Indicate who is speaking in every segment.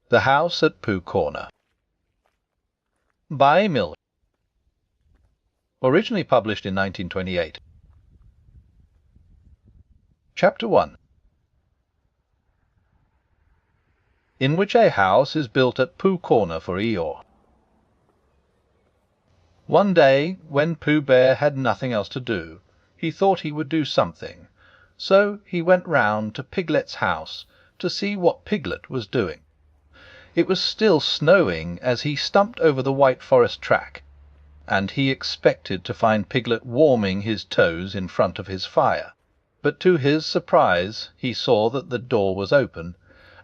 Speaker 1: The House at Pooh Corner by Milne. Originally published in 1928. Chapter 1. In which a house is built at Pooh Corner for Eeyore. One day, when Pooh Bear had nothing else to do, he thought he would do something, so he went round to Piglet's house to see what Piglet was doing. It was still snowing as he stumped over the White Forest track, and he expected to find Piglet warming his toes in front of his fire. But to his surprise he saw that the door was open,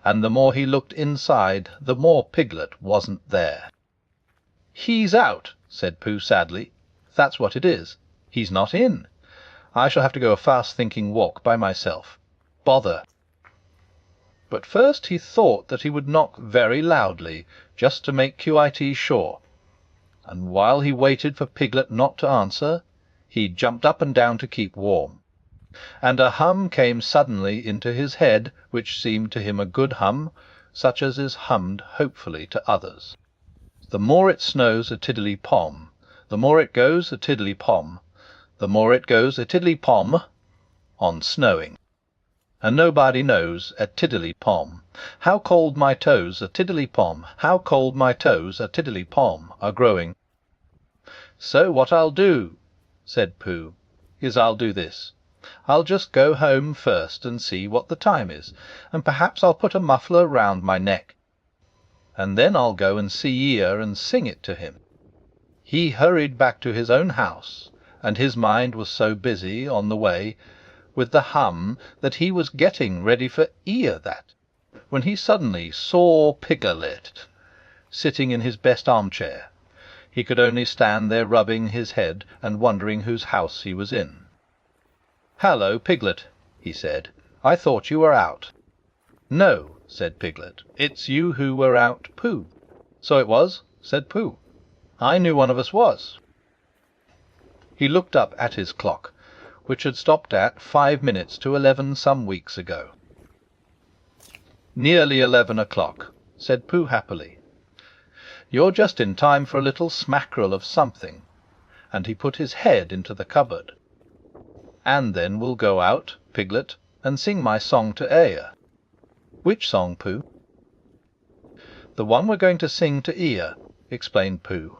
Speaker 1: and the more he looked inside, the more Piglet wasn't there. "He's out," said Pooh sadly. "That's what it is. He's not in. I shall have to go a fast-thinking walk by myself. Bother." But first he thought that he would knock very loudly, just to make quite sure. And while he waited for Piglet not to answer, he jumped up and down to keep warm. And a hum came suddenly into his head, which seemed to him a good hum, such as is hummed hopefully to others. The more it snows a tiddly-pom, the more it goes a tiddly-pom, the more it goes a tiddly-pom, on snowing. And nobody knows a tiddly-pom. How cold my toes a tiddly-pom, how cold my toes a tiddly-pom are growing. "So what I'll do," said Pooh, "is I'll do this. I'll just go home first and see what the time is, and perhaps I'll put a muffler round my neck. And then I'll go and see Eeyore and sing it to him." He hurried back to his own house, and his mind was so busy on the way with the hum that he was getting ready for Eeyore when he suddenly saw Piglet sitting in his best armchair. He could only stand there rubbing his head and wondering whose house he was in. "Hallo, Piglet," he said. "I thought you were out." "No," said Piglet, "it's you who were out, Pooh." "So it was," said Pooh. "I knew one of us was." He looked up at his clock, which had stopped at 5 minutes to 11 some weeks ago. "Nearly 11 o'clock," said Pooh happily. "You're just in time for a little smackerel of something," and he put his head into the cupboard. "And then we'll go out, Piglet, and sing my song to Eeyore." "Which song, Pooh?" "The one we're going to sing to Eeyore," explained Pooh.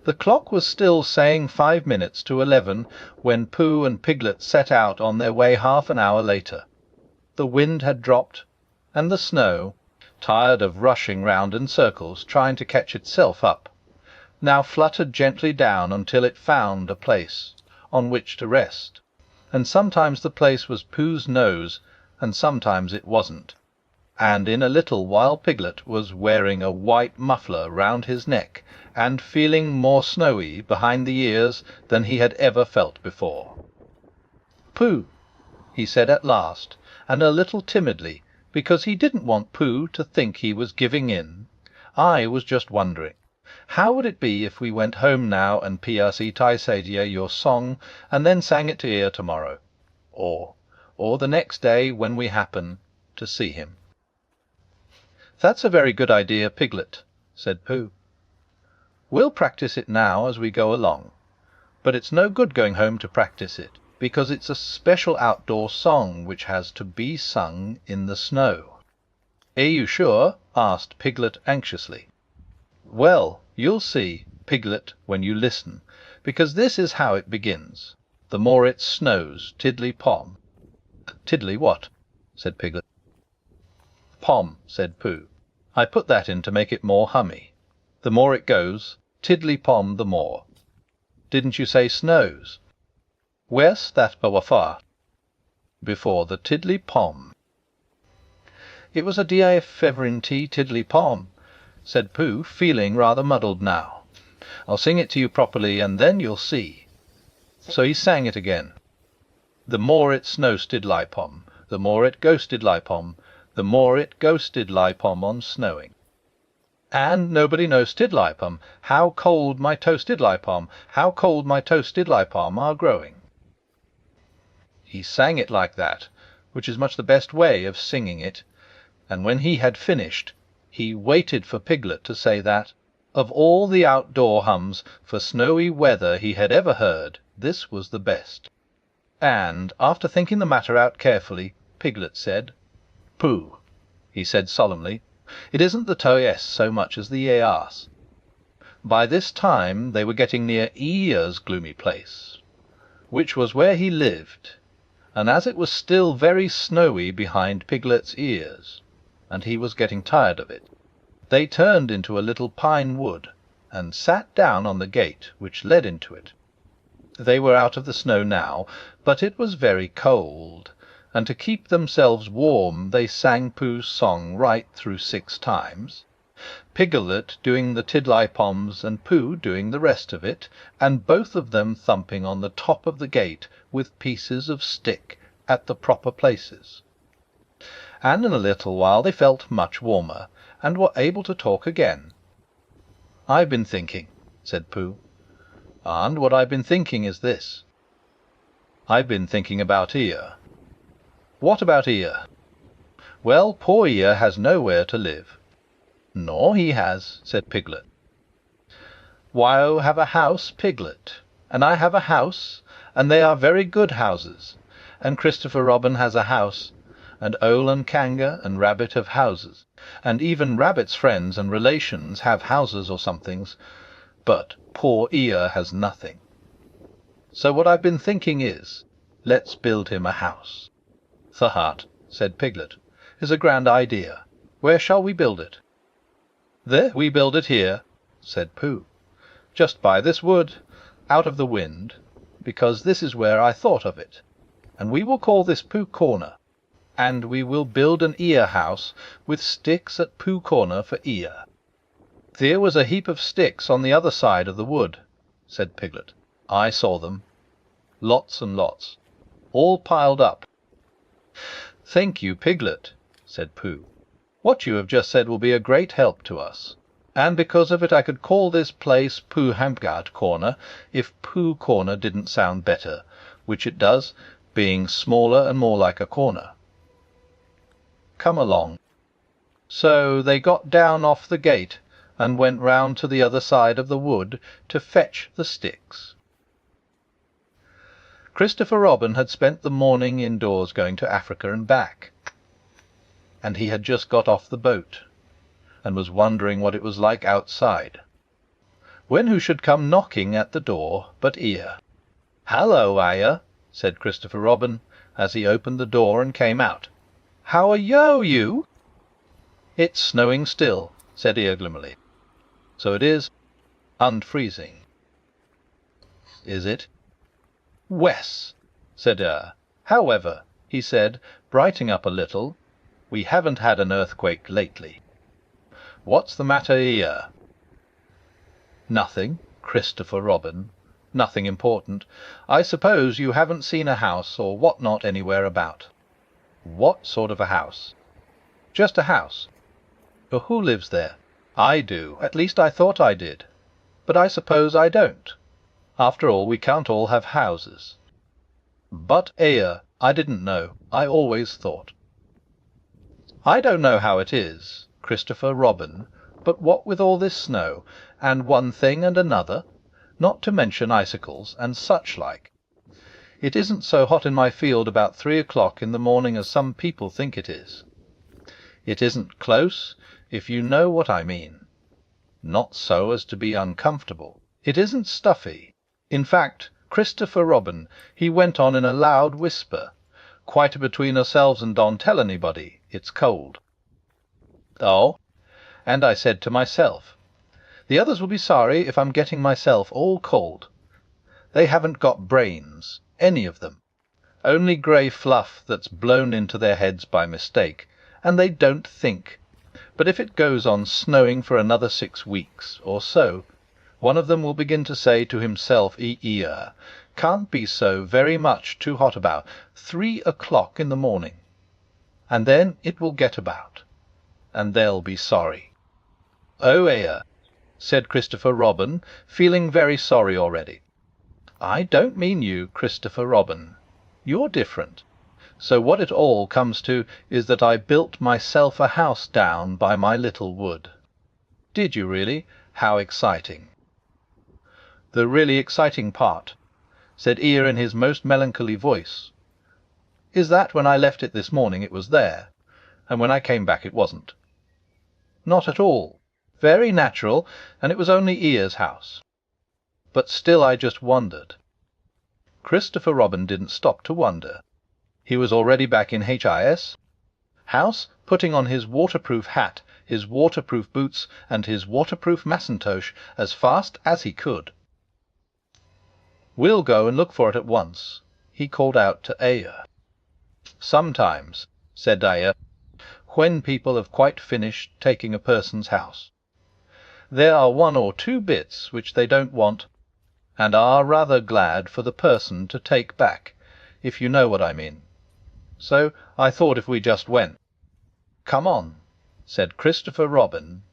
Speaker 1: The clock was still saying 5 minutes to 11 when Pooh and Piglet set out on their way half an hour later. The wind had dropped, and the snow, tired of rushing round in circles trying to catch itself up, now fluttered gently down until it found a place on which to rest. And sometimes the place was Pooh's nose, and sometimes it wasn't. And in a little while Piglet was wearing a white muffler round his neck, and feeling more snowy behind the ears than he had ever felt before. "Pooh," he said at last, and a little timidly, because he didn't want Pooh to think he was giving in, "I was just wondering, how would it be if we went home now and P.R.C. Taisadia your song, and then sang it to Eeyore tomorrow, or the next day when we happen to see him?" "That's a very good idea, Piglet," said Pooh. "We'll practice it now as we go along, but it's no good going home to practice it, because it's a special outdoor song which has to be sung in the snow." "Are you sure?" asked Piglet anxiously. "Well, you'll see, Piglet, when you listen, because this is how it begins. The more it snows, tiddly-pom." "Tiddly what?" said Piglet. "Pom," said Pooh. "I put that in to make it more hummy. The more it goes, tiddly-pom the more. Didn't you say snows?" "Where's that before?" "Before the tiddly-pom." "It was a D-I-F-T tiddly-pom," said Pooh, feeling rather muddled now. "I'll sing it to you properly, and then you'll see." So he sang it again. "The more it snows tiddly-pom, the more it goes tiddly-pom, the more it goes tiddly-pom on snowing. And nobody knows tiddly-pom, how cold my toes tiddly-pom, how cold my toes tiddly-pom are growing." He sang it like that, which is much the best way of singing it, and when he had finished, He waited for Piglet to say that, of all the outdoor hums for snowy weather he had ever heard, this was the best. And, after thinking the matter out carefully, Piglet said, "Pooh," he said solemnly, "it isn't the TOS so much as the EAS." By this time they were getting near Eeyore's gloomy place, which was where he lived, and as it was still very snowy behind Piglet's ears, and he was getting tired of it, they turned into a little pine wood, and sat down on the gate which led into it. They were out of the snow now, but it was very cold, and to keep themselves warm they sang Pooh's song right through 6 times, Piglet doing the tiddly-poms and Pooh doing the rest of it, and both of them thumping on the top of the gate with pieces of stick at the proper places. And in a little while they felt much warmer, and were able to talk again. "I've been thinking," said Pooh, "and what I've been thinking is this. I've been thinking about Eeyore." "What about Eeyore?" "Well, poor Eeyore has nowhere to live." "Nor he has," said Piglet. "Why have a house, Piglet, and I have a house, and they are very good houses, and Christopher Robin has a house, and Owl and Kangar and Rabbit have houses, and even Rabbit's friends and relations have houses or somethings, but poor Eeyore has nothing. So what I've been thinking is, let's build him a house." "The hut," said Piglet, "is a grand idea. Where shall we build it?" "There we build it here," said Pooh, "just by this wood, out of the wind, because this is where I thought of it, and we will call this Pooh Corner, and we will build an Eeyore house with sticks at Pooh Corner for Eeyore." "There was a heap of sticks on the other side of the wood," said Piglet. "I saw them. Lots and lots, all piled up." "Thank you, Piglet," said Pooh. "What you have just said will be a great help to us, and because of it I could call this place Pooh Corner if Pooh Corner didn't sound better, which it does, being smaller and more like a corner. Come along." So they got down off the gate and went round to the other side of the wood to fetch the sticks. Christopher Robin had spent the morning indoors going to Africa and back, and he had just got off the boat, and was wondering what it was like outside, when who should come knocking at the door but Eeyore. "Hallo, Eeyore," said Christopher Robin, as he opened the door and came out. "How are you?" "It's snowing still," said Eeyore gloomily. "So it is, and freezing." "Is it?" "Wes," said Eeyore. "However," he said, brightening up a little, "we haven't had an earthquake lately. What's the matter, Eeyore?" "Nothing, Christopher Robin, nothing important. I suppose you haven't seen a house or what not anywhere about." "What sort of a house?" "Just a house." "Who lives there?" "I do. At least I thought I did. But I suppose I don't. After all, we can't all have houses." "But, Eeyore, I didn't know. I always thought." "I don't know how it is, Christopher Robin, but what with all this snow, and one thing and another, not to mention icicles and such like, it isn't so hot in my field about 3 o'clock in the morning as some people think it is. It isn't close, if you know what I mean. Not so as to be uncomfortable. It isn't stuffy. In fact, Christopher Robin, he went on in a loud whisper, quite between ourselves and don't tell anybody, it's cold." "Oh?" "And I said to myself, the others will be sorry if I'm getting myself all cold. They haven't got brains, any of them, only grey fluff that's blown into their heads by mistake, and they don't think. But if it goes on snowing for another 6 weeks or so, one of them will begin to say to himself, Eeyore, can't be so very much too hot about 3 o'clock in the morning, and then it will get about, and they'll be sorry." "Oh, Eeyore," said Christopher Robin, feeling very sorry already. "I don't mean you, Christopher Robin. You're different. So what it all comes to is that I built myself a house down by my little wood. Did you really? How exciting!" "The really exciting part," said Eeyore in his most melancholy voice, "is that when I left it this morning it was there, and when I came back it wasn't." "Not at all. Very natural, and it was only Eeyore's house. But still I just wondered." Christopher Robin didn't stop to wonder. He was already back in HIS house, putting on his waterproof hat, his waterproof boots, and his waterproof mackintosh as fast as he could. "We'll go and look for it at once," he called out to Eeyore. "Sometimes," said Eeyore, "when people have quite finished taking a person's house, there are one or two bits which they don't want, and are rather glad for the person to take back, if you know what I mean. So I thought if we just went—" "Come on," said Christopher Robin,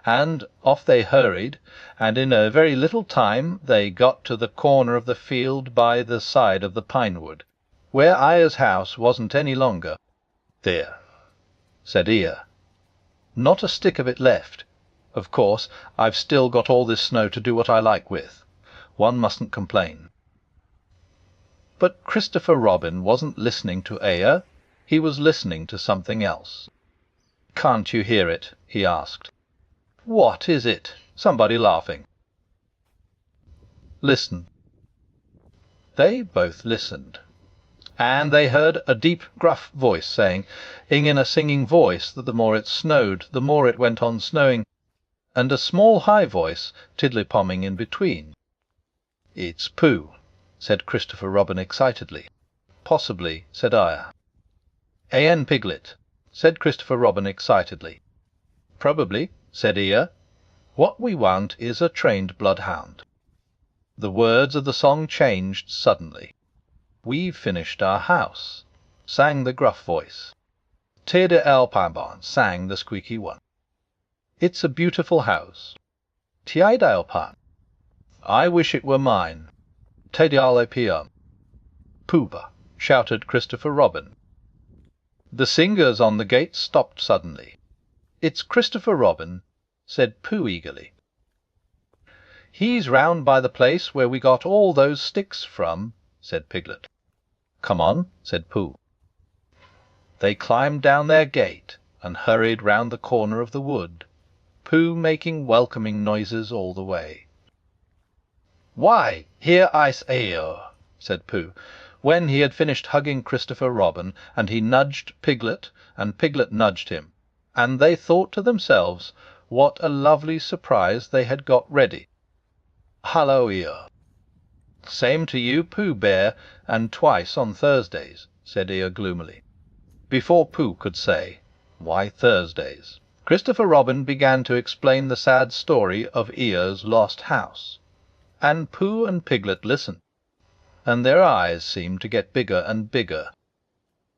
Speaker 1: and off they hurried, and in a very little time they got to the corner of the field by the side of the pine-wood, where Eeyore's house wasn't any longer. "There," said Eeyore. "Not a stick of it left. Of course, I've still got all this snow to do what I like with. One mustn't complain." But Christopher Robin wasn't listening to Eeyore. He was listening to something else. "Can't you hear it?" he asked. "What is it? Somebody laughing?" "Listen." They both listened, and they heard a deep, gruff voice saying, in a singing voice, that the more it snowed, the more it went on snowing, and a small high voice tiddly-pomming in between. "It's Pooh," said Christopher Robin excitedly. "Possibly," said Eeyore. "And Piglet," said Christopher Robin excitedly. "Probably," said Eeyore. "What we want is a trained bloodhound." The words of the song changed suddenly. "We've finished our house," sang the gruff voice. "Tede Elpabon," sang the squeaky one. "It's a beautiful house." "Tiaid Elpan." "I wish it were mine." "Tedialepium." "Pooh!" shouted Christopher Robin. The singers on the gate stopped suddenly. "It's Christopher Robin," said Pooh eagerly. "He's round by the place where we got all those sticks from," said Piglet. "Come on," said Pooh. They climbed down their gate and hurried round the corner of the wood, Pooh making welcoming noises all the way. "Why, here I's Eeyore," said Pooh, when he had finished hugging Christopher Robin, and he nudged Piglet, and Piglet nudged him, and they thought to themselves what a lovely surprise they had got ready. "Hallo, Eeyore." "Same to you, Pooh Bear, and twice on Thursdays," said Eeyore gloomily. Before Pooh could say, "Why Thursdays?" Christopher Robin began to explain the sad story of Eeyore's lost house, and Pooh and Piglet listened, and their eyes seemed to get bigger and bigger.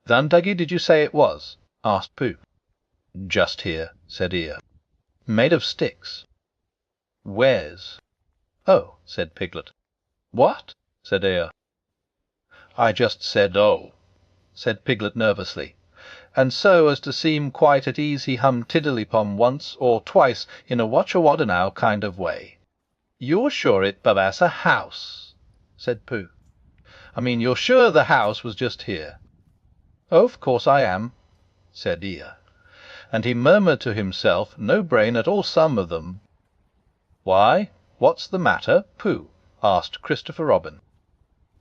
Speaker 1: "Thunduggy, did you say it was?" asked Pooh. "Just here," said Eeyore. "Made of sticks." "Where's?" "Oh," said Piglet. "What?" said Eeyore. "I just said 'oh,'" said Piglet nervously, and so as to seem quite at ease he hummed Tiddly-Pom once or twice in a watcha-wadda-now kind of way. "You're sure it babas a house?" said Pooh. "I mean, you're sure the house was just here?" "Oh, of course I am," said Eeyore, and he murmured to himself, "No brain at all, some of them." "Why, what's the matter, Pooh?" asked Christopher Robin.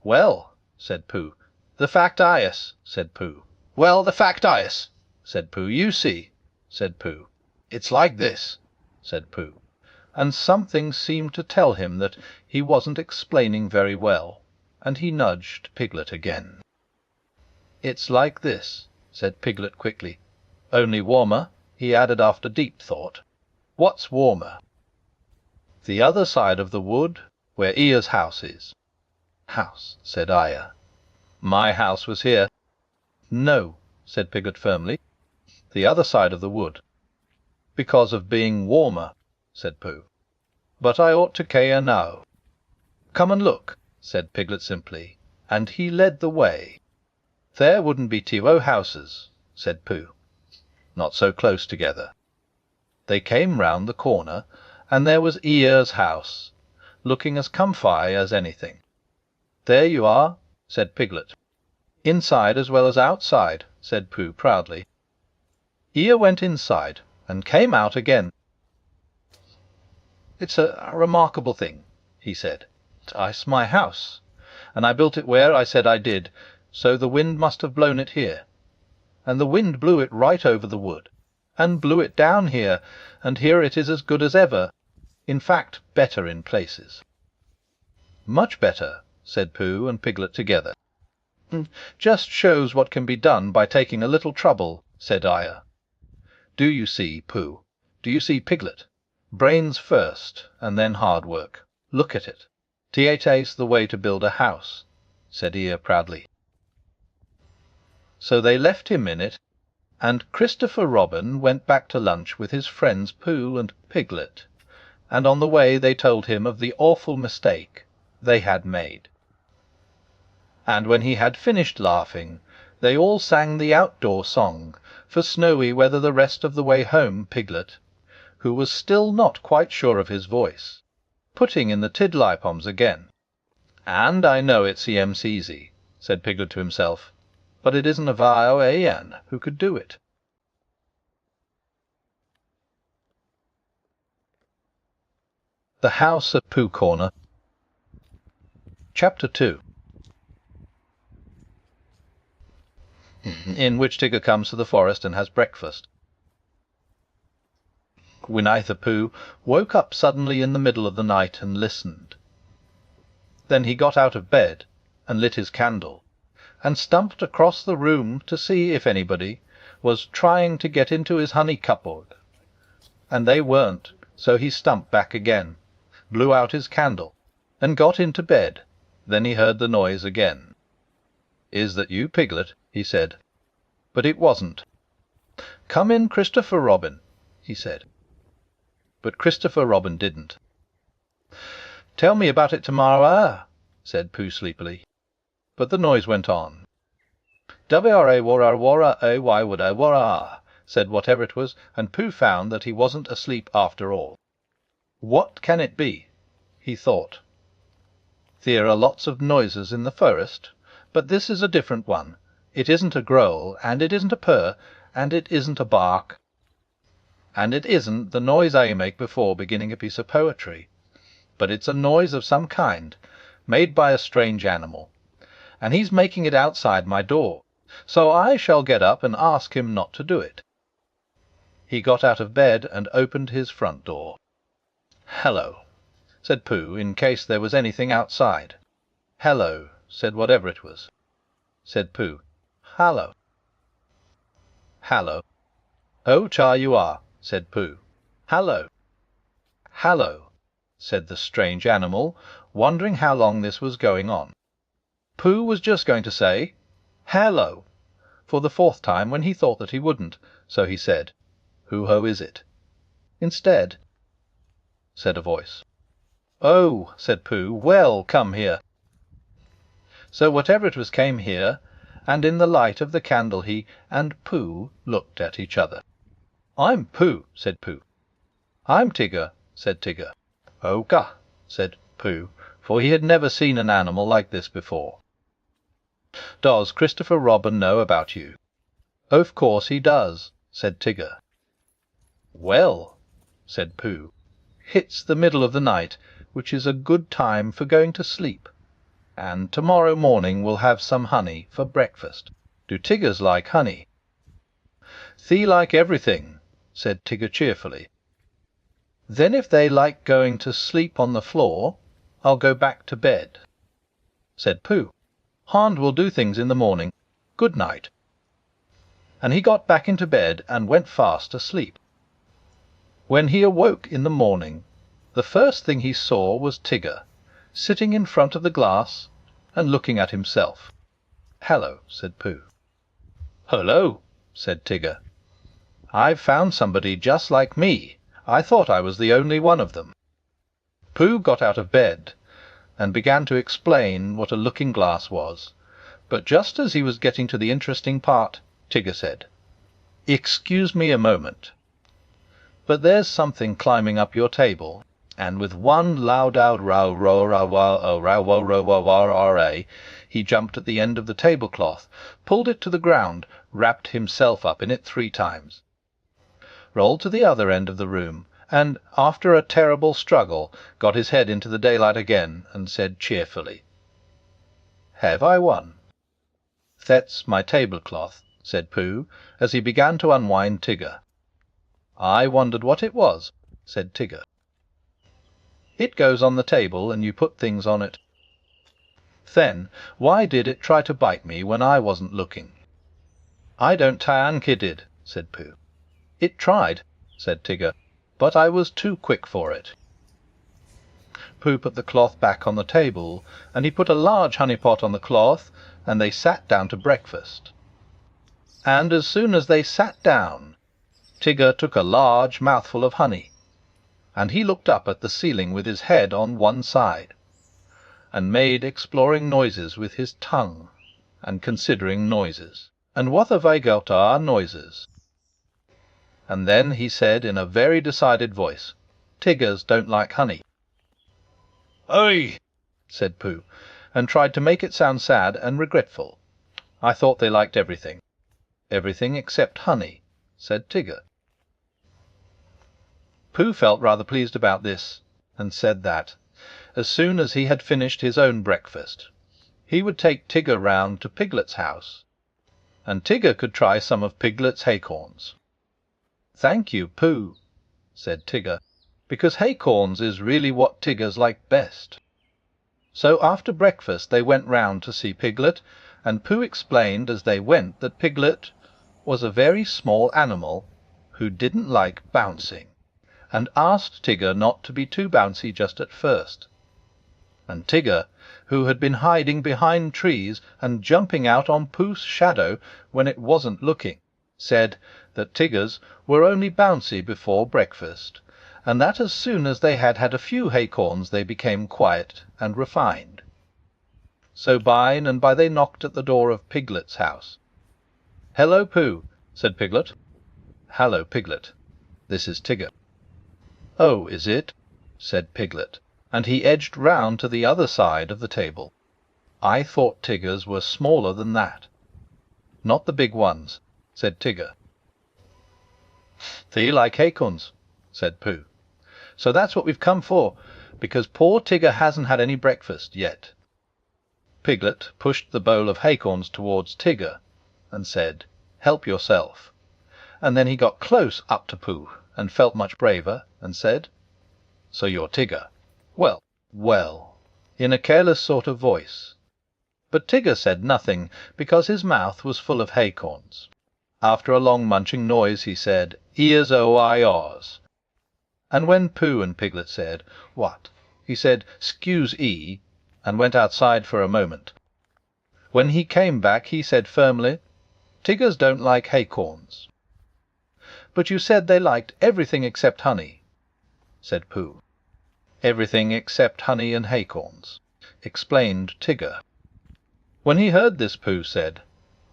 Speaker 1: "Well," said Pooh. "The fact is," said Pooh. "Well, the fact is," said Pooh. "You see," said Pooh. "It's like this," said Pooh, and something seemed to tell him that he wasn't explaining very well, and he nudged Piglet again. "It's like this," said Piglet quickly. "Only warmer," he added after deep thought. "What's warmer?" "The other side of the wood, where Eeyore's house is." "House," said Eeyore. "My house was here." "No," said Piglet firmly. "The other side of the wood." "Because of being warmer," said Pooh. "But I ought to care now." "Come and look," said Piglet simply, and he led the way. There wouldn't be 2 houses, said Pooh. Not so close together. They came round the corner, and there was Eeyore's house, looking as comfy as anything. There you are, said Piglet. Inside as well as outside, said Pooh proudly. Eeyore went inside, and came out again. It's a remarkable thing, he said. It's my house, and I built it where I said I did, so the wind must have blown it here. And the wind blew it right over the wood, and blew it down here, and here it is as good as ever, in fact better in places. Much better, said Pooh and Piglet together. Just shows what can be done by taking a little trouble, said Eeyore. Do you see, Pooh? Do you see, Piglet? Brains first, and then hard work. Look at it. Tiete's the way to build a house, said Eeyore proudly. So they left him in it, and Christopher Robin went back to lunch with his friends Pooh and Piglet, and on the way they told him of the awful mistake they had made. And when he had finished laughing, they all sang the outdoor song for snowy weather the rest of the way home. Piglet, who was still not quite sure of his voice, putting in the tiddlypoms again. And I know it seems easy, said Piglet to himself, but it isn't a Vioan who could do it. The House at Pooh Corner. Chapter 2. In which Tigger comes to the forest and has breakfast. Winnie-the-Pooh woke up suddenly in the middle of the night and listened. Then he got out of bed and lit his candle, and stumped across the room to see if anybody was trying to get into his honey cupboard. And they weren't, so he stumped back again, blew out his candle, and got into bed. Then he heard the noise again. "Is that you, Piglet?" he said. But it wasn't. "Come in, Christopher Robin," he said. But Christopher Robin didn't. "Tell me about it tomorrow," said Pooh sleepily. But the noise went on. "W-R-A, wara, wara, a, why would I, wara," said whatever it was, and Pooh found that he wasn't asleep after all. What can it be? He thought. There are lots of noises in the forest, but this is a different one. It isn't a growl, and it isn't a purr, and it isn't a bark, and it isn't the noise I make before beginning a piece of poetry, but it's a noise of some kind, made by a strange animal, and he's making it outside my door, so I shall get up and ask him not to do it." He got out of bed and opened his front door. "Hello," said Pooh, in case there was anything outside. "Hello," said whatever it was. Said Pooh, "Hallo." "Hallo." "Oh, char you are," said Pooh. "Hallo." "Hallo," said the strange animal, wondering how long this was going on. Pooh was just going to say, "Hallo," for the fourth time when he thought that he wouldn't, so he said, "Who-ho is it?" Instead, said a voice. "Oh," said Pooh, "well, come here." So whatever it was came here, and in the light of the candle he and Pooh looked at each other. "I'm Pooh," said Pooh. "I'm Tigger," said Tigger. "Oh, gah," said Pooh, for he had never seen an animal like this before. "Does Christopher Robin know about you?" "Of course he does," said Tigger. "Well," said Pooh, "it's the middle of the night, which is a good time for going to sleep, and tomorrow morning we'll have some honey for breakfast. Do Tiggers like honey?" "They like everything," said Tigger cheerfully. "Then if they like going to sleep on the floor, I'll go back to bed," said Pooh. "Hand will do things in the morning. Good night." And he got back into bed and went fast asleep. When he awoke in the morning, the first thing he saw was Tigger, sitting in front of the glass and looking at himself. "Hello," said Pooh. "Hullo," said Tigger. "I've found somebody just like me. I thought I was the only one of them." Pooh got out of bed and began to explain what a looking-glass was, But just as he was getting to the interesting part, Tigger said, "Excuse me a moment, but there's something climbing up your table," and with one loud out row row row row row row row row row, he jumped at the end of the tablecloth, pulled it to the ground, wrapped himself up in it 3 times, rolled to the other end of the room, and, after a terrible struggle, got his head into the daylight again, and said cheerfully, "Have I won?" "That's my tablecloth," said Pooh, as he began to unwind Tigger. "I wondered what it was," said Tigger. "It goes on the table, and you put things on it." "Then why did it try to bite me when I wasn't looking?" "I don't tank it did," said Pooh. "It tried," said Tigger, "but I was too quick for it." Pooh put the cloth back on the table, and he put a large honey pot on the cloth, and they sat down to breakfast. And as soon as they sat down, Tigger took a large mouthful of honey, and he looked up at the ceiling with his head on one side, and made exploring noises with his tongue, and considering noises. "And what have I got are noises?" And then he said in a very decided voice, "Tiggers don't like honey." "Oi!" said Pooh, and tried to make it sound sad and regretful. "I thought they liked everything." "Everything except honey," said Tigger. Pooh felt rather pleased about this, and said that, as soon as he had finished his own breakfast, he would take Tigger round to Piglet's house, and Tigger could try some of Piglet's acorns. "Thank you, Pooh," said Tigger, "because acorns is really what Tiggers like best." So after breakfast they went round to see Piglet, and Pooh explained as they went that Piglet was a very small animal who didn't like bouncing, and asked Tigger not to be too bouncy just at first. And Tigger, who had been hiding behind trees and jumping out on Pooh's shadow when it wasn't looking, said that Tiggers were only bouncy before breakfast, and that as soon as they had had a few acorns they became quiet and refined. So by and by they knocked at the door of Piglet's house. "Hello, Pooh," said Piglet. "Hallo, Piglet. This is Tigger." "Oh, is it?" said Piglet, and he edged round to the other side of the table. "I thought Tiggers were smaller than that." "Not the big ones," said Tigger. "They like acorns," said Pooh. "So that's what we've come for, because poor Tigger hasn't had any breakfast yet." Piglet pushed the bowl of acorns towards Tigger, and said, "Help yourself." And then he got close up to Pooh, and felt much braver, and said, "So you're Tigger? Well, well," in a careless sort of voice. But Tigger said nothing, because his mouth was full of acorns. After a long munching noise he said, "Ears o I Ors." And when Pooh and Piglet said, "What?" he said, "'Scuse E," and went outside for a moment. When he came back he said firmly, "Tiggers don't like acorns." "But you said they liked everything except honey," said Pooh. "Everything except honey and acorns," explained Tigger. When he heard this, Pooh said,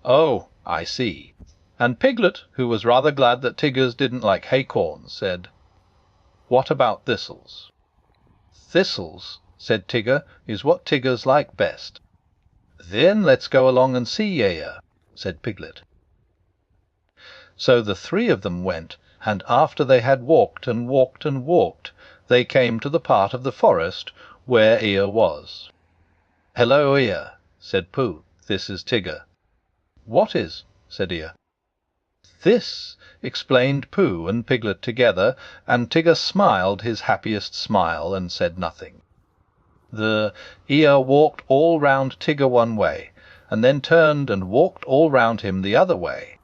Speaker 1: "Oh, I see." And Piglet, who was rather glad that Tiggers didn't like acorns, said, "What about thistles?" "Thistles," said Tigger, "is what Tiggers like best." "Then let's go along and see Eeyore," said Piglet. So the 3 of them went, and after they had walked and walked and walked, they came to the part of the forest where Eeyore was. "Hello, Eeyore," said Pooh. "This is Tigger." "What is?" said Eeyore. "This," explained Pooh and Piglet together, and Tigger smiled his happiest smile and said nothing. The Eeyore walked all round Tigger one way, and then turned and walked all round him the other way.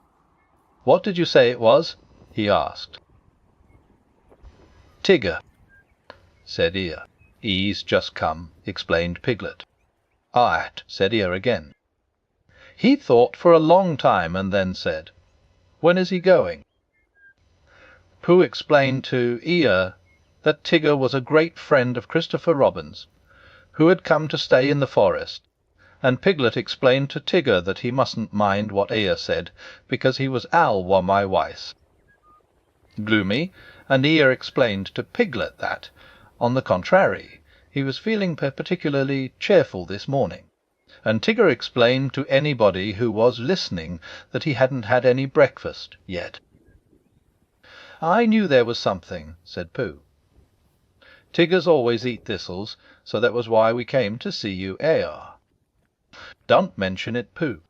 Speaker 1: "What did you say it was?" he asked. "Tigger," said Eeyore. "He's just come," explained Piglet. "Aht," said Eeyore again. He thought for a long time, and then said, "When is he going?" Pooh explained to Eeyore that Tigger was a great friend of Christopher Robin's, who had come to stay in the forest, and Piglet explained to Tigger that he mustn't mind what Eeyore said, because he was Al wa my wise. Gloomy, and Eeyore explained to Piglet that, on the contrary, he was feeling particularly cheerful this morning, and Tigger explained to anybody who was listening that he hadn't had any breakfast yet. "I knew there was something," said Pooh. "Tiggers always eat thistles, so that was why we came to see you, Eeyore." "Don't mention it, Pooh."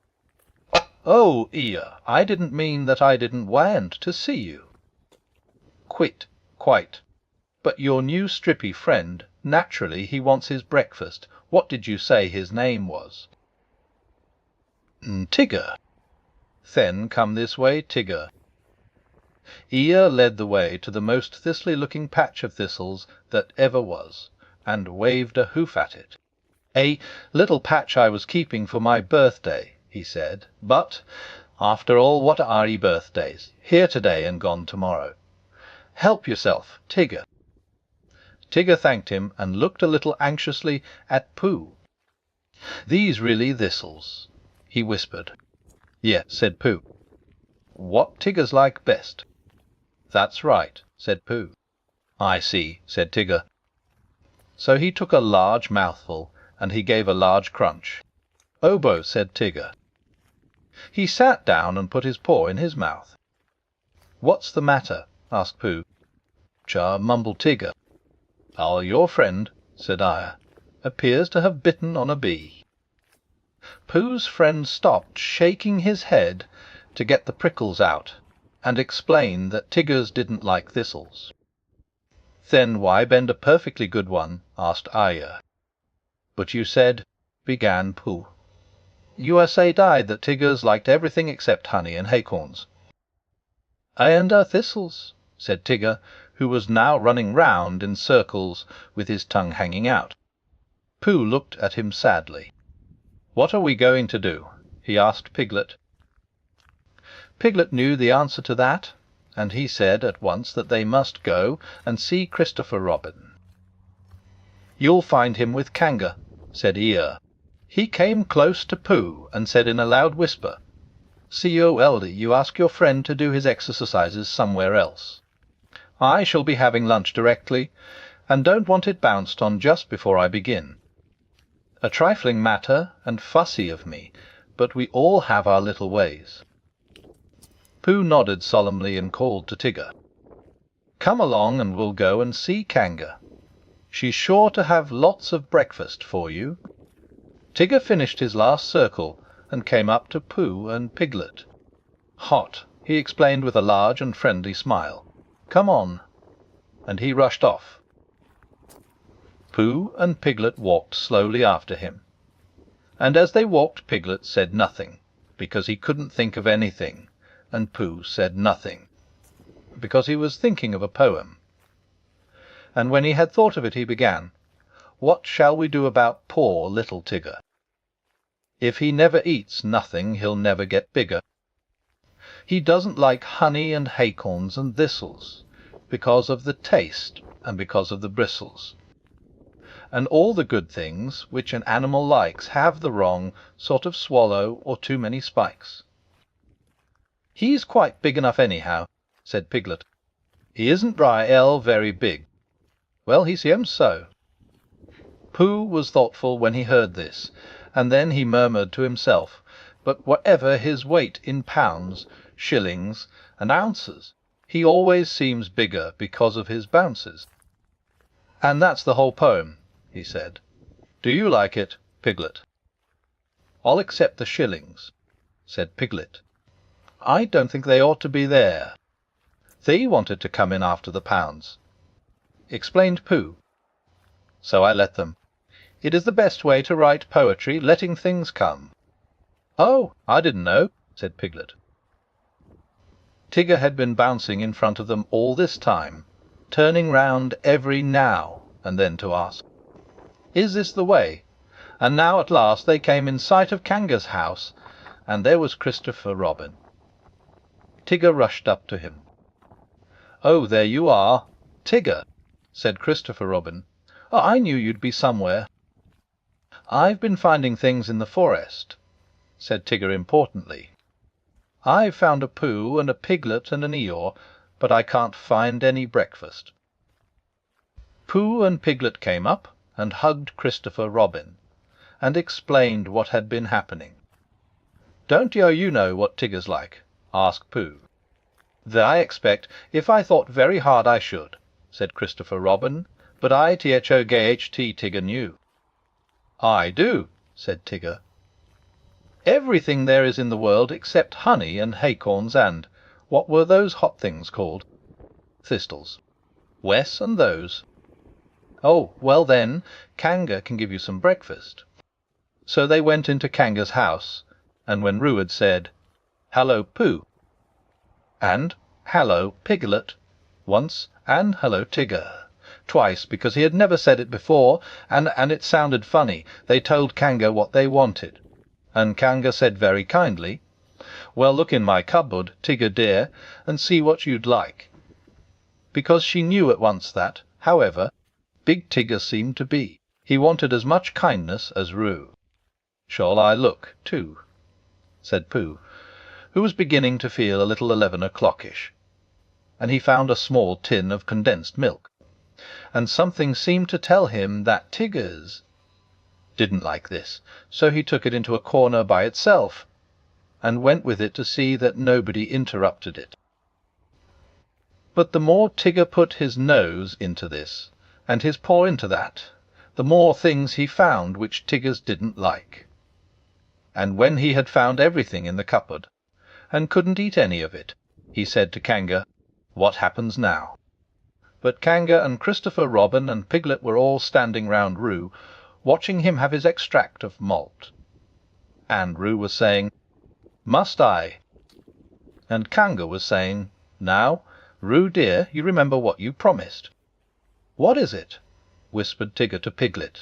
Speaker 1: "Oh, Eeyore, I didn't mean that I didn't want to see you." Quite. But your new strippy friend, naturally he wants his breakfast. What did you say his name was?" "Tigger." "Then come this way, Tigger." Eeyore led the way to the most thistly-looking patch of thistles that ever was, and waved a hoof at it. "A little patch I was keeping for my birthday," he said. "But, after all, what are birthdays? Here today and gone tomorrow. Help yourself, Tigger." Tigger thanked him, and looked a little anxiously at Pooh. "These really thistles?" he whispered. "Yes," said Pooh. "What Tiggers like best?" "That's right," said Pooh. "I see," said Tigger. So he took a large mouthful, and he gave a large crunch. "Obo," said Tigger. He sat down and put his paw in his mouth. "What's the matter?" asked Pooh. "Cha," mumbled Tigger. "Your friend," said Eeyore, "appears to have bitten on a bee." Pooh's friend stopped shaking his head to get the prickles out, and explain that Tiggers didn't like thistles. "Then why bend a perfectly good one?" asked Eeyore. "But you said—" began Pooh. "You said that Tiggers liked everything except honey and acorns." "And thistles," said Tigger, who was now running round in circles with his tongue hanging out. Pooh looked at him sadly. "What are we going to do?" he asked Piglet. Piglet knew the answer to that, and he said at once that they must go and see Christopher Robin. "You'll find him with Kanga," said Eeyore. He came close to Pooh and said in a loud whisper, "C.O.L.D., you ask your friend to do his exercises somewhere else. I shall be having lunch directly, and don't want it bounced on just before I begin. A trifling matter and fussy of me, but we all have our little ways." Pooh nodded solemnly and called to Tigger, "Come along and we'll go and see Kanga. She's sure to have lots of breakfast for you." Tigger finished his last circle and came up to Pooh and Piglet. "Hot," he explained with a large and friendly smile. "Come on." And he rushed off. Pooh and Piglet walked slowly after him. And as they walked, Piglet said nothing, because he couldn't think of anything, and Pooh said nothing, because he was thinking of a poem. And when he had thought of it, he began, "What shall we do about poor little Tigger? If he never eats nothing, he'll never get bigger. He doesn't like honey and acorns and thistles, because of the taste and because of the bristles. And all the good things which an animal likes have the wrong sort of swallow or too many spikes." "He's quite big enough anyhow," said Piglet. "He isn't very big." "Well, he seems so." Pooh was thoughtful when he heard this, and then he murmured to himself, "But whatever his weight in pounds, shillings, and ounces, he always seems bigger because of his bounces." "And that's the whole poem," he said. "Do you like it, Piglet?" "All except the shillings," said Piglet. "I don't think they ought to be there. They wanted to come in after the pounds," explained Pooh. "So I let them. It is the best way to write poetry, letting things come." "Oh, I didn't know," said Piglet. Tigger had been bouncing in front of them all this time, turning round every now and then to ask, "Is this the way?" And now at last they came in sight of Kanga's house, and there was Christopher Robin. Tigger rushed up to him. "Oh, there you are, Tigger," said Christopher Robin. "Oh, I knew you'd be somewhere." "I've been finding things in the forest," said Tigger importantly. "I've found a Pooh and a Piglet and an Eeyore, but I can't find any breakfast." Pooh and Piglet came up and hugged Christopher Robin, and explained what had been happening. "Don't you know what Tigger's like?" asked Pooh. "I expect, if I thought very hard, I should," said Christopher Robin, "but Tigger knew." "I do," said Tigger. "Everything there is in the world except honey and acorns and, what were those hot things called?" "Thistles." "Wes, and those." "Oh, well then, Kanga can give you some breakfast." So they went into Kanga's house, and when Roo had said, "Hallo, Pooh," and "Hallo, Piglet," once, and "Hallo, Tigger," twice, because he had never said it before, and it sounded funny, they told Kanga what they wanted, and Kanga said very kindly, "Well, look in my cupboard, Tigger dear, and see what you'd like," because she knew at once that, however big Tigger seemed to be, he wanted as much kindness as Roo. "Shall I look, too?" said Pooh, who was beginning to feel a little 11 o'clockish, and he found a small tin of condensed milk, and something seemed to tell him that Tigger's didn't like this, so he took it into a corner by itself, and went with it to see that nobody interrupted it. But the more Tigger put his nose into this, and his paw into that, the more things he found which Tigger's didn't like. And when he had found everything in the cupboard, and couldn't eat any of it, he said to Kanga, "What happens now?" But Kanga and Christopher Robin and Piglet were all standing round Roo, watching him have his extract of malt. And Roo was saying, "Must I?" And Kanga was saying, "Now, Roo dear, you remember what you promised." "What is it?" whispered Tigger to Piglet.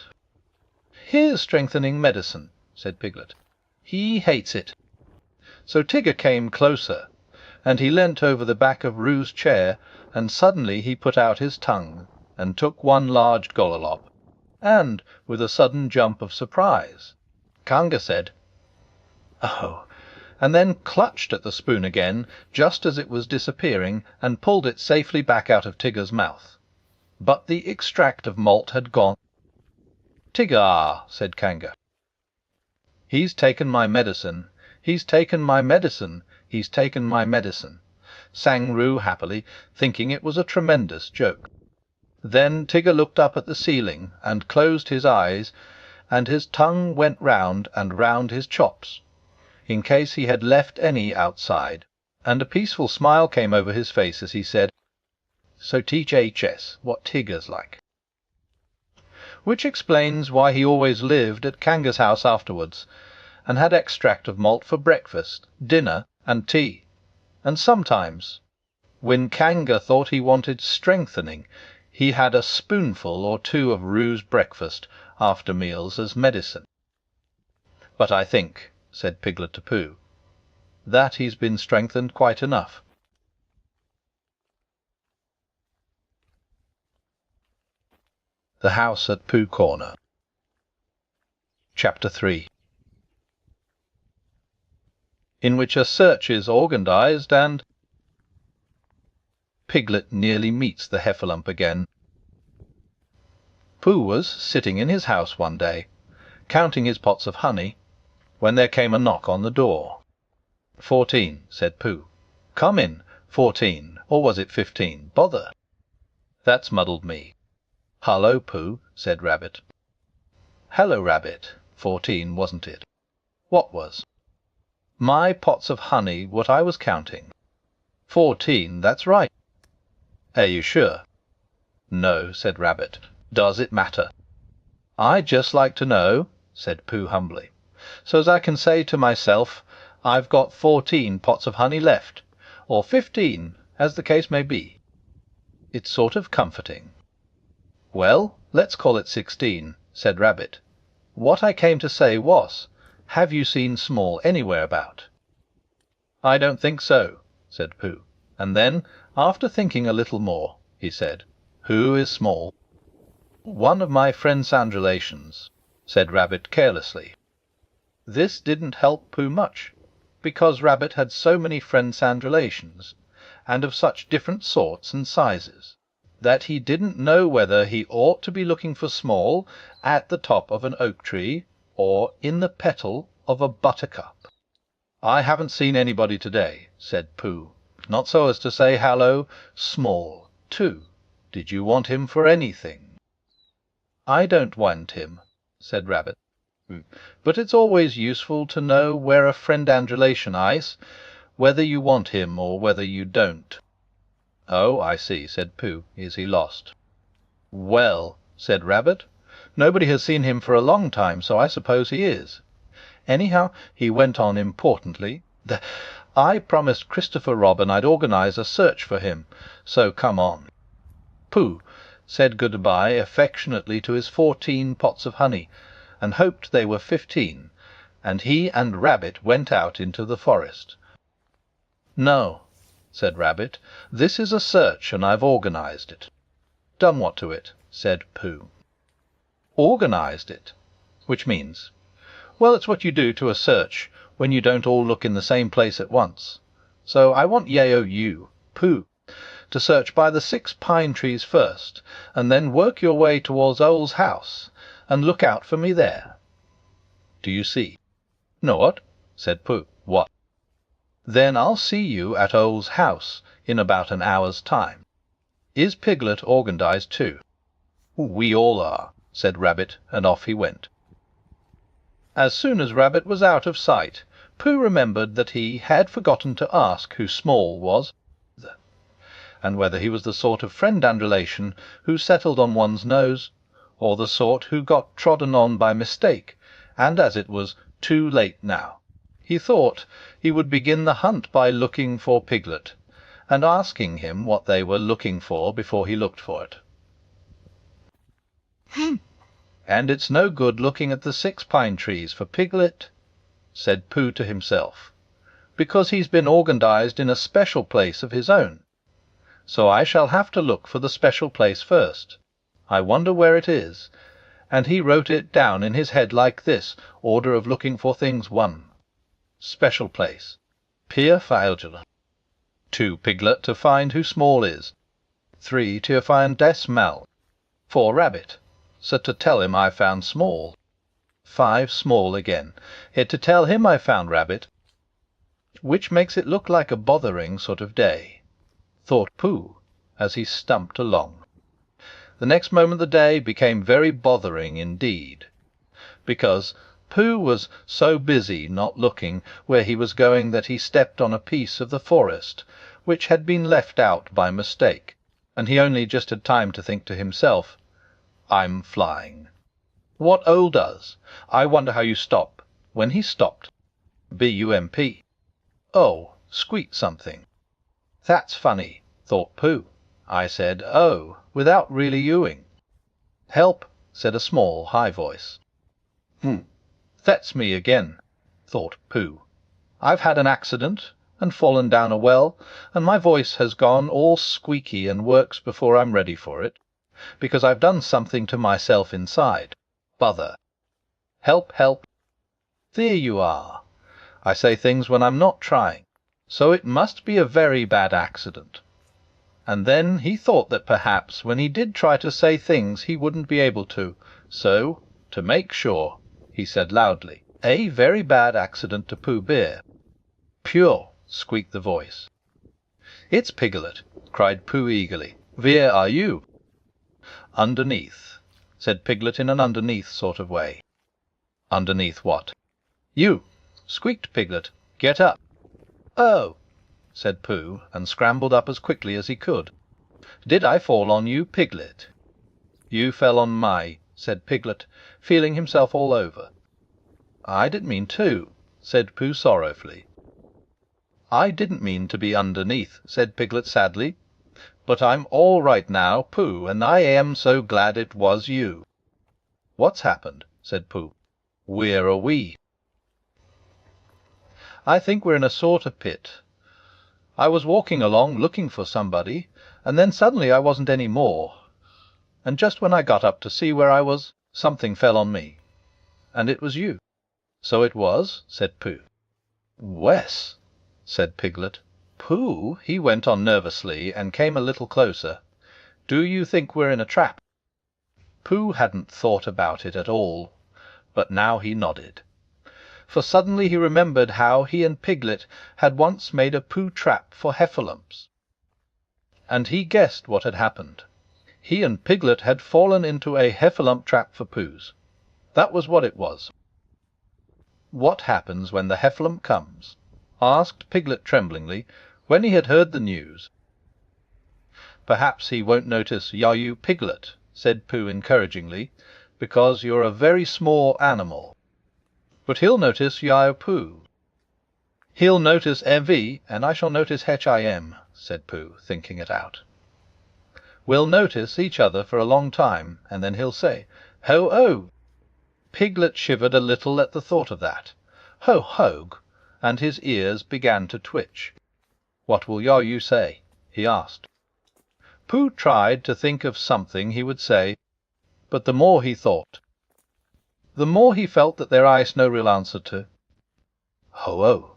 Speaker 1: "Here's strengthening medicine," said Piglet. "He hates it." So Tigger came closer, and he leant over the back of Roo's chair, and suddenly he put out his tongue, and took one large gollop, and, with a sudden jump of surprise, Kanga said, "Oh," and then clutched at the spoon again, just as it was disappearing, and pulled it safely back out of Tigger's mouth. But the extract of malt had gone. "Tigger," said Kanga. "He's taken my medicine, he's taken my medicine, he's taken my medicine," sang Roo happily, thinking it was a tremendous joke. Then Tigger looked up at the ceiling, and closed his eyes, and his tongue went round and round his chops, in case he had left any outside, and a peaceful smile came over his face as he said, "So teach H.S. what Tigger's like." Which explains why he always lived at Kanga's house afterwards, and had extract of malt for breakfast, dinner, and tea, and sometimes, when Kanga thought he wanted strengthening, he had a spoonful or two of Roo's breakfast after meals as medicine. "But I think," said Piglet to Pooh, "that he's been strengthened quite enough." The House at Pooh Corner. Chapter 3, in which a search is organised, and Piglet nearly meets the heffalump again. Pooh was sitting in his house one day, counting his pots of honey, when there came a knock on the door. 14, said Pooh. "Come in, 14, or was it 15? Bother! That's muddled me." "Hullo, Pooh," said Rabbit. "Hello, Rabbit. 14, wasn't it?" "What was?" "My pots of honey, what I was counting." 14, that's right." "Are you sure?" "No," said Rabbit. "Does it matter?" "I'd just like to know," said Pooh humbly, "so as I can say to myself, I've got 14 pots of honey left, or 15, as the case may be. It's sort of comforting." "Well, let's call it 16, said Rabbit. "What I came to say was, have you seen Small anywhere about?" "I don't think so," said Pooh, and then, after thinking a little more, he said, "Who is Small?" "One of my friend Sound relations." said Rabbit carelessly. This didn't help Pooh much, because Rabbit had so many friends and relations, and of such different sorts and sizes, that he didn't know whether he ought to be looking for Small at the top of an oak tree or in the petal of a buttercup. "I haven't seen anybody today," said Pooh, "not so as to say hallo, Small, too. Did you want him for anything?" "I don't want him," said Rabbit, "but it's always useful to know where a friend and relation is, whether you want him or whether you don't." "Oh, I see," said Pooh. "Is he lost?" "Well," said Rabbit, "nobody has seen him for a long time, so I suppose he is. Anyhow," he went on importantly, "I promised Christopher Robin I'd organize a search for him, so come on." Pooh said good-bye affectionately to his 14 pots of honey, and hoped they were 15, and he and Rabbit went out into the forest. "No," said Rabbit, "this is a search, and I've organized it." "Done what to it?" said Pooh. "Organized it." Which means, well, it's what you do to a search when you don't all look in the same place at once. So I want you, Pooh, to search by the 6 pine trees first, and then work your way towards Ole's house, and look out for me there. Do you see?" "No, what?" said Pooh. "What?" "Then I'll see you at Ole's house in about an hour's time. Is Piglet organized too?" "We all are," said Rabbit, and off he went. As soon as Rabbit was out of sight, Pooh remembered that he had forgotten to ask who Small was, and whether he was the sort of friend and relation who settled on one's nose, or the sort who got trodden on by mistake, and as it was too late now, he thought he would begin the hunt by looking for Piglet, and asking him what they were looking for before he looked for it. "And it's no good looking at the 6 pine trees for Piglet," said Pooh to himself, "because he's been organized in a special place of his own. So I shall have to look for the special place first. I wonder where it is." And he wrote it down in his head like this, order of looking for things: 1. Special place, Pier Failgula. 2. Piglet, to find who Small is. 3. To find Des Mal. 4. Rabbit, so to tell him I found Small. 5. Small again, to tell him I found Rabbit, which makes it look like a bothering sort of day, thought Pooh, as he stumped along. The next moment the day became very bothering indeed, because Pooh was so busy not looking where he was going that he stepped on a piece of the forest which had been left out by mistake, and he only just had time to think to himself, "I'm flying." What Ole does, I wonder how you stop, when he stopped, B-U-M-P. Oh, squeaked something. That's funny, thought Pooh. I said "oh" without really you-ing. "Help," said a small, high voice. That's me again, thought Pooh. I've had an accident and fallen down a well, and my voice has gone all squeaky and works before I'm ready for it, because I've done something to myself inside. Bother. Help, help. There you are. I say things when I'm not trying, so it must be a very bad accident. And then he thought that perhaps when he did try to say things he wouldn't be able to, so, to make sure, he said loudly, "A very bad accident to Pooh Bear." "Pure," squeaked the voice. "It's Piglet," cried Pooh eagerly. "Where are you?" "Underneath," said Piglet in an underneath sort of way. "Underneath what?" "You," squeaked Piglet. "Get up." "Oh," said Pooh, and scrambled up as quickly as he could. "Did I fall on you, Piglet?" "You fell on my," said Piglet, feeling himself all over. "I didn't mean to," said Pooh sorrowfully. "I didn't mean to be underneath," said Piglet sadly. "But I'm all right now, Pooh, and I am so glad it was you." "What's happened?" said Pooh. "Where are we?" "I think we're in a sort of pit. I was walking along looking for somebody, and then suddenly I wasn't any more, and just when I got up to see where I was, something fell on me." and it was you." "So it was," said Pooh. "Wes," said Piglet. "Pooh," he went on nervously, and came a little closer, "do you think we're in a trap?" Pooh hadn't thought about it at all, but now he nodded. For suddenly he remembered how he and Piglet had once made a Pooh trap for heffalumps. And he guessed what had happened. He and Piglet had fallen into a heffalump trap for Poohs. That was what it was. "What happens when the heffalump comes?" asked Piglet tremblingly, when he had heard the news. "Perhaps he won't notice you, Piglet," said Pooh encouragingly, "because you're a very small animal. But he'll notice Pooh." "He'll notice Ev, and I shall notice Him," said Pooh, thinking it out. "We'll notice each other for a long time, and then he'll say, 'Ho, ho!'" Piglet shivered a little at the thought of that. "Ho, ho!" and his ears began to twitch. "What will you say?" he asked. Pooh tried to think of something he would say, but the more he thought, the more he felt that there is no real answer to "Ho-oh,"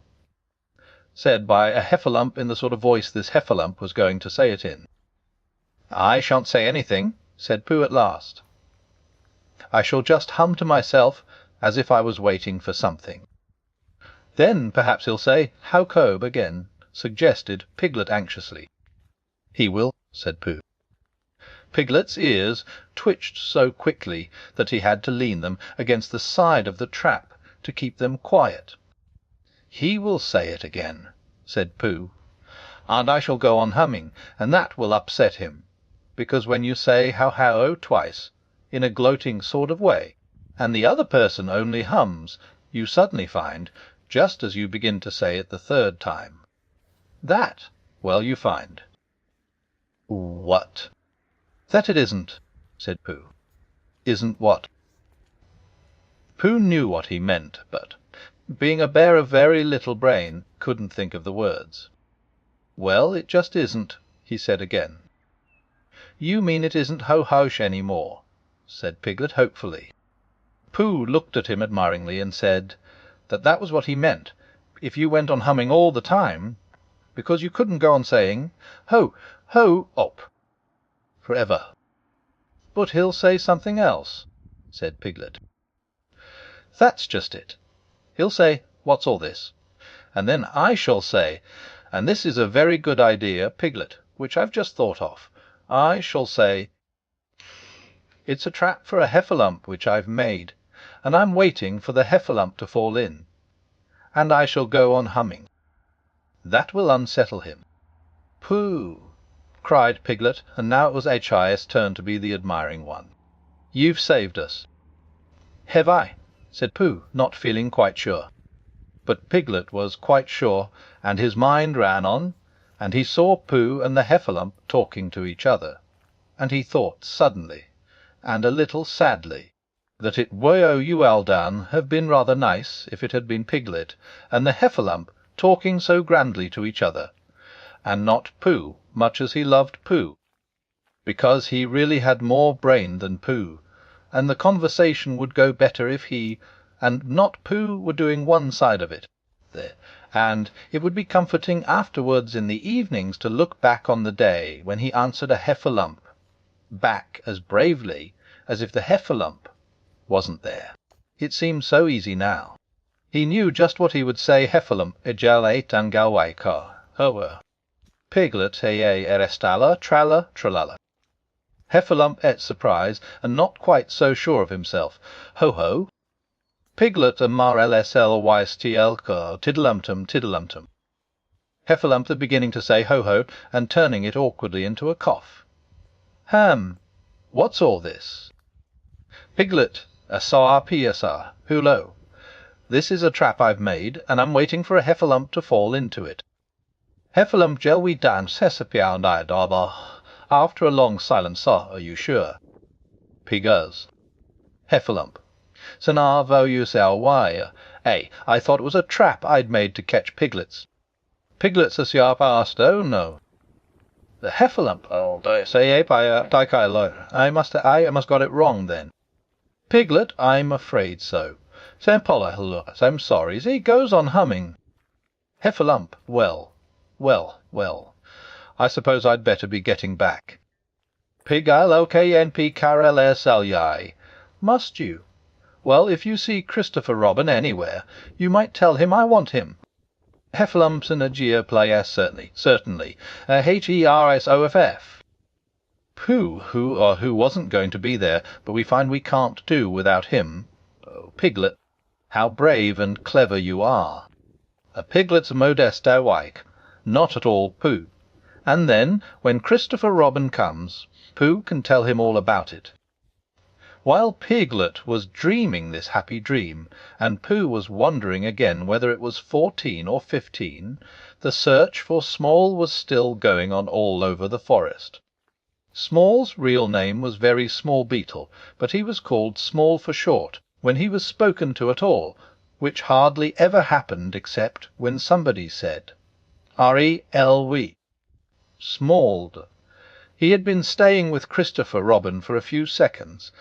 Speaker 1: said by a heffalump in the sort of voice this heffalump was going to say it in. "I shan't say anything," said Pooh at last. "I shall just hum to myself as if I was waiting for something." "Then perhaps he'll say 'How Cobe' again," suggested Piglet anxiously. "He will," said Pooh. Piglet's ears twitched so quickly that he had to lean them against the side of the trap to keep them quiet. "He will say it again," said Pooh, "and I shall go on humming, and that will upset him, because when you say 'how-how' twice, in a gloating sort of way, and the other person only hums, you suddenly find, just as you begin to say it the third time, that, well, you find—" "What?" "That it isn't," said Pooh. "Isn't what?" Pooh knew what he meant, but, being a bear of very little brain, couldn't think of the words. "Well, it just isn't," he said again. "You mean it isn't ho-hosh any more," said Piglet hopefully. Pooh looked at him admiringly and said that was what he meant, if you went on humming all the time, because you couldn't go on saying "ho, ho, op" for ever. "But he'll say something else," said Piglet. "That's just it. He'll say, 'What's all this?' And then I shall say, and this is a very good idea, Piglet, which I've just thought of, I shall say, 'It's a trap for a heffalump which I've made, and I'm waiting for the heffalump to fall in,' and I shall go on humming. That will unsettle him." "Pooh!" cried Piglet, and now it was H.I.'s turn to be the admiring one. "You've saved us." "Have I?" said Pooh, not feeling quite sure. But Piglet was quite sure, and his mind ran on, and he saw Pooh and the heffalump talking to each other, and he thought suddenly, and a little sadly, that it would have been rather nice if it had been Piglet and the heffalump talking so grandly to each other, and not Pooh, much as he loved Pooh, because he really had more brain than Pooh, and the conversation would go better if he, and not Pooh, were doing one side of it. And it would be comforting afterwards in the evenings to look back on the day when he answered a heffalump back as bravely as if the heffalump wasn't there. It seemed so easy now. He knew just what he would say heffalump ejal et angalwaika. Piglet erestala tralla tralala. Heffalump et surprise, and not quite so sure of himself. Ho-ho! Piglet a mar lsl ystl tiddlumtum tiddlumtum. Heffalump the beginning to say ho-ho, and turning it awkwardly into a cough. What's all this? Piglet a PSR, hulo. This is a trap I've made, and I'm waiting for a heffalump to fall into it. Heffalump gel we dan sesapiao diadaba. After a long silence, are you sure? Piggers. Heffalump. Sanar vo you sell why? I thought it was a trap I'd made to catch piglets. Piglets a sharp asked, oh no. The heffalump, I must got it wrong then. Piglet, I'm afraid so. Sempola, I'm sorry, he goes on humming. Heffalump, well, well, well, I suppose I'd better be getting back. Pigal OKNP Carel Salyai. Must you? Well, if you see Christopher Robin anywhere, you might tell him I want him. Heffalumps and a geoplayas, certainly. HERSOFF. Pooh, who wasn't going to be there, but we find we can't do without him. Oh, Piglet, how brave and clever you are. A Piglet's modest awake, not at all Pooh. And then, when Christopher Robin comes, Pooh can tell him all about it. While Piglet was dreaming this happy dream, and Pooh was wondering again whether it was 14 or 15, the search for Small was still going on all over the forest. Small's real name was Very Small Beetle, but he was called Small for short when he was spoken to at all, which hardly ever happened except when somebody said, RELW. Smalled. He had been staying with Christopher Robin for a few seconds,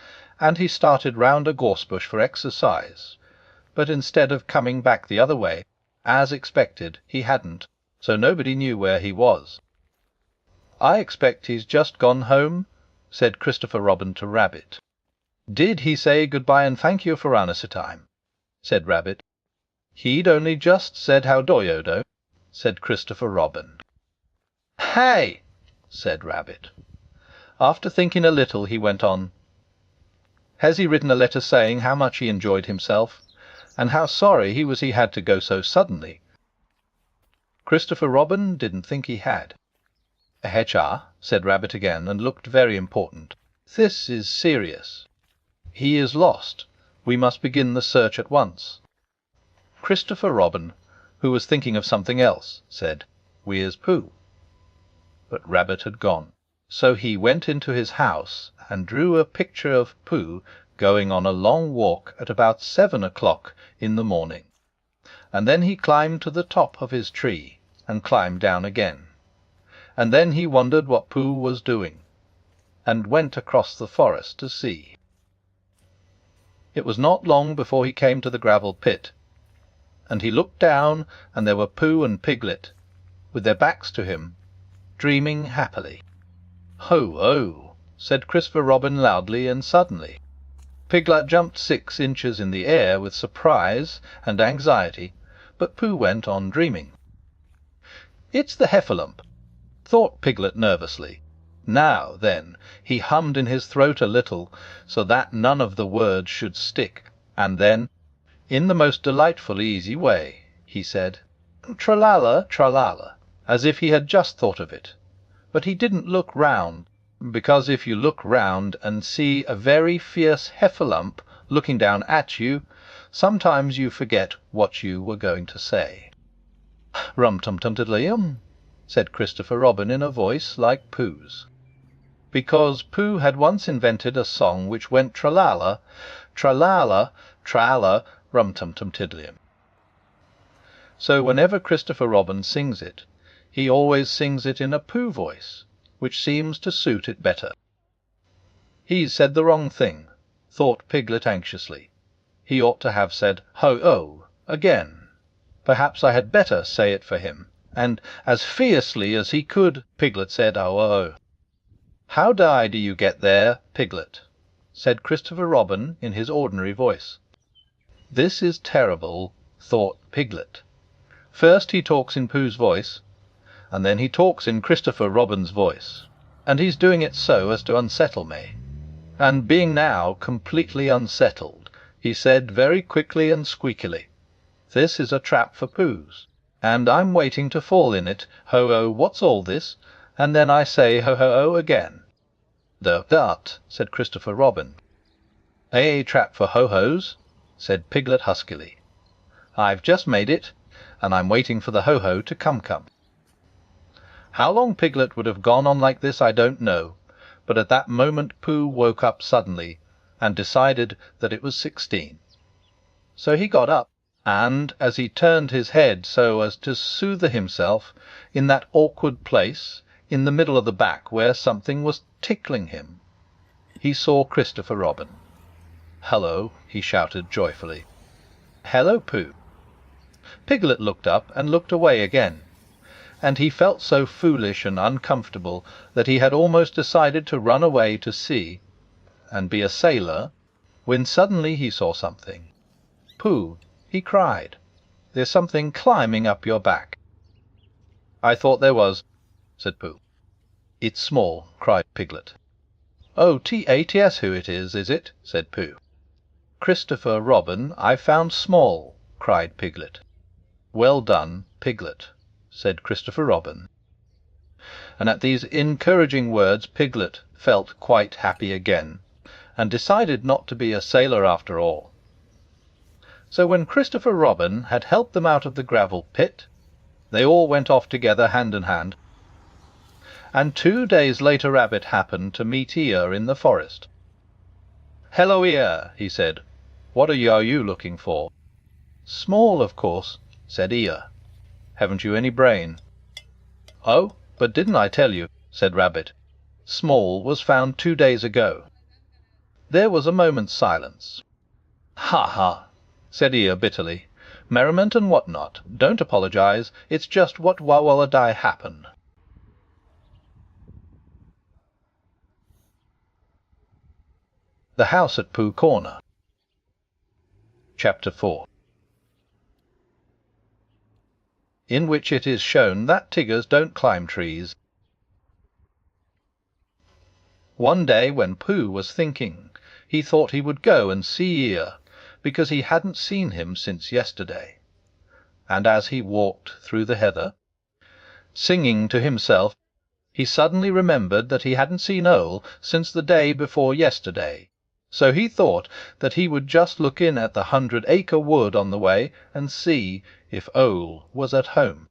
Speaker 1: and he started round a gorse-bush for exercise, but instead of coming back the other way, as expected, he hadn't, so nobody knew where he was. I expect he's just gone home, said Christopher Robin to Rabbit. Did he say good-bye and thank you for time? Said Rabbit. He'd only just said how doyodo, said Christopher Robin. Hey, said Rabbit. After thinking a little, he went on. Has he written a letter saying how much he enjoyed himself, and how sorry he had to go so suddenly? Christopher Robin didn't think he had. HR, said Rabbit again, and looked very important. This is serious. He is lost. We must begin the search at once. Christopher Robin, who was thinking of something else, said, Where's Pooh? But Rabbit had gone. So he went into his house and drew a picture of Pooh going on a long walk at about 7 o'clock in the morning. And then he climbed to the top of his tree and climbed down again. And then he wondered what Pooh was doing, and went across the forest to see. It was not long before he came to the gravel pit, and he looked down, and there were Pooh and Piglet, with their backs to him, dreaming happily. Ho, oh, said Christopher Robin loudly and suddenly. Piglet jumped 6 inches in the air with surprise and anxiety, but Pooh went on dreaming. It's the heffalump, thought Piglet nervously. Now, then, he hummed in his throat a little, so that none of the words should stick, and then, in the most delightful easy way, he said, Tra-la-la, tra-la-la, as if he had just thought of it. But he didn't look round, because if you look round and see a very fierce heffalump looking down at you, sometimes you forget what you were going to say. Rum-tum-tum-tiddly-um, said Christopher Robin in a voice like Pooh's. Because Pooh had once invented a song which went tra-la-la, tra-la-la, tra-la, rum-tum-tum-tiddly-um. So whenever Christopher Robin sings it, he always sings it in a Pooh voice, which seems to suit it better. He's said the wrong thing, thought Piglet anxiously. He ought to have said ho-oh again. Perhaps I had better say it for him. And as fiercely as he could, Piglet said, oh. How do you get there, Piglet? Said Christopher Robin in his ordinary voice. This is terrible, thought Piglet. First he talks in Pooh's voice, and then he talks in Christopher Robin's voice, and he's doing it so as to unsettle me. And being now completely unsettled, he said very quickly and squeakily, This is a trap for Pooh's, and I'm waiting to fall in it. Ho-oh, what's all this? And then I say ho-ho-oh again. That, said Christopher Robin. A trap for ho-hos, said Piglet huskily. I've just made it, and I'm waiting for the ho-ho to come. How long Piglet would have gone on like this I don't know, but at that moment Pooh woke up suddenly, and decided that it was 16. So he got up, and as he turned his head so as to soothe himself, in that awkward place, in the middle of the back where something was tickling him, he saw Christopher Robin. Hello, he shouted joyfully. "Hello, Pooh." Piglet looked up and looked away again, and he felt so foolish and uncomfortable that he had almost decided to run away to sea and be a sailor, when suddenly he saw something. "Pooh," he cried, "there's something climbing up your back." "I thought there was," said Pooh. "It's small," cried Piglet. "Oh, T-A-T-S who it is it?" said Pooh. "Christopher Robin, I found small," cried Piglet. "Well done, Piglet," said Christopher Robin. And at these encouraging words Piglet felt quite happy again, and decided not to be a sailor after all. So when Christopher Robin had helped them out of the gravel pit, they all went off together hand in hand, and 2 days later Rabbit happened to meet Eeyore in the forest. "Hello, Eeyore," he said. "What are you looking for?" "Small, of course," said Eeyore. "Haven't you any brain?" "Oh, but didn't I tell you?" said Rabbit. "Small was found 2 days ago." There was a moment's silence. "Ha, ha," said Eeyore bitterly. "Merriment and what not. Don't apologize. It's just what Wawalladai happened." The House at Pooh Corner. Chapter 4. In which it is shown that Tiggers don't climb trees. One day when Pooh was thinking, he thought he would go and see Eeyore, because he hadn't seen him since yesterday. And as he walked through the heather, singing to himself, he suddenly remembered that he hadn't seen Owl since the day before yesterday. So he thought that he would just look in at the 100 Acre Wood on the way and see if Owl was at home.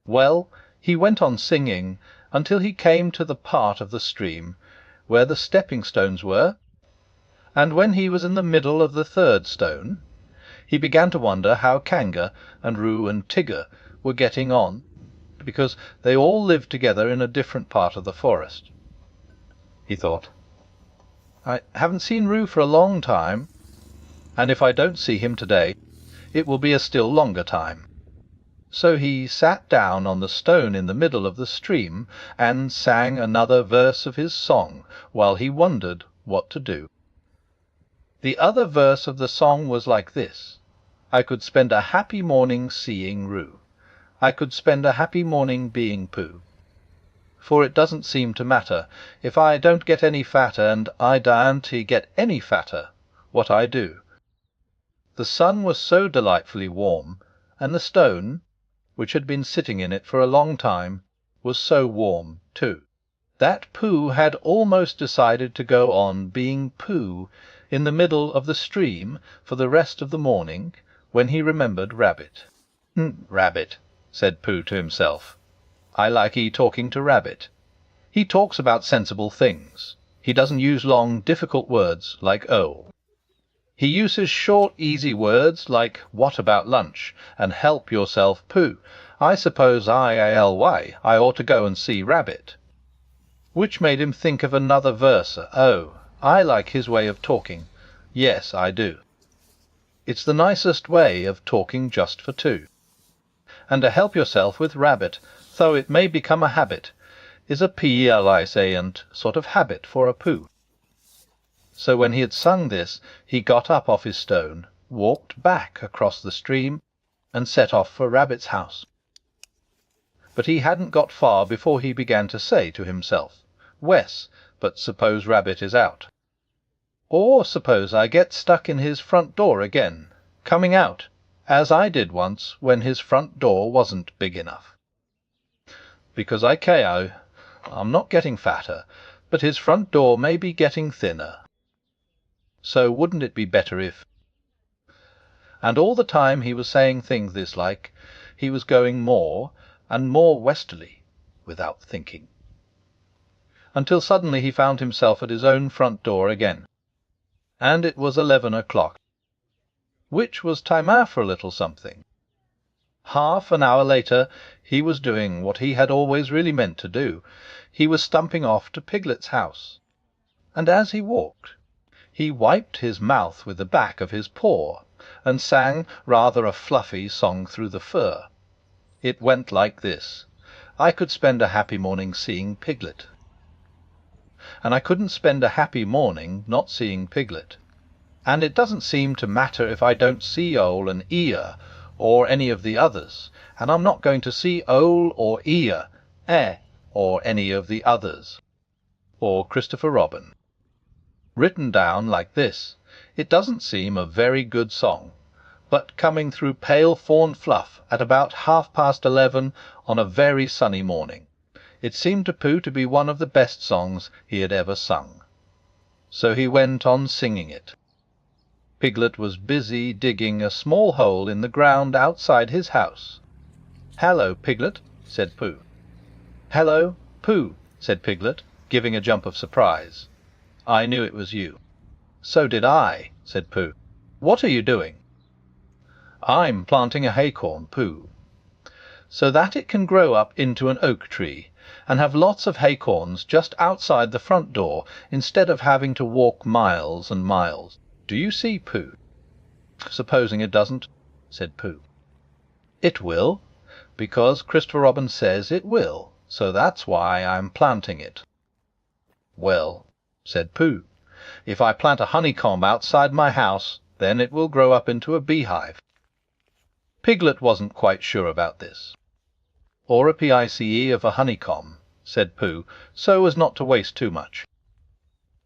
Speaker 1: Well, he went on singing until he came to the part of the stream where the stepping stones were, and when he was in the middle of the 3rd stone, he began to wonder how Kanga and Roo and Tigger were getting on, because they all lived together in a different part of the forest. He thought, "I haven't seen Roo for a long time, and if I don't see him today, it will be a still longer time." So he sat down on the stone in the middle of the stream and sang another verse of his song while he wondered what to do. The other verse of the song was like this: "I could spend a happy morning seeing Roo. I could spend a happy morning being Pooh. For it doesn't seem to matter if I don't get any fatter, and I daren't get any fatter, what I do." The sun was so delightfully warm, and the stone, which had been sitting in it for a long time, was so warm too, that Pooh had almost decided to go on being Pooh in the middle of the stream for the rest of the morning, when he remembered Rabbit. "Rabbit," said Pooh to himself. "I like talking to Rabbit. He talks about sensible things. He doesn't use long, difficult words like Owl. He uses short, easy words like what about lunch and help yourself, Pooh. I suppose I ought to go and see Rabbit." Which made him think of another verse. Oh, I like his way of talking. Yes, I do. It's the nicest way of talking just for two. And to help yourself with Rabbit, though it may become a habit, is a pleasant sort of habit for a Pooh. So when he had sung this, he got up off his stone, walked back across the stream, and set off for Rabbit's house. But he hadn't got far before he began to say to himself, "Wes, but suppose Rabbit is out? Or suppose I get stuck in his front door again, coming out, as I did once when his front door wasn't big enough? Because I'm not getting fatter, but his front door may be getting thinner. So wouldn't it be better if—" And all the time he was saying things this like, he was going more and more westerly, without thinking, until suddenly he found himself at his own front door again. And it was 11 o'clock, which was time for a little something. Half an hour later he was doing what he had always really meant to do. He was stumping off to Piglet's house, and as he walked, he wiped his mouth with the back of his paw, and sang rather a fluffy song through the fur. It went like this: I could spend a happy morning seeing Piglet. And I couldn't spend a happy morning not seeing Piglet. And it doesn't seem to matter if I don't see Ole and Eeyore, or any of the others, and I'm not going to see Ole or Eeyore, or any of the others. Or Christopher Robin. Written down like this, it doesn't seem a very good song, but coming through pale fawn fluff at about 11:30 on a very sunny morning, it seemed to Pooh to be one of the best songs he had ever sung. So he went on singing it. Piglet was busy digging a small hole in the ground outside his house. "Hello, Piglet," said Pooh. "Hello, Pooh," said Piglet, giving a jump of surprise. "I knew it was you." "So did I," said Pooh. "What are you doing?" "I'm planting a acorn, Pooh, so that it can grow up into an oak tree, and have lots of acorns just outside the front door, instead of having to walk miles and miles. Do you see, Pooh?" "Supposing it doesn't?" said Pooh. "It will, because Christopher Robin says it will, so that's why I'm planting it." "Well," said Pooh, "if I plant a honeycomb outside my house, then it will grow up into a beehive." Piglet wasn't quite sure about this. "Or a pice of a honeycomb," said Pooh, so as not to waste too much.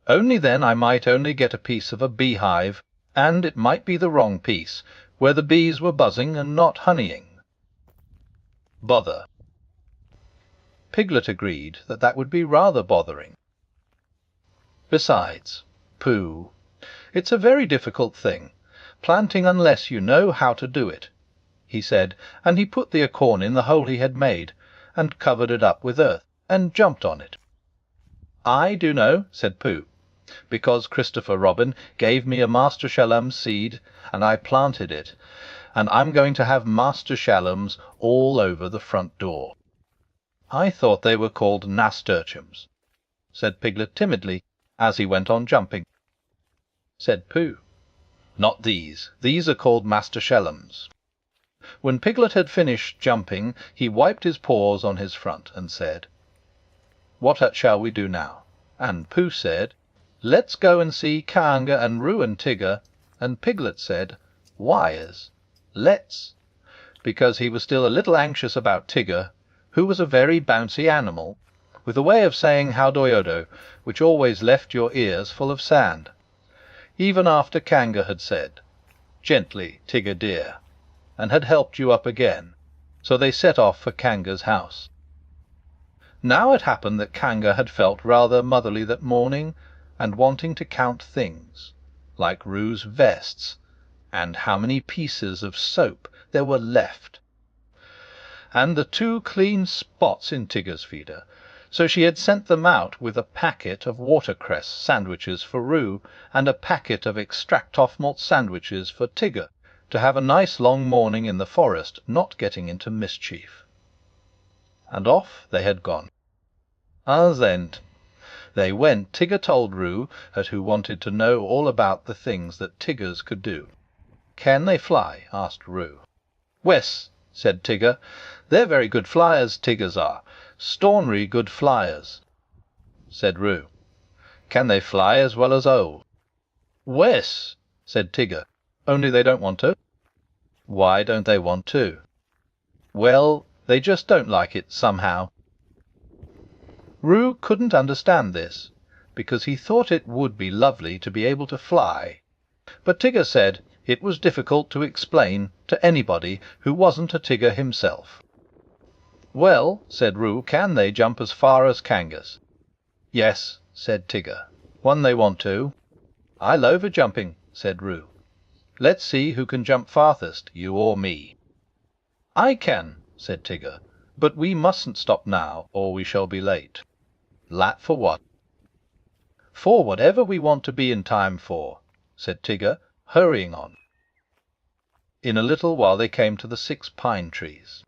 Speaker 1: "Only then I might only get a piece of a beehive, and it might be the wrong piece, where the bees were buzzing and not honeying." Bother. Piglet agreed that that would be rather bothering. "Besides, Pooh, it's a very difficult thing, planting unless you know how to do it," he said, and he put the acorn in the hole he had made, and covered it up with earth, and jumped on it. "I do know," said Pooh, "because Christopher Robin gave me a Master Shalom seed, and I planted it, and I'm going to have Master Shallums all over the front door." "I thought they were called nasturtiums," said Piglet timidly, as he went on jumping. Said Pooh, "Not these. These are called Master Shallums." When Piglet had finished jumping, he wiped his paws on his front, and said, "What shall we do now?" And Pooh said, "Let's go and see Kanga and Roo and Tigger." And Piglet said, "Wise, let's," because he was still a little anxious about Tigger, who was a very bouncy animal, with a way of saying "Howdoyodo" which always left your ears full of sand, even after Kanga had said, "Gently, Tigger dear," and had helped you up again. So they set off for Kanga's house. Now it happened that Kanga had felt rather motherly that morning, and wanting to count things, like Roo's vests, and how many pieces of soap there were left, and the 2 clean spots in Tigger's feeder. So she had sent them out with a packet of watercress sandwiches for Roo, and a packet of extract-off malt sandwiches for Tigger, to have a nice long morning in the forest, not getting into mischief. And off they had gone. As then they went, Tigger told Roo, who wanted to know all about the things that Tiggers could do. "Can they fly?" asked Roo. "Wes," said Tigger, "they're very good flyers, Tiggers are. Stornry good flyers," said Roo. "Can they fly as well as Ole?" "Wes," said Tigger, "only they don't want to." "Why don't they want to?" "Well, they just don't like it, somehow." Roo couldn't understand this, because he thought it would be lovely to be able to fly, but Tigger said it was difficult to explain to anybody who wasn't a Tigger himself. "Well," said Roo, "can they jump as far as Kangas?" "Yes," said Tigger, "when they want to." "I love jumping," said Roo. "Let's see who can jump farthest, you or me." "I can," said Tigger, "but we mustn't stop now, or we shall be late." "Late for what?" "For whatever we want to be in time for," said Tigger, hurrying on. In a little while they came to the 6 pine trees.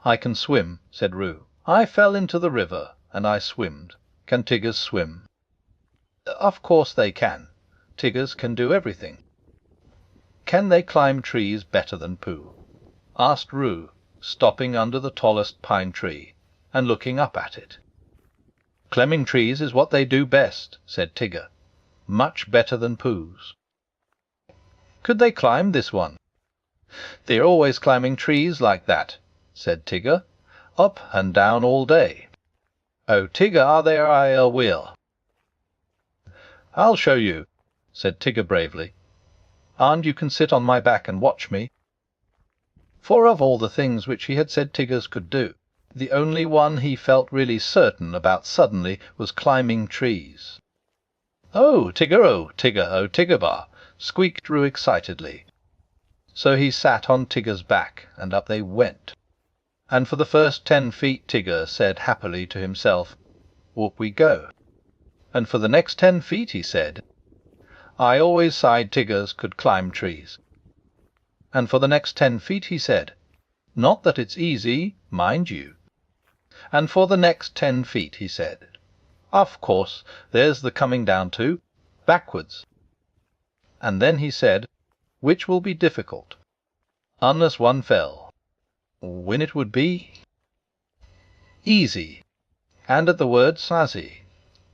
Speaker 1: "I can swim," said Roo. "I fell into the river, and I swimmed. Can Tiggers swim?" "Of course they can. Tiggers can do everything." Can they climb trees better than Pooh?" asked Roo, stopping under the tallest pine tree and looking up at it. "Climbing trees is what they do best," said Tigger. "Much better than Pooh's." "Could they climb this one?" "They're always climbing trees like that," said Tigger. "Up and down all day." "Oh, Tigger, are they I will." "I'll show you," said Tigger bravely. "And you can sit on my back and watch me." For of all the things which he had said Tiggers could do, the only one he felt really certain about suddenly was climbing trees. "Oh, Tigger, oh, Tigger, oh, Tiggerbar!" squeaked Roo excitedly. So he sat on Tigger's back, and up they went. And for the first 10 feet Tigger said happily to himself, "Whoop we go." And for the next 10 feet he said, "I always sighed Tiggers could climb trees." And for the next 10 feet he said, "Not that it's easy, mind you." And for the next 10 feet he said, "Of course, there's the coming down to, backwards." And then he said, "Which will be difficult?" Unless one fell. When it would be easy. And at the word Snazzy,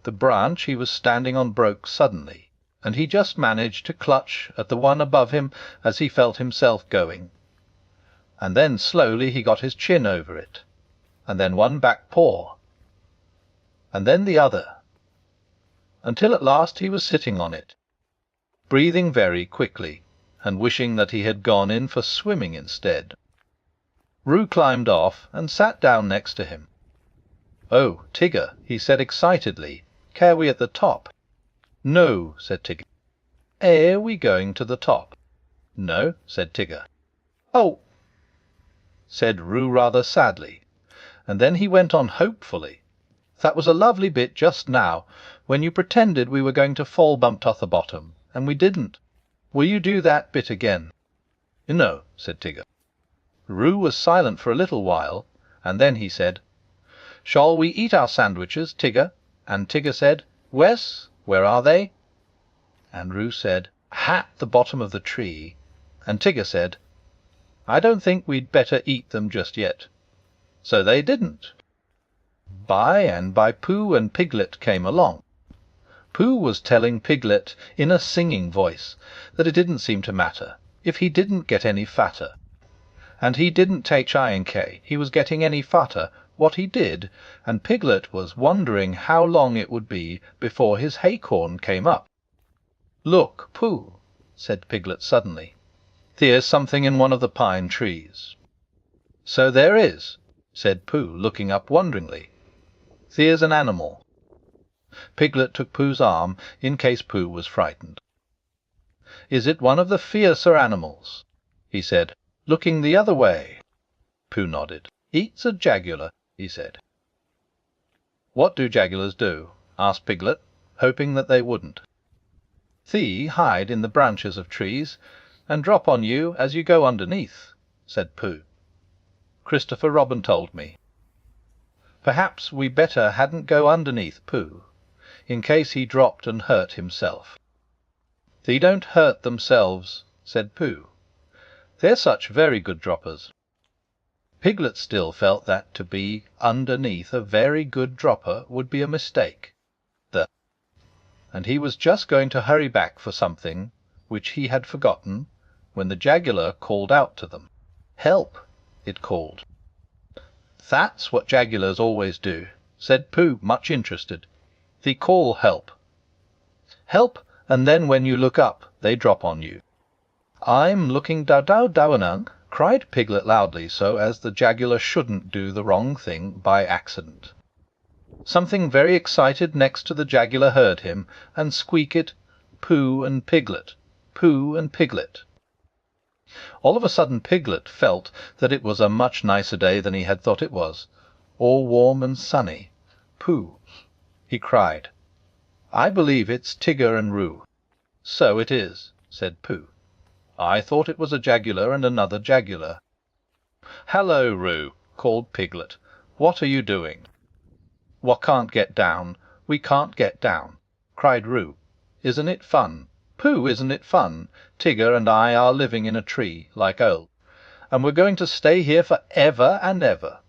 Speaker 1: the branch he was standing on broke suddenly, and he just managed to clutch at the one above him as he felt himself going. And then slowly he got his chin over it, and then one back paw, and then the other, until at last he was sitting on it, breathing very quickly, and wishing that he had gone in for swimming instead. Roo climbed off and sat down next to him. "Oh, Tigger," he said excitedly, "care we at the top?" "No," said Tigger. "Are we going to the top?" "No," said Tigger. "Oh!" said Roo rather sadly, and then he went on hopefully. "That was a lovely bit just now, when you pretended we were going to fall bumped off the bottom, and we didn't. Will you do that bit again?" "No," said Tigger. Roo was silent for a little while, and then he said, "Shall we eat our sandwiches, Tigger?" And Tigger said, "Wes, where are they?" And Roo said, "At the bottom of the tree." And Tigger said, "I don't think we'd better eat them just yet." So they didn't. By and by Pooh and Piglet came along. Pooh was telling Piglet in a singing voice that it didn't seem to matter if he didn't get any fatter, and he didn't take I&K, he was getting any fatter what he did, and Piglet was wondering how long it would be before his haycorn came up. "Look, Pooh," said Piglet suddenly, "there's something in one of the pine trees." "So there is," said Pooh, looking up wonderingly. "There's an animal." Piglet took Pooh's arm in case Pooh was frightened. "Is it one of the fiercer animals?" he said, looking the other way. Pooh nodded. "It's a jaguar," he said. "What do jaguars do?" asked Piglet, hoping that they wouldn't. "They hide in the branches of trees, and drop on you as you go underneath," said Pooh. "Christopher Robin told me. Perhaps we better hadn't go underneath Pooh, in case he dropped and hurt himself." "They don't hurt themselves," said Pooh. "They're such very good droppers." Piglet still felt that to be underneath a very good dropper would be a mistake. And he was just going to hurry back for something which he had forgotten, when the jaguar called out to them. "Help!" it called. "That's what jaguars always do," said Pooh, much interested. "They call help. Help, and then when you look up, they drop on you." "I'm looking downang," cried Piglet loudly, so as the jaguar shouldn't do the wrong thing by accident. Something very excited next to the jaguar heard him, and squeaked, "Pooh and Piglet, Pooh and Piglet." All of a sudden Piglet felt that it was a much nicer day than he had thought it was, all warm and sunny. "Pooh!" he cried. "I believe it's Tigger and Roo." "So it is," said Pooh. "I thought it was a jaguar and another jaguar." "Hallo, Roo!" called Piglet. "What are you doing?" "What can't get down, we can't get down," cried Roo. "Isn't it fun?" Pooh, isn't it fun? Tigger and I are living in a tree, like old, and we're going to stay here for ever and ever.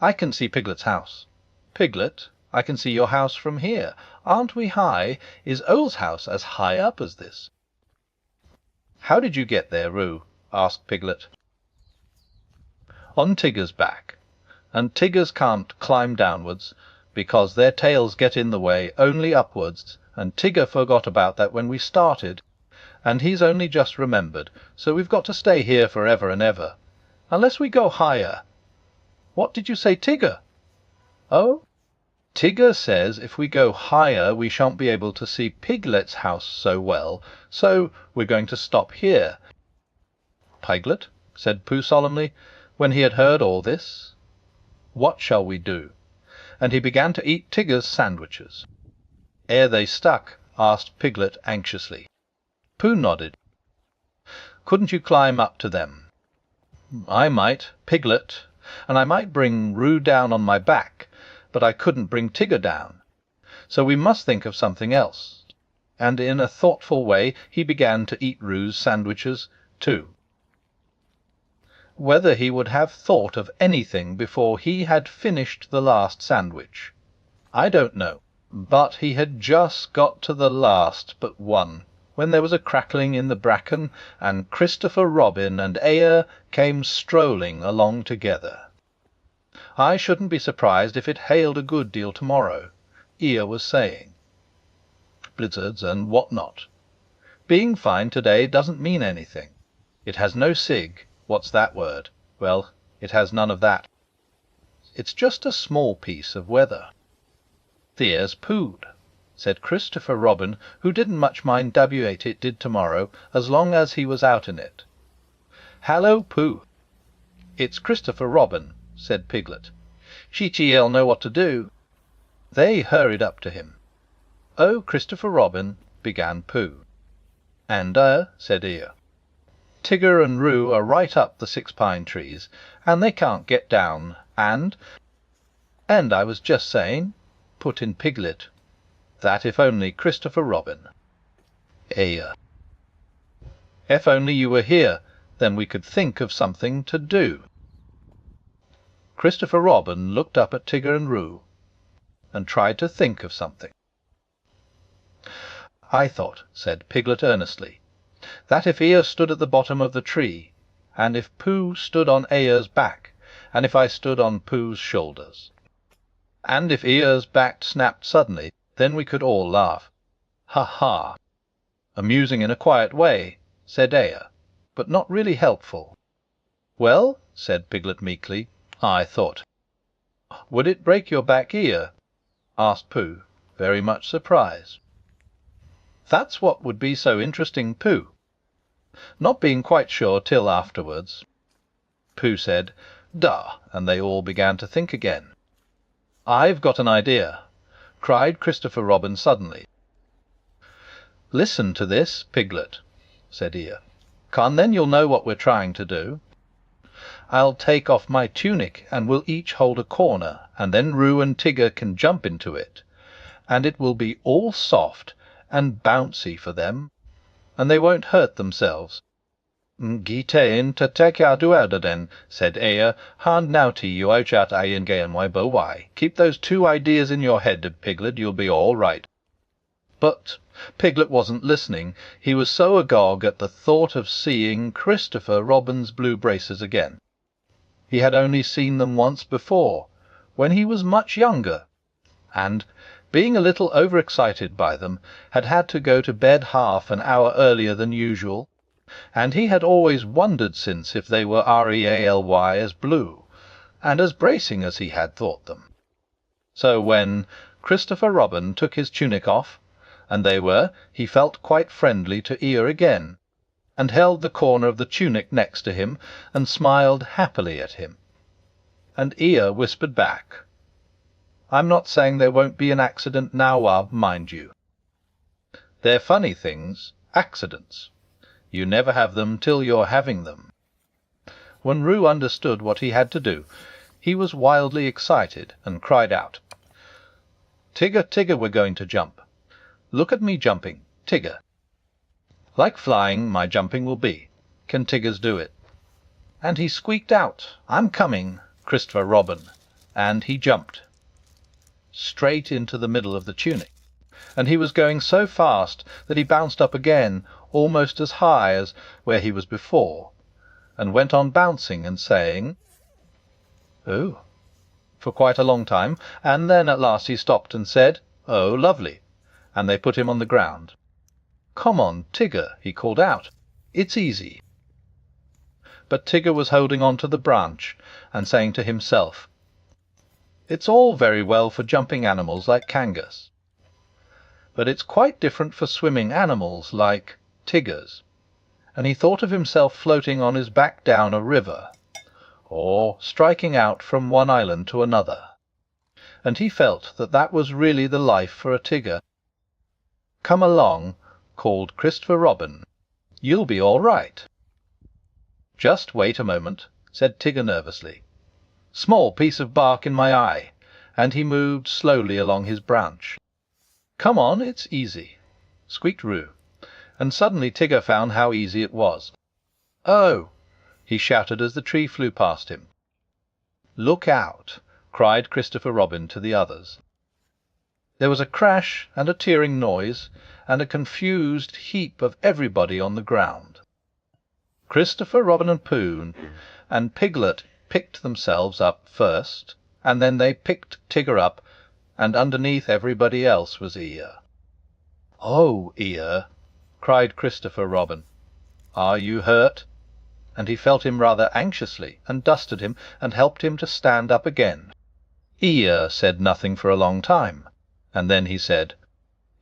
Speaker 1: I can see Piglet's house. Piglet, I can see your house from here. Aren't we high? Is Old's house as high up as this?" "How did you get there, Roo?" asked Piglet. "On Tigger's back, and Tiggers can't climb downwards, because their tails get in the way only upwards, and Tigger forgot about that when we started, and he's only just remembered, so we've got to stay here for ever and ever, unless we go higher." "What did you say, Tigger?" "Oh, Tigger says if we go higher we shan't be able to see Piglet's house so well, so we're going to stop here." "Piglet," said Pooh solemnly, when he had heard all this, "what shall we do?" And he began to eat Tigger's sandwiches. Ere they stuck, asked Piglet anxiously. Pooh nodded. "Couldn't you climb up to them?" "I might, Piglet, and I might bring Roo down on my back, but I couldn't bring Tigger down. So we must think of something else." And in a thoughtful way he began to eat Roo's sandwiches too. Whether he would have thought of anything before he had finished the last sandwich, I don't know, but he had just got to the last but one, when there was a crackling in the bracken, and Christopher Robin and Eeyore came strolling along together. "I shouldn't be surprised if it hailed a good deal tomorrow," Eeyore was saying. "Blizzards and what not. Being fine today doesn't mean anything. It has no sig. What's that word? Well, it has none of that. It's just a small piece of weather." "There's Pooh," said Christopher Robin, who didn't much mind what it did tomorrow, as long as he was out in it. "Hallo, Pooh." "It's Christopher Robin," said Piglet. "She'll know what to do." They hurried up to him. "Oh, Christopher Robin," began Pooh. "And, said Eeyore. "Tigger and Roo are right up the 6 pine trees, and they can't get down, and—" "And I was just saying," put in Piglet, "that if only Christopher Robin—" Eeyore. "If only you were here, then we could think of something to do." Christopher Robin looked up at Tigger and Roo, and tried to think of something. "I thought," said Piglet earnestly, "that if Eeyore stood at the bottom of the tree, and if Pooh stood on Eeyore's back, and if I stood on Pooh's shoulders, and if Eeyore's back snapped suddenly, then we could all laugh. Ha ha! Amusing in a quiet way," said Eeyore, "but not really helpful." "Well," said Piglet meekly, "I thought—" "Would it break your back, Eeyore?" asked Pooh, very much surprised. "That's what would be so interesting, Pooh." Not being quite sure till afterwards, Pooh said, "Duh," and they all began to think again. "I've got an idea," cried Christopher Robin suddenly. "Listen to this, Piglet," said Eeyore. "Come, then you'll know what we're trying to do. I'll take off my tunic, and we'll each hold a corner, and then Roo and Tigger can jump into it, and it will be all soft and bouncy for them, and they won't hurt themselves." "Gitain ta teka dueldaden," said Eeyore. "Han naughty you out ayen gayen why bo why. Keep those 2 ideas in your head, Piglet, you'll be all right." But Piglet wasn't listening. He was so agog at the thought of seeing Christopher Robin's blue braces again. He had only seen them once before, when he was much younger, and, being a little overexcited by them, had had to go to bed half an hour earlier than usual, and he had always wondered since if they were really as blue, and as bracing as he had thought them. So when Christopher Robin took his tunic off, and they were, he felt quite friendly to Eeyore again, and held the corner of the tunic next to him, and smiled happily at him. And Eeyore whispered back, "I'm not saying there won't be an accident now, mind you. They're funny things, accidents. You never have them till you're having them." When Roo understood what he had to do, he was wildly excited, and cried out, "Tigger, Tigger, we're going to jump. Look at me jumping, Tigger." Like flying, my jumping will be. Can Tigger's do it?" And he squeaked out, "I'm coming, Christopher Robin," and he jumped straight into the middle of the tunic, and he was going so fast that he bounced up again, almost as high as where he was before, and went on bouncing and saying, "Oh," for quite a long time, and then at last he stopped and said, "Oh, lovely," and they put him on the ground. "Come on, Tigger," he called out, "it's easy." But Tigger was holding on to the branch and saying to himself, "It's all very well for jumping animals like Kangas, but it's quite different for swimming animals like Tiggers." And he thought of himself floating on his back down a river, or striking out from one island to another, and he felt that that was really the life for a Tigger. "Come along," called Christopher Robin, "you'll be all right." "Just wait a moment," said Tigger nervously. "Small piece of bark in my eye," and he moved slowly along his branch. "Come on, it's easy," squeaked Roo, and suddenly Tigger found how easy it was. "Oh!" he shouted as the tree flew past him. "Look out!" cried Christopher Robin to the others. There was a crash and a tearing noise, and a confused heap of everybody on the ground. Christopher Robin and Pooh and Piglet picked themselves up first, and then they picked Tigger up, and underneath everybody else was Eeyore. "Oh, Eeyore!" cried Christopher Robin, "are you hurt?" And he felt him rather anxiously, and dusted him, and helped him to stand up again. Eeyore said nothing for a long time, and then he said,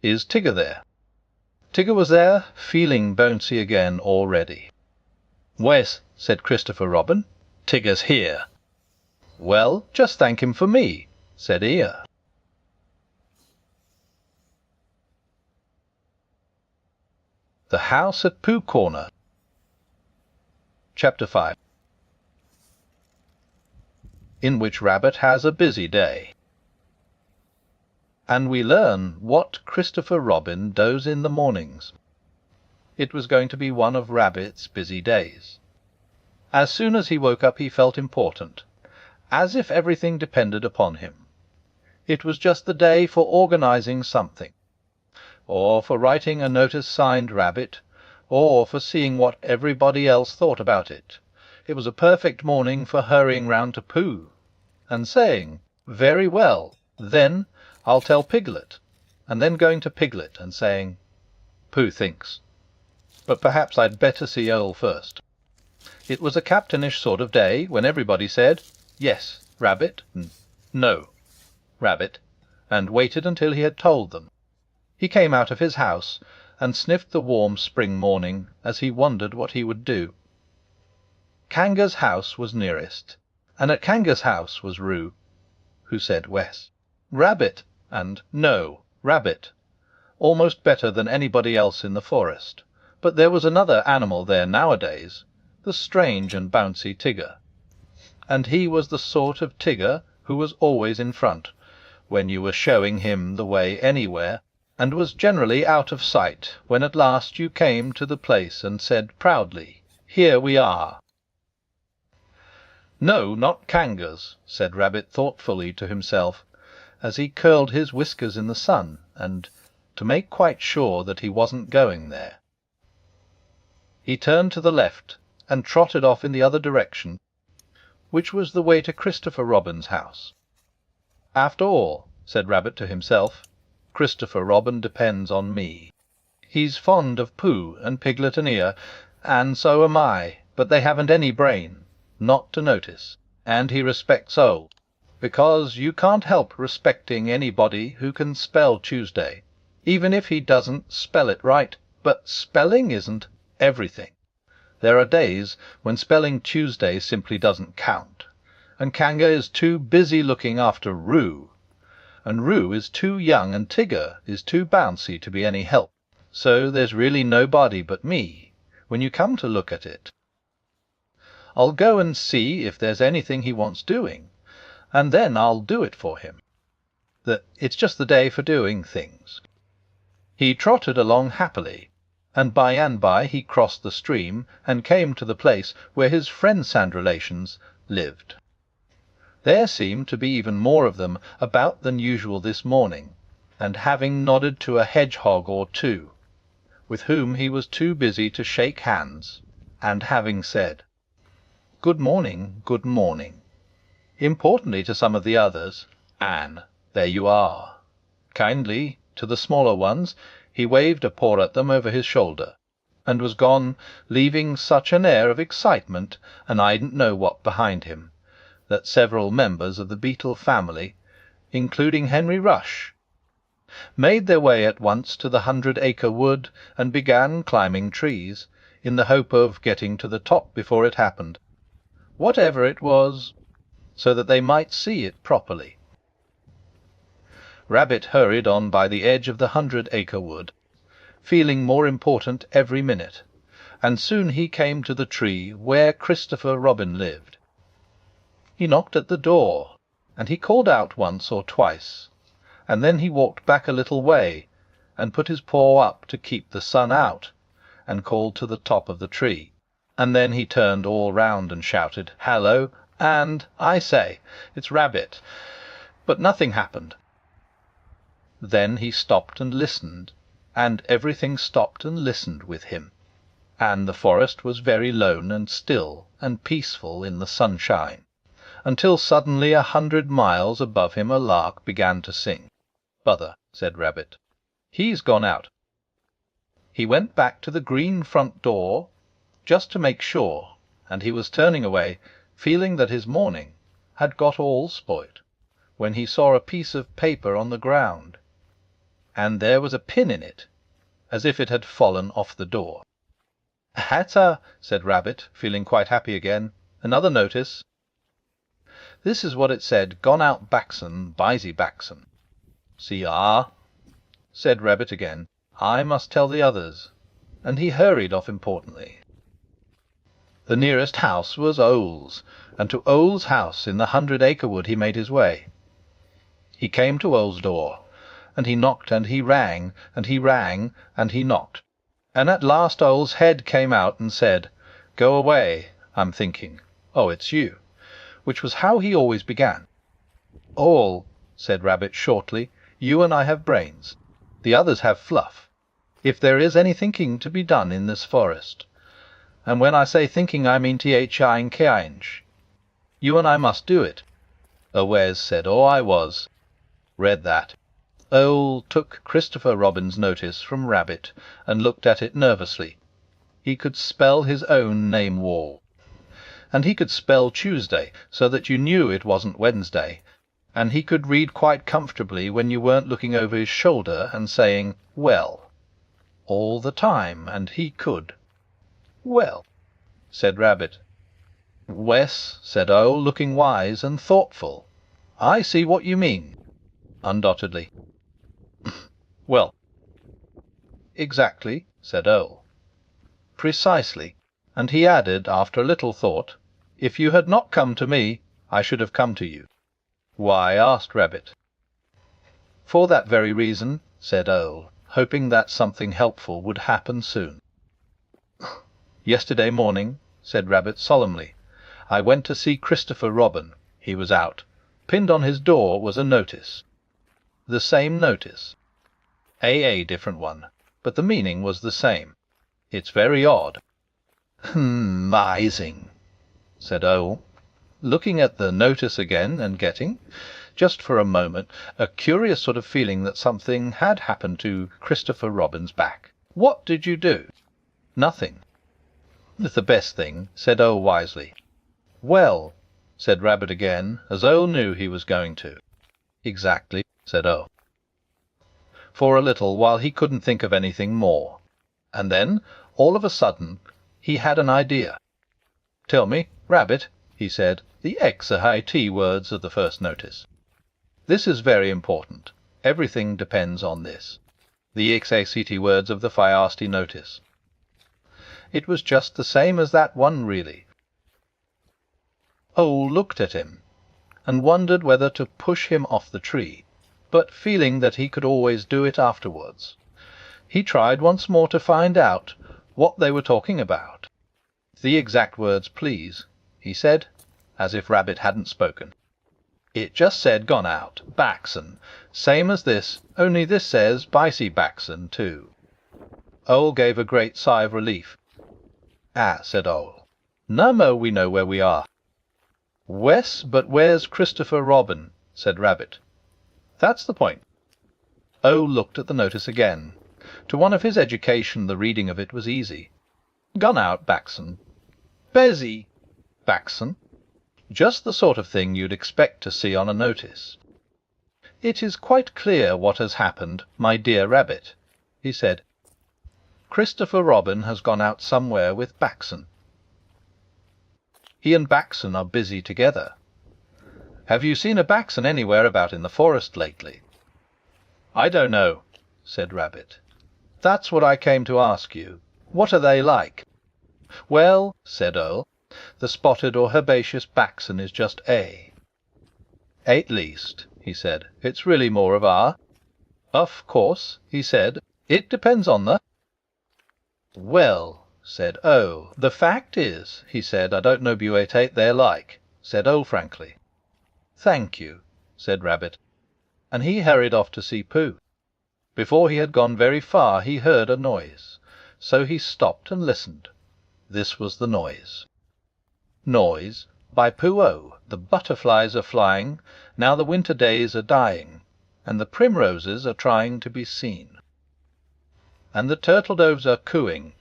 Speaker 1: "Is Tigger there?" Tigger was there, feeling bouncy again already. "Wes," said Christopher Robin, "Tigger's here." "Well, just thank him for me," said Eeyore. The House at Pooh Corner. Chapter 5. In which Rabbit has a busy day. And we learn what Christopher Robin does in the mornings. It was going to be one of Rabbit's busy days. As soon as he woke up he felt important, as if everything depended upon him. It was just the day for organizing something, or for writing a notice signed Rabbit, or for seeing what everybody else thought about it. It was a perfect morning for hurrying round to Pooh, and saying, "Very well, then I'll tell Piglet," and then going to Piglet and saying, "Pooh thinks, but perhaps I'd better see Earl first." It was a captainish sort of day, when everybody said, "Yes, Rabbit," and "No, Rabbit," and waited until he had told them. He came out of his house, and sniffed the warm spring morning, as he wondered what he would do. Kanga's house was nearest, and at Kanga's house was Roo, who said Wes, "Rabbit," and "No, Rabbit," almost better than anybody else in the forest. But there was another animal there nowadays, the strange and bouncy Tigger. And he was the sort of Tigger who was always in front, when you were showing him the way anywhere, and was generally out of sight when at last you came to the place and said proudly, "Here we are." "No, not Kanga's," said Rabbit thoughtfully to himself, as he curled his whiskers in the sun, and to make quite sure that he wasn't going there. He turned to the left and trotted off in the other direction, which was the way to Christopher Robin's house. "After all," said Rabbit to himself, "Christopher Robin depends on me. He's fond of Pooh and Piglet and Eeyore, and so am I, but they haven't any brain, not to notice, and he respects Earl, because you can't help respecting anybody who can spell Tuesday, even if he doesn't spell it right. But spelling isn't everything. There are days when spelling Tuesday simply doesn't count, and Kanga is too busy looking after Roo, and Roo is too young, and Tigger is too bouncy to be any help. So there's really nobody but me, when you come to look at it. I'll go and see if there's anything he wants doing, and then I'll do it for him. It's just the day for doing things." He trotted along happily, and by he crossed the stream and came to the place where his friends and relations lived. There seemed to be even more of them about than usual this morning, and having nodded to a hedgehog or two, with whom he was too busy to shake hands, and having said, "Good morning, importantly to some of the others, "Anne, there you are." Kindly to the smaller ones he waved a paw at them over his shoulder, and was gone, leaving such an air of excitement and I didn't know what behind him, that several members of the beetle family, including Henry Rush, made their way at once to the 100-acre wood and began climbing trees, in the hope of getting to the top before it happened, whatever it was, so that they might see it properly. Rabbit hurried on by the edge of the 100-acre wood, feeling more important every minute, and soon he came to the tree where Christopher Robin lived. He knocked at the door, and he called out once or twice, and then he walked back a little way, and put his paw up to keep the sun out, and called to the top of the tree, and then he turned all round and shouted, "Hallo, and, I say, it's Rabbit," but nothing happened. Then he stopped and listened, and everything stopped and listened with him, and the forest was very lone and still and peaceful in the sunshine, until suddenly 100 miles above him a lark began to sing. "Bother," said Rabbit, "he's gone out." He went back to the green front door, just to make sure, and he was turning away, feeling that his morning had got all spoilt, when he saw a piece of paper on the ground, and there was a pin in it, as if it had fallen off the door. "Hatter," said Rabbit, feeling quite happy again. "Another notice." This is what it said: "Gone out Baxon, Bisey Baxon." "See-ah," said Rabbit again. "I must tell the others," and he hurried off importantly. The nearest house was Oles, and to Oles' house in the 100-acre wood he made his way. He came to Oles' door, and he knocked, and he rang, and he rang, and he knocked, and at last Oles' head came out and said, "Go away, I'm thinking. Oh, it's you," which was how he always began. "All," said Rabbit shortly, "you and I have brains. The others have fluff. If there is any thinking to be done in this forest, and when I say thinking I mean thinking, you and I must do it." Wes said, "Oh, I was." Read that. Ole took Christopher Robin's notice from Rabbit and looked at it nervously. He could spell his own name Wall, and he could spell Tuesday so that you knew it wasn't Wednesday, and he could read quite comfortably when you weren't looking over his shoulder and saying "well" all the time, and he could. "Well," said Rabbit. "Wes," said Ole, looking wise and thoughtful, "I see what you mean," undoubtedly. "Well." "Exactly," said Ole. "Precisely." And he added, after a little thought, "If you had not come to me, I should have come to you." "Why?" asked Rabbit. "For that very reason," said Ole, hoping that something helpful would happen soon. "Yesterday morning," said Rabbit solemnly, "I went to see Christopher Robin. He was out. Pinned on his door was a notice. The same notice. A different one, but the meaning was the same. It's very odd." "Amazing," said Ole, looking at the notice again and getting, just for a moment, a curious sort of feeling that something had happened to Christopher Robin's back. "What did you do?" "Nothing." "The best thing," said Ole wisely. "Well," said Rabbit again, as Ole knew he was going to. "Exactly," said Ole. For a little while he couldn't think of anything more, and then, all of a sudden, he had an idea. "Tell me, Rabbit," he said, "the X-A-H-T words of the first notice. This is very important. Everything depends on this. The X-A-C-T words of the Phi-R-S-T notice." It was just the same as that one, really. Ole looked at him, and wondered whether to push him off the tree, but feeling that he could always do it afterwards, He tried once more to find out what they were talking about. "The exact words, please," he said, as if Rabbit hadn't spoken. "It just said gone out, Baxen, same as this, only this says Bicey Baxen too." Owl gave a great sigh of relief. "Ah," said Owl, "nummo we know where we are." "Wes, but where's Christopher Robin?" said Rabbit. "That's the point." Owl looked at the notice again. To one of his education the reading of it was easy. "Gone out, Baxen." "Bezzy." "Baxen." Just the sort of thing you'd expect to see on a notice. "It is quite clear what has happened, my dear Rabbit," he said. "Christopher Robin has gone out somewhere with Baxen. He and Baxen are busy together. Have you seen a Baxen anywhere about in the forest lately?" "I don't know," said Rabbit. "That's what I came to ask you. What are they like?" "Well," said Owl, "the spotted or herbaceous Baxen is just A." "At least," he said. "It's really more of R." "Of course," he said. "It depends on the—" "Well," said Owl, "the fact is," he said, "I don't know but they're like," said Owl frankly. "Thank you," said Rabbit, and he hurried off to see Pooh. Before he had gone very far he heard a noise, so he stopped and listened. This was the noise. Noise by Pooh-oh, the butterflies are flying, now the winter days are dying, and the primroses are trying to be seen. And the turtle-doves are cooing,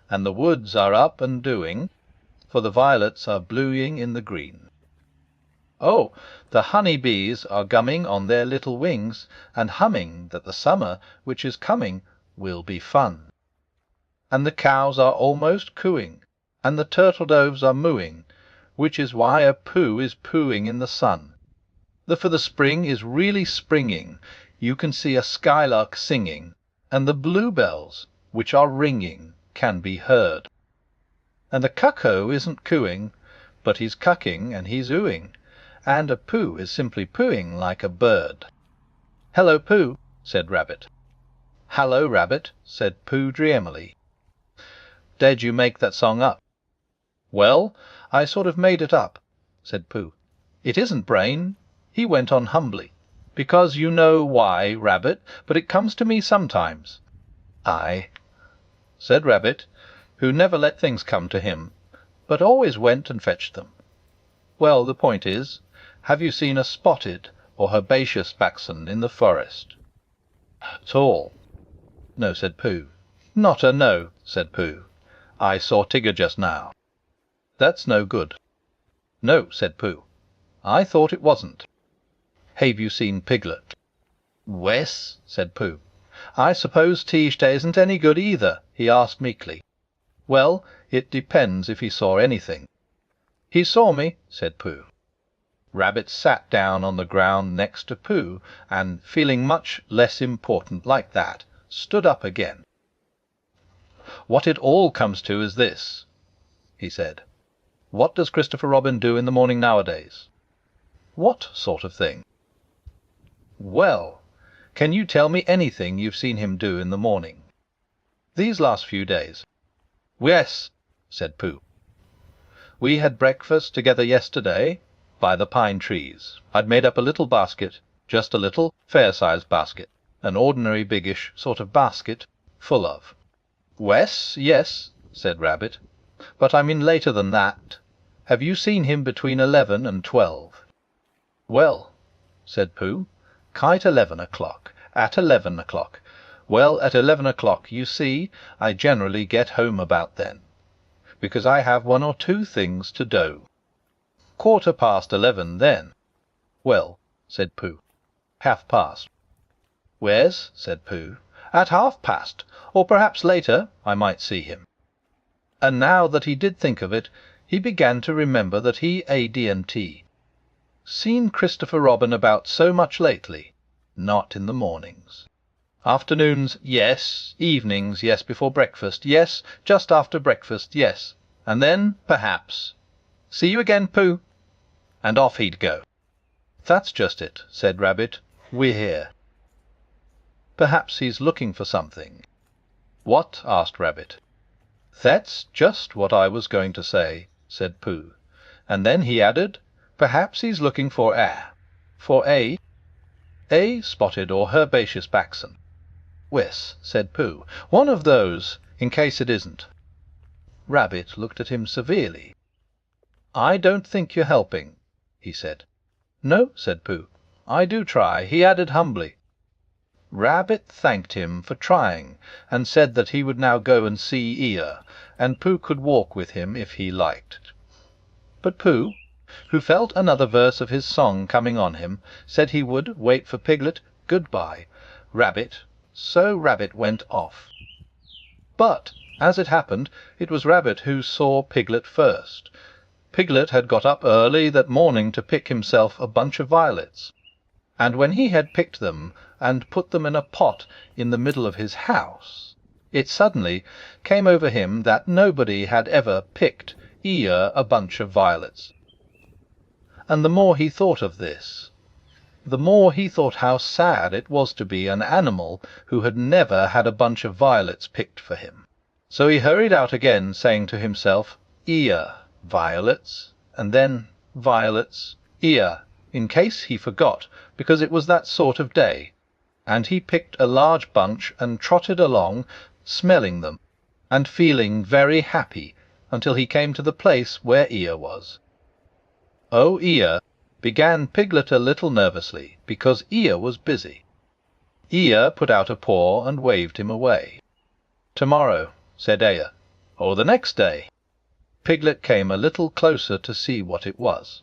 Speaker 1: and the woods are up and doing, for the violets are blueing in the green. Oh, the honey-bees are gumming on their little wings, and humming that the summer which is coming will be fun. And the cows are almost cooing, and the turtle-doves are mooing, which is why a Pooh is poohing in the sun. For the spring is really springing, you can see a skylark singing, and the bluebells, which are ringing, can be heard. And the cuckoo isn't cooing, but he's cucking and he's oohing, and a Pooh is simply poohing like a bird. "Hello, Pooh," said Rabbit. "Hallo, Rabbit," said Pooh dreamily. "Did you make that song up?" "Well, I sort of made it up," said Pooh. "It isn't brain," he went on humbly, "because you know why, Rabbit, but it comes to me sometimes." "Aye," said Rabbit, who never let things come to him, but always went and fetched them. "Well, the point is, have you seen a spotted or herbaceous Baxen in the forest?" "At all?" "No," said Pooh. "Not a no," said Pooh. "I saw Tigger just now." "That's no good." "No," said Pooh. "I thought it wasn't." "Have you seen Piglet?" "Wes," said Pooh. "I suppose Teasday isn't any good either?" he asked meekly. "Well, it depends if he saw anything." "He saw me," said Pooh. Rabbit sat down on the ground next to Pooh, and, feeling much less important like that, stood up again. "What it all comes to is this," he said. "What does Christopher Robin do in the morning nowadays?" "What sort of thing?" "Well, can you tell me anything you've seen him do in the morning?" "These last few days." "Yes," said Pooh. "We had breakfast together yesterday by the pine trees. I'd made up a little basket, just a little fair-sized basket, an ordinary biggish sort of basket, full of." "Wes, yes," said Rabbit, "but I mean later than that. Have you seen him between 11 and 12? "Well," said Pooh, "kite 11 o'clock, at 11 o'clock. Well, at 11 o'clock, you see, I generally get home about then, because I have one or two things to do. 11:15 then." "Well," said Pooh, "half-past." "Where's?" said Pooh. "At half-past, or perhaps later, I might see him." And now that he did think of it, he began to remember that he AD&T. Seen Christopher Robin about so much lately? Not in the mornings. Afternoons, yes. Evenings, yes. Before breakfast, yes. Just after breakfast, yes. And then, perhaps. "See you again, Pooh." And off he'd go. "That's just it," said Rabbit. "We're here." "Perhaps he's looking for something." "What?" asked Rabbit. "That's just what I was going to say," said Pooh, and then he added, "Perhaps he's looking for a spotted or herbaceous baxen." "Wes," said Pooh, "one of those, in case it isn't." Rabbit looked at him severely. "I don't think you're helping," he said. "No," said Pooh, "I do try," he added humbly. Rabbit thanked him for trying, and said that he would now go and see Eeyore, and Pooh could walk with him if he liked. But Pooh, who felt another verse of his song coming on him, said he would wait for Piglet. Goodbye, Rabbit. So Rabbit went off. But, as it happened, it was Rabbit who saw Piglet first. Piglet had got up early that morning to pick himself a bunch of violets, and when he had picked them and put them in a pot in the middle of his house, it suddenly came over him that nobody had ever picked Eeyore a bunch of violets. And the more he thought of this, the more he thought how sad it was to be an animal who had never had a bunch of violets picked for him. So he hurried out again, saying to himself, "Eeyore, violets," and then "violets, Eeyore," in case he forgot, because it was that sort of day. And he picked a large bunch and trotted along, smelling them, and feeling very happy, until he came to the place where Eeyore was. "Oh, Eeyore," began Piglet a little nervously, because Eeyore was busy. Eeyore put out a paw and waved him away. "Tomorrow," said Eeyore. "Or the next day." Piglet came a little closer to see what it was.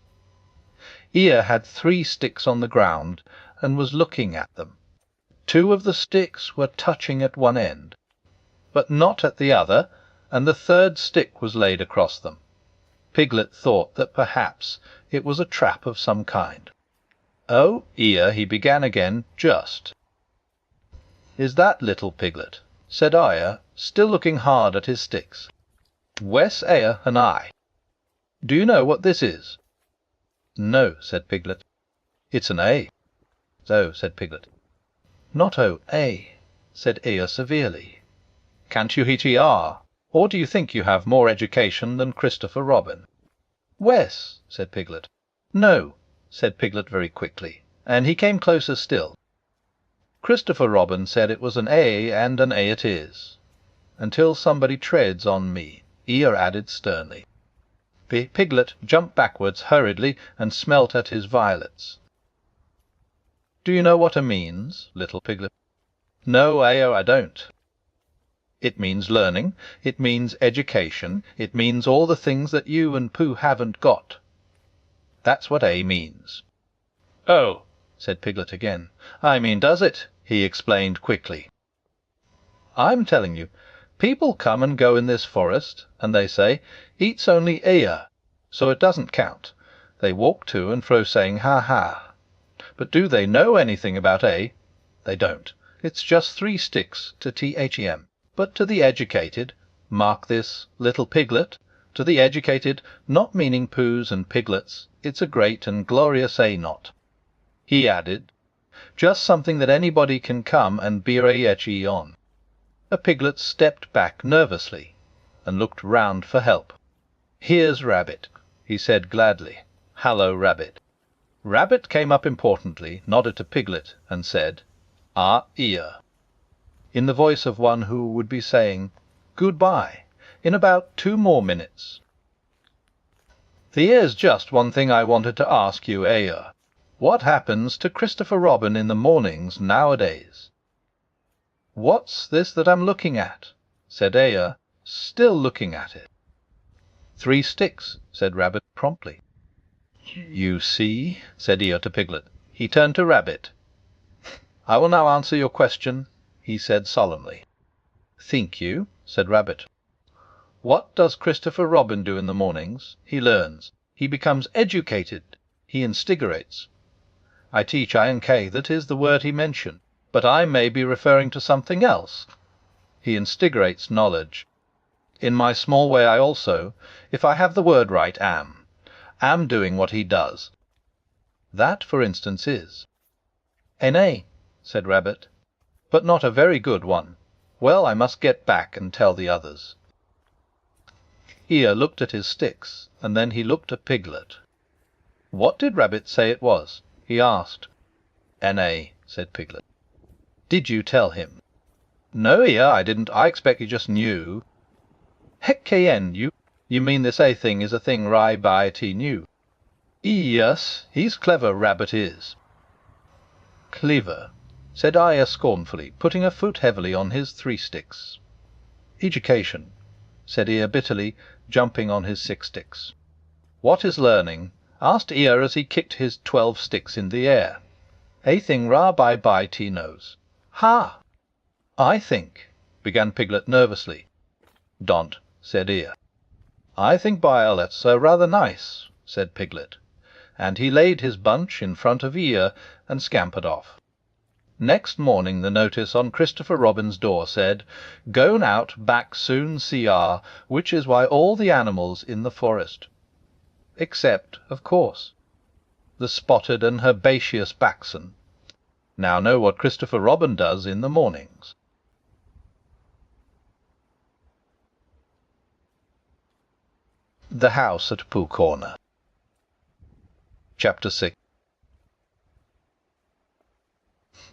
Speaker 1: Eeyore had 3 sticks on the ground, and was looking at them. 2 of the sticks were touching at one end, but not at the other, and the 3rd stick was laid across them. Piglet thought that perhaps it was a trap of some kind. "Oh, Eeyore," he began again, "just." "Is that little Piglet?" said Eeyore, still looking hard at his sticks. "Wes, Eeyore, and I. Do you know what this is?" "No," said Piglet. "It's an A." "So," said Piglet. "Not O-A," said Eeyore severely. "Can't you hit E-R? Or do you think you have more education than Christopher Robin?" "Wes," said Piglet. "No," said Piglet very quickly, and he came closer still. "Christopher Robin said it was an A, and an A it is. Until somebody treads on me," Eeyore added sternly. Piglet jumped backwards hurriedly and smelt at his violets. "Do you know what A means, little Piglet?" "No, Eeyore, I don't." "It means learning, it means education, it means all the things that you and Pooh haven't got. That's what A means." "Oh," said Piglet again. "I mean, does it?" he explained quickly. "I'm telling you. People come and go in this forest, and they say, 'Eats only Eeyore,' so it doesn't count. They walk to and fro saying, 'Ha ha.' But do they know anything about A? They don't. It's just 3 sticks to THEM. But to the educated, mark this, little Piglet, to the educated, not meaning Poohs and Piglets, it's a great and glorious A not," he added, "just something that anybody can come and be on." A Piglet stepped back nervously and looked round for help. "Here's Rabbit," he said gladly. "Hallo, Rabbit." Rabbit came up importantly, nodded to Piglet, and said, "Ah, Eeyore," in the voice of one who would be saying, "Goodbye, in about 2 more minutes." "Here's just one thing I wanted to ask you, Eeyore. What happens to Christopher Robin in the mornings nowadays?" "What's this that I'm looking at?" said Eeyore, still looking at it. "3 sticks," said Rabbit promptly. "You see," said Eeyore to Piglet. He turned to Rabbit. "I will now answer your question," he said solemnly. "Think you?" said Rabbit. "What does Christopher Robin do in the mornings? He learns. He becomes educated. He instigates. I teach I&K, that is the word he mentioned, but I may be referring to something else. He instigates knowledge. In my small way I also, if I have the word right, am doing what he does. That, for instance, is." "An A," said Rabbit, "but not a very good one." Well, I must get back and tell the others." Eeyore looked at his sticks, and then he looked at Piglet. "What did Rabbit say it was?" he asked. "N.A.," said Piglet. "Did you tell him?" "No, Eeyore, I didn't. I expect he just knew." "Heck-KN, you mean this A thing is a thing Rai-Bai-T knew?" "Yes, he's clever, Rabbit is." "Clever," said Eeyore scornfully, putting a foot heavily on his 3 sticks. "Education," said Eeyore bitterly, jumping on his 6 sticks. "What is learning?" asked Eeyore as he kicked his 12 sticks in the air. "A thing Ra-Bai-Bai-T knows." "Ha!" "I think," began Piglet nervously. "Don't," said Eeyore. "I think violets are rather nice," said Piglet, and he laid his bunch in front of Eeyore and scampered off. Next morning the notice on Christopher Robin's door said, "Gone out, back soon CR, which is why all the animals in the forest." Except, of course, the spotted and herbaceous baxen. Now know what Christopher Robin does in the mornings. The House at Pooh Corner. Chapter 6.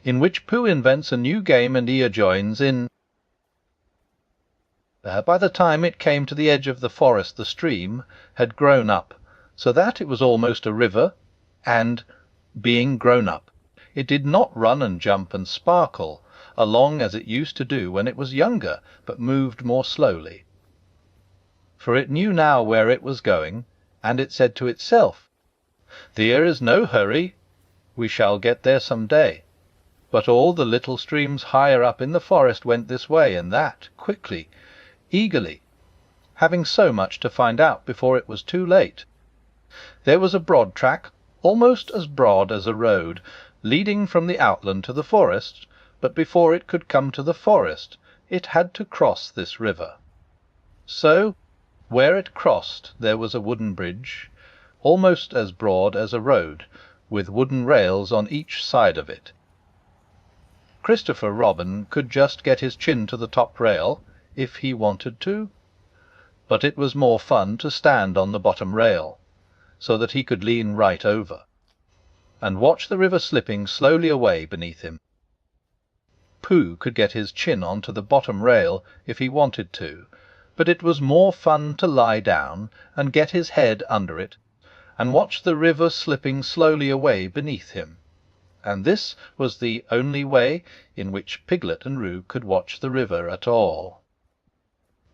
Speaker 1: In which Pooh invents a new game and Eeyore joins in. By the time it came to the edge of the forest, the stream had grown up, so that it was almost a river, and, being grown up, it did not run and jump and sparkle along as it used to do when it was younger, but moved more slowly. For it knew now where it was going, and it said to itself, "There is no hurry, we shall get there some day." But all the little streams higher up in the forest went this way and that, quickly, eagerly, having so much to find out before it was too late. There was a broad track, almost as broad as a road, leading from the outland to the forest, but before it could come to the forest it had to cross this river. So, where it crossed there was a wooden bridge, almost as broad as a road, with wooden rails on each side of it. Christopher Robin could just get his chin to the top rail, if he wanted to, but it was more fun to stand on the bottom rail, so that he could lean right over, and watch the river slipping slowly away beneath him. Pooh could get his chin onto the bottom rail if he wanted to, but it was more fun to lie down and get his head under it, and watch the river slipping slowly away beneath him. And this was the only way in which Piglet and Roo could watch the river at all,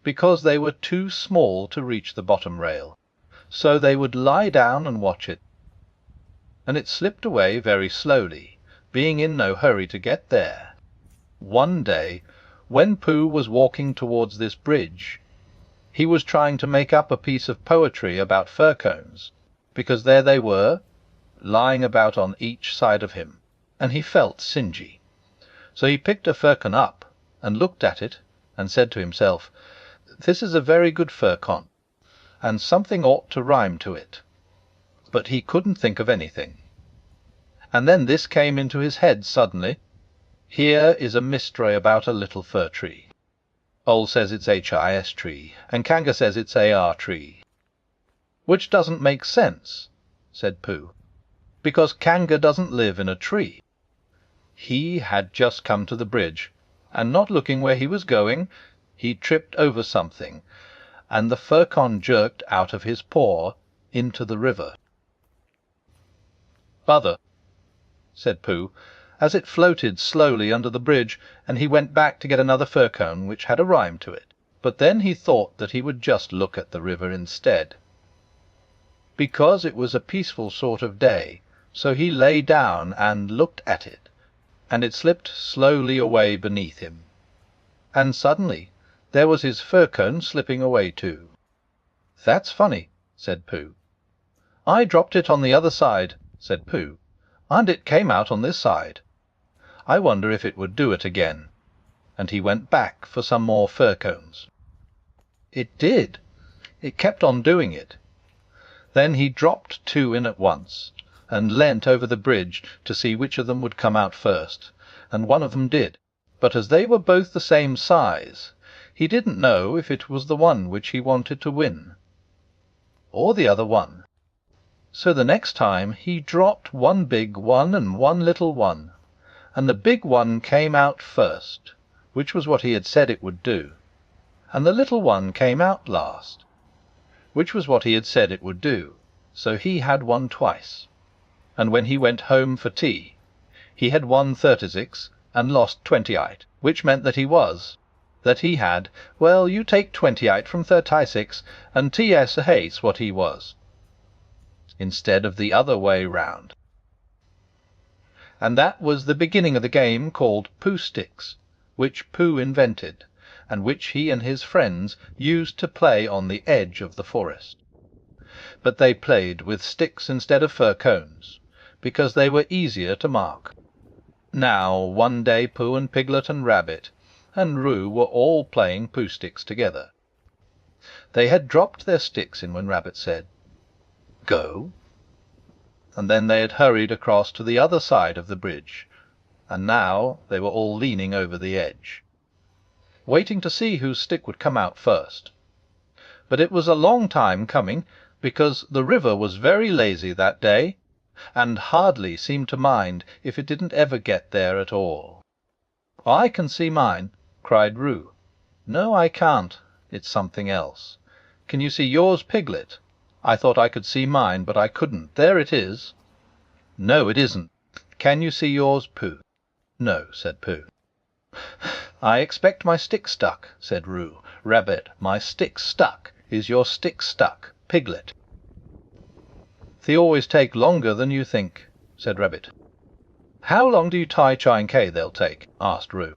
Speaker 1: because they were too small to reach the bottom rail, so they would lie down and watch it. And it slipped away very slowly, being in no hurry to get there. One day, when Pooh was walking towards this bridge, he was trying to make up a piece of poetry about fir cones, because there they were, lying about on each side of him, and he felt singy. So he picked a fircon up and looked at it and said to himself, "This is a very good fircon, and something ought to rhyme to it." But he couldn't think of anything. And then this came into his head suddenly: "Here is a mystery about a little fir tree. Ole says it's HIS tree, and Kanga says it's AR tree." "Which doesn't make sense," said Pooh, "because Kanga doesn't live in a tree." He had just come to the bridge, and not looking where he was going, he tripped over something, and the fircon jerked out of his paw into the river. "Bother," said Pooh, as it floated slowly under the bridge, and he went back to get another fircon which had a rhyme to it. But then he thought that he would just look at the river instead, because it was a peaceful sort of day, so he lay down and looked at it, and it slipped slowly away beneath him. And suddenly there was his fircon slipping away too. "That's funny," said Pooh. "I dropped it on the other side," said Pooh, "and it came out on this side. I wonder if it would do it again." And he went back for some more fircons. It did. It kept on doing it. Then he dropped 2 in at once, and leant over the bridge to see which of them would come out first, and one of them did, but as they were both the same size, he didn't know if it was the one which he wanted to win, or the other one. So the next time he dropped one big one and one little one, and the big one came out first, which was what he had said it would do, and the little one came out last, which was what he had said it would do. So he had won twice, and when he went home for tea, he had won 36 and lost 28, which meant that he had, well, you take 28 from 36, and T.S. hates what he was, instead of the other way round. And that was the beginning of the game called Pooh Sticks, which Pooh invented, and which he and his friends used to play on the edge of the forest. But they played with sticks instead of fir cones, because they were easier to mark. Now, one day Pooh and Piglet and Rabbit and Roo were all playing Pooh Sticks together. They had dropped their sticks in when Rabbit said, "Go," and then they had hurried across to the other side of the bridge, and now they were all leaning over the edge, waiting to see whose stick would come out first. But it was a long time coming, because the river was very lazy that day, and hardly seemed to mind if it didn't ever get there at all. "I can see mine," cried Roo. "No, I can't. It's something else. Can you see yours, Piglet? I thought I could see mine, but I couldn't. There it is." "No, it isn't. Can you see yours, Pooh?" "No," said Pooh. "I expect my stick stuck," said Roo. "Rabbit, my stick stuck. Is your stick stuck, Piglet?" "They always take longer than you think," said Rabbit. "How long do you try and they'll take?" asked Roo.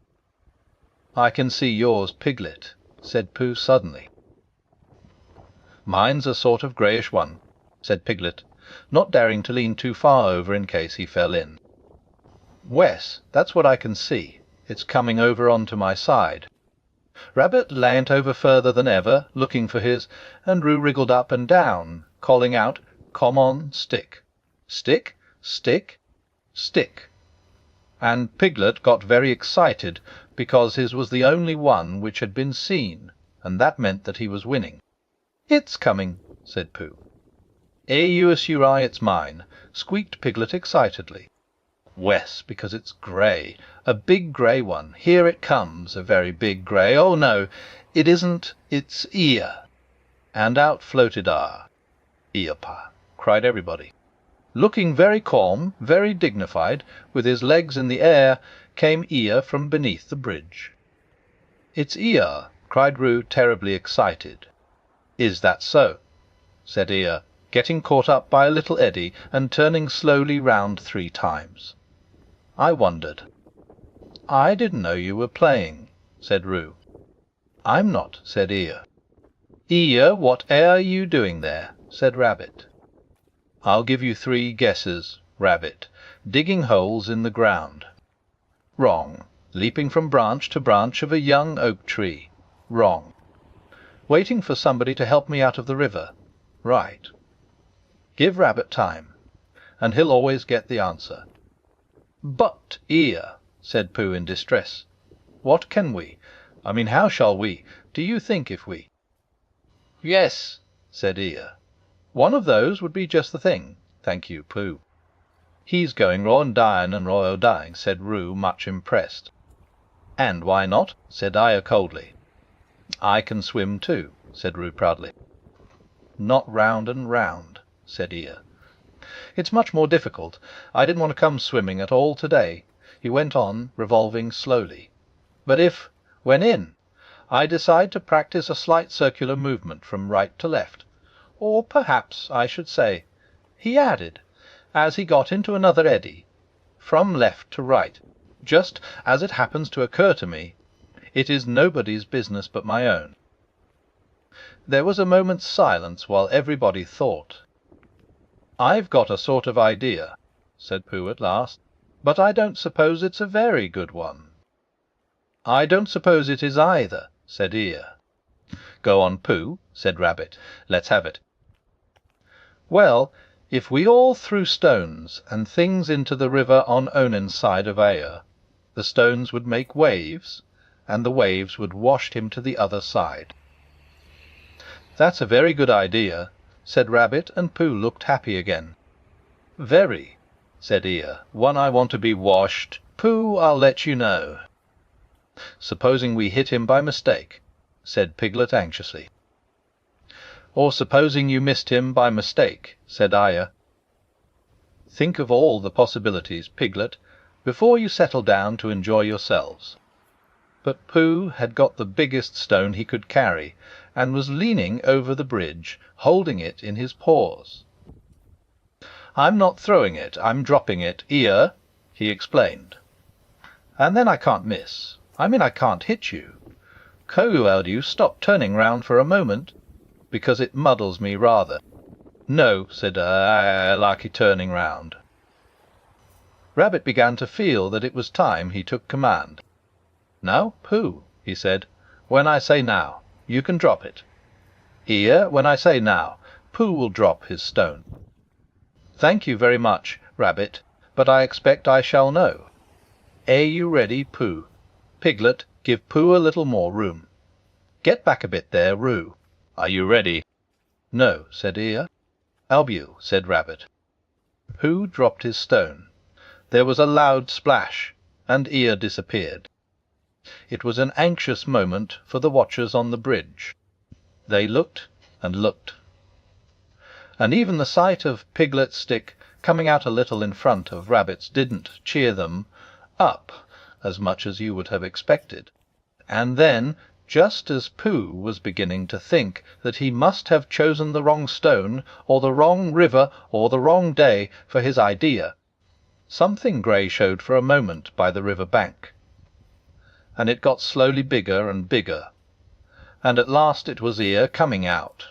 Speaker 1: "I can see yours, Piglet," said Pooh suddenly. "Mine's a sort of greyish one," said Piglet, not daring to lean too far over in case he fell in. "Wes, that's what I can see. It's coming over onto my side." Rabbit leant over further than ever, looking for his, and Roo wriggled up and down, calling out, "Come on, stick. Stick, stick, stick." And Piglet got very excited, because his was the only one which had been seen, and that meant that he was winning. "It's coming," said Pooh. "AUSUI, it's mine," squeaked Piglet excitedly. "Wes, because it's grey, a big grey one. Here it comes, a very big grey. Oh no, it isn't, it's Eeyore." And out floated Eeyore, cried everybody. Looking very calm, very dignified, with his legs in the air, came Eeyore from beneath the bridge. "It's Eeyore," cried Roo, terribly excited. "Is that so?" said Eeyore, getting caught up by a little eddy and turning slowly round 3 times. "I wondered." "I didn't know you were playing," said Roo. "I'm not," said Eeyore. "Eeyore, what are you doing there?" said Rabbit. "I'll give you 3 guesses, Rabbit. Digging holes in the ground." Wrong. Leaping from branch to branch of a young oak tree. Wrong. Waiting for somebody to help me out of the river. Right. Give Rabbit time, and he'll always get the answer. "But, Eeyore," said Pooh in distress, "what can we? How shall we? Do you think if we—" "Yes," said Eeyore. "One of those would be just the thing. Thank you, Pooh." "He's going royal dying," said Roo, much impressed. "And why not?" said Eeyore coldly. "I can swim too," said Roo proudly. "Not round and round," said Eeyore. "It's much more difficult. I didn't want to come swimming at all today," he went on, revolving slowly. "But if, when in, I decide to practise a slight circular movement from right to left, or perhaps I should say," he added, as he got into another eddy, "from left to right, just as it happens to occur to me, it is nobody's business but my own." There was a moment's silence while everybody thought. "I've got a sort of idea," said Pooh at last, "but I don't suppose it's a very good one." "I don't suppose it is either," said Eeyore. "Go on, Pooh," said Rabbit. "Let's have it." "Well, if we all threw stones and things into the river on Onen's side of Eeyore, The stones would make waves, and the waves would wash him to the other side. "That's a very good idea," said Rabbit, and Pooh looked happy again. "Very," said Eeyore. "One I want to be washed. Pooh, I'll let you know." "Supposing we hit him by mistake," said Piglet anxiously. "Or supposing you missed him by mistake," said Eeyore. "Think of all the possibilities, Piglet, before you settle down to enjoy yourselves." But Pooh had got the biggest stone he could carry, and was leaning over the bridge, holding it in his paws. "I'm not throwing it, I'm dropping it, Eeyore," he explained. "And then I can't miss. I can't hit you. You stop turning round for a moment, because it muddles me rather." "No," said I like it turning round." Rabbit began to feel that it was time he took command. "Now, Pooh," he said, "when I say now, you can drop it. Eeyore, when I say now, Pooh will drop his stone." "Thank you very much, Rabbit, but I expect I shall know. Are you ready, Pooh? Piglet, give Pooh a little more room. Get back a bit there, Roo. Are you ready?" "No," said Eeyore. "Albule," said Rabbit. Pooh dropped his stone. There was a loud splash, and Eeyore disappeared. It was an anxious moment for the watchers on the bridge. They looked and looked. And even the sight of Piglet's stick coming out a little in front of Rabbit's didn't cheer them up as much as you would have expected. And then, just as Pooh was beginning to think that he must have chosen the wrong stone, or the wrong river, or the wrong day for his idea, something grey showed for a moment by the river bank, and it got slowly bigger and bigger, and at last it was Eeyore coming out.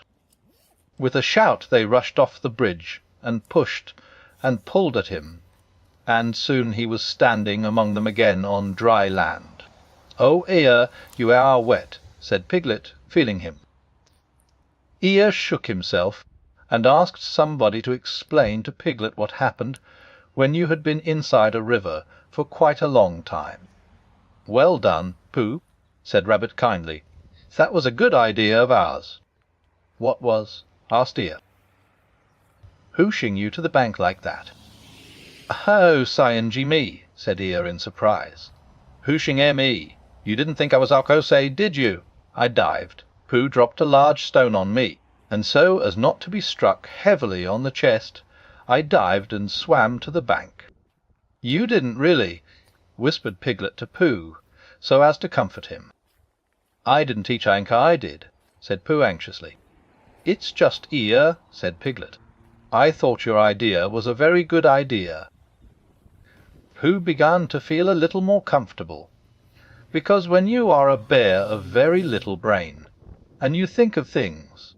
Speaker 1: With a shout they rushed off the bridge, and pushed and pulled at him, and soon he was standing among them again on dry land. "Oh, Eeyore, you are wet," said Piglet, feeling him. Eeyore shook himself, and asked somebody to explain to Piglet what happened when you had been inside a river for quite a long time. "Well done, Pooh," said Rabbit kindly. "That was a good idea of ours." "What was?" asked Eeyore. "Hooshing you to the bank like that." "Oh, Cyan-G me," said Eeyore in surprise. "Hooshing me. You didn't think I was Alcose, did you? I dived. Pooh dropped a large stone on me, and so as not to be struck heavily on the chest, I dived and swam to the bank." "You didn't really," whispered Piglet to Pooh, so as to comfort him. "I didn't teach Anka, I did," said Pooh anxiously. "It's just Eeyore," said Piglet. "I thought your idea was a very good idea." Pooh began to feel a little more comfortable, because when you are a bear of very little brain, and you think of things,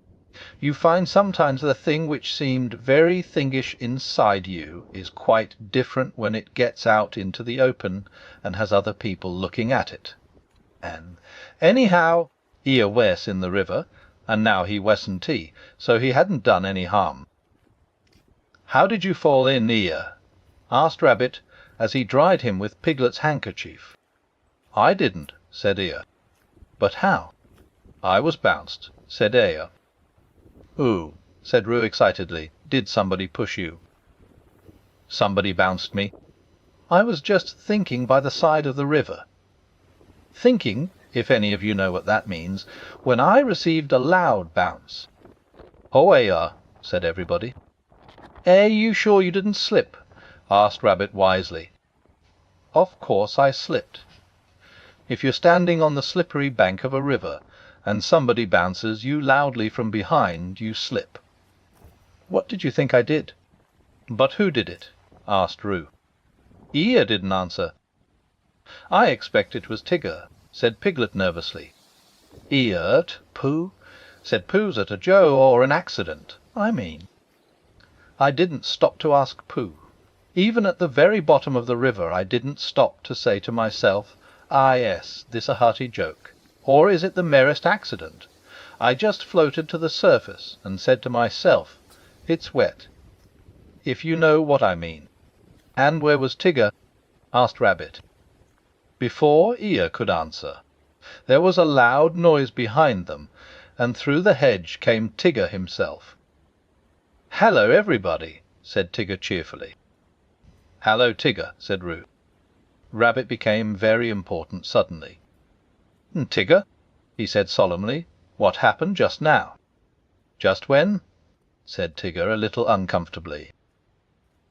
Speaker 1: you find sometimes the thing which seemed very thingish inside you is quite different when it gets out into the open and has other people looking at it. And anyhow, Eeyore wes in the river, and now he wesn't he, so he hadn't done any harm. "How did you fall in, Eeyore?" asked Rabbit, as he dried him with Piglet's handkerchief. "I didn't," said Eeyore. "But how?" "I was bounced," said Eeyore. "Ooh," said Roo excitedly. "Did somebody push you?" "Somebody bounced me. I was just thinking by the side of the river. Thinking, if any of you know what that means, when I received a loud bounce." "Oh, Eeyore," said everybody. You sure you didn't slip?" asked Rabbit wisely. "Of course I slipped. If you're standing on the slippery bank of a river, and somebody bounces you loudly from behind, you slip. What did you think I did?" "But who did it?" asked Roo. "Eeyore didn't answer." "I expect it was Tigger," said Piglet nervously. "Eeyore, Pooh?" said Pooh's at a Joe, or an accident, I mean. I didn't stop to ask Pooh. Even at the very bottom of the river I didn't stop to say to myself, yes, this a hearty joke, or is it the merest accident? I just floated to the surface and said to myself, it's wet, if you know what I mean. "And where was Tigger?" asked Rabbit. before Eeyore could answer, there was a loud noise behind them, and through the hedge came Tigger himself. "Hello, everybody," said Tigger cheerfully. "Hello, Tigger," said Roo. Rabbit became very important suddenly. "Tigger," he said solemnly, "what happened just now?" "Just when?" said Tigger a little uncomfortably.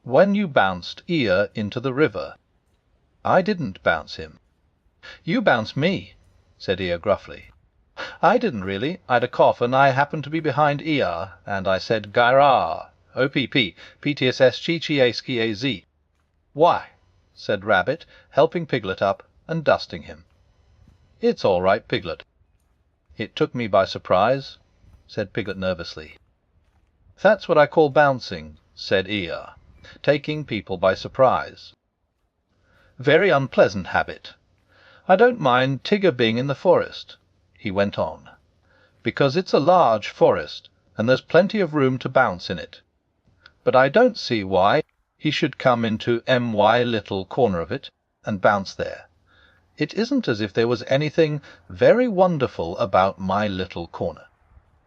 Speaker 1: "When you bounced Eeyore into the river." "I didn't bounce him." "You bounced me," said Eeyore gruffly. "I didn't really. I'd a cough, and I happened to be behind Eeyore, and I said Gyra, OPP, PTSS, Chi-Chi-A-Ski-A-Z. "Why?" said Rabbit, helping Piglet up and dusting him. "It's all right, Piglet." "It took me by surprise," said Piglet nervously. "That's what I call bouncing," said Eeyore, "taking people by surprise. Very unpleasant habit. I don't mind Tigger being in the forest," he went on, "because it's a large forest, and there's plenty of room to bounce in it. But I don't see why he should come into my little corner of it and bounce there. It isn't as if there was anything very wonderful about my little corner.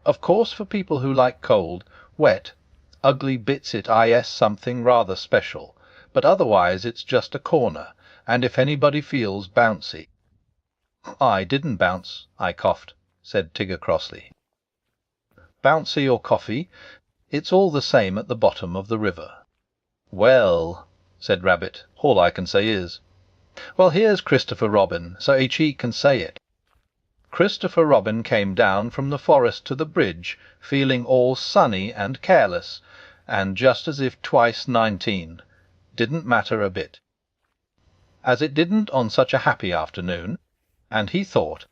Speaker 1: Of course, for people who like cold, wet, ugly bits it is something rather special, but otherwise it's just a corner, and if anybody feels bouncy—" "I didn't bounce, I coughed," said Tigger crossly. "Bouncy or coffee, it's all the same at the bottom of the river." "Well," said Rabbit, "all I can say is—" "Well, here's Christopher Robin, so he can say it. Christopher Robin came down from the forest to the bridge, feeling all sunny and careless, and just as if twice 19. Didn't matter a bit. As it didn't on such a happy afternoon, and he thought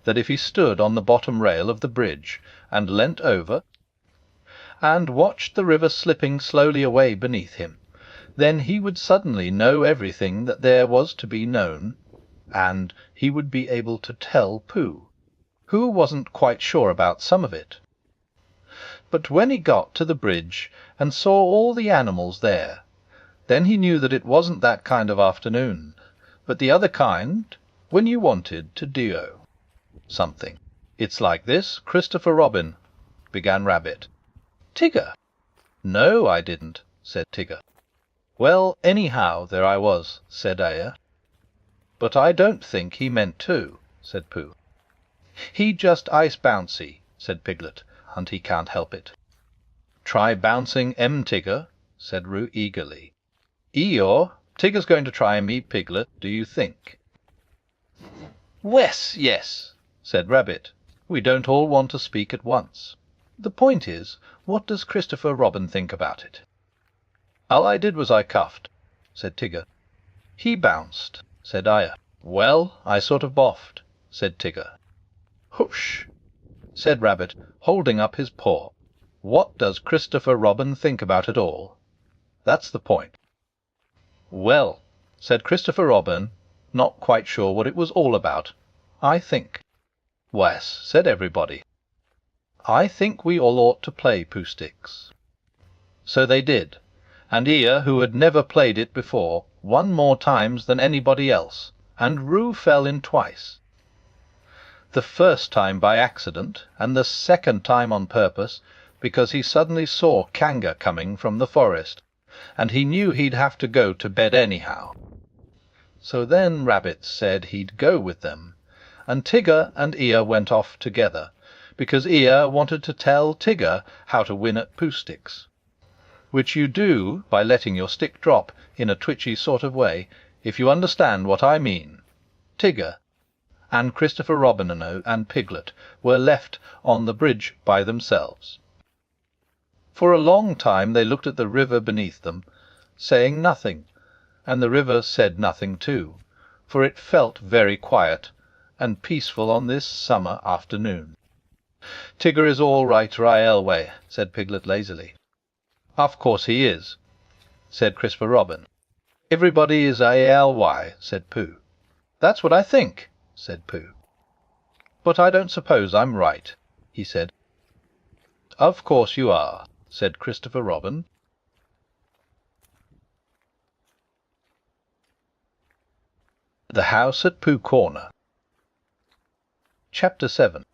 Speaker 1: that if he stood on the bottom rail of the bridge and leant over and watched the river slipping slowly away beneath him, then he would suddenly know everything that there was to be known, and he would be able to tell Pooh, who wasn't quite sure about some of it. But when he got to the bridge and saw all the animals there, then he knew that it wasn't that kind of afternoon, but the other kind, when you wanted to do something. It's like this, Christopher Robin," began Rabbit. "Tigger!" "No, I didn't," said Tigger. "Well, anyhow, there I was," said Eeyore. "But I don't think he meant to," said Pooh. "He just ice bouncy," said Piglet, "and he can't help it." "Try bouncing Tigger," said Roo eagerly. "Eeyore, Tigger's going to try me, Piglet, do you think?" "Wes, yes," said Rabbit. "We don't all want to speak at once. The point is, what does Christopher Robin think about it?" "All I did was I cuffed," said Tigger. "He bounced," said Eeyore. "Well, I sort of boffed," said Tigger. "Hush!" said Rabbit, holding up his paw. "What does Christopher Robin think about it all? That's the point." "Well," said Christopher Robin, not quite sure what it was all about, "I think—" "Wes," said everybody. "I think we all ought to play Pooh Sticks." So they did, and Eeyore, who had never played it before, won more times than anybody else, and Roo fell in twice. The first time by accident, and the second time on purpose, because he suddenly saw Kanga coming from the forest, and he knew he'd have to go to bed anyhow. So then Rabbit said he'd go with them, and Tigger and Eeyore went off together, because Eeyore wanted to tell Tigger how to win at Pooh Sticks, which you do by letting your stick drop in a twitchy sort of way, if you understand what I mean. Tigger and Christopher Robin and Piglet were left on the bridge by themselves. For a long time they looked at the river beneath them, saying nothing, and the river said nothing too, for it felt very quiet and peaceful on this summer afternoon. "Tigger is all right railway," said Piglet lazily. "Of course he is," said Christopher Robin. "Everybody is ALY," said Pooh. "That's what I think," said Pooh. "But I don't suppose I'm right," he said. "Of course you are," said Christopher Robin. The House at Pooh Corner. Chapter 7.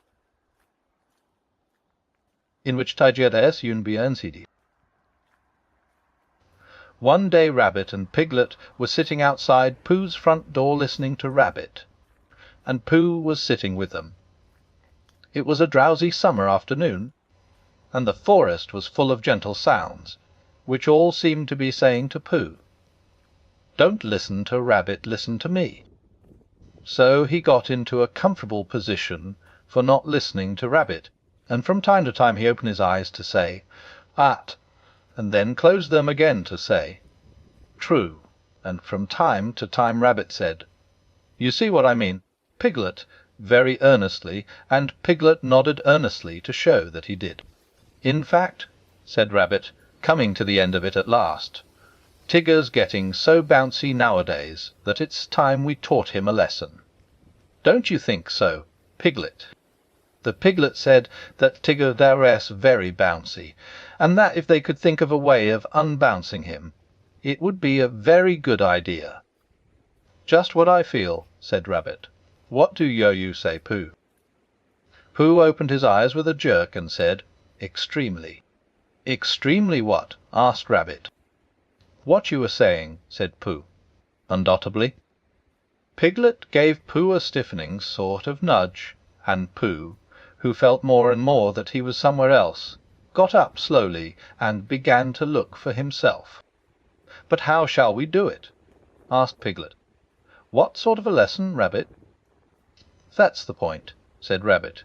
Speaker 1: In which Tigger es unbeensidi. One day Rabbit and Piglet were sitting outside Pooh's front door listening to Rabbit, and Pooh was sitting with them. It was a drowsy summer afternoon, and the forest was full of gentle sounds, which all seemed to be saying to Pooh, "Don't listen to Rabbit, listen to me." So he got into a comfortable position for not listening to Rabbit, and from time to time he opened his eyes to say, "At," and then closed them again to say, "True," and from time to time Rabbit said, "You see what I mean, Piglet," very earnestly, and Piglet nodded earnestly to show that he did. "In fact," said Rabbit, coming to the end of it at last, "Tigger's getting so bouncy nowadays that it's time we taught him a lesson. Don't you think so, Piglet?" The Piglet said that Tigger es very bouncy, and that if they could think of a way of unbouncing him, it would be a very good idea. "Just what I feel," said Rabbit. "What do you say, Pooh?" Pooh opened his eyes with a jerk and said, "Extremely." "Extremely what?" asked Rabbit. "What you were saying," said Pooh, undoubtedly. Piglet gave Pooh a stiffening sort of nudge, and Pooh, who felt more and more that he was somewhere else, got up slowly and began to look for himself. "But how shall we do it?" asked Piglet. "What sort of a lesson, Rabbit?" "That's the point," said Rabbit.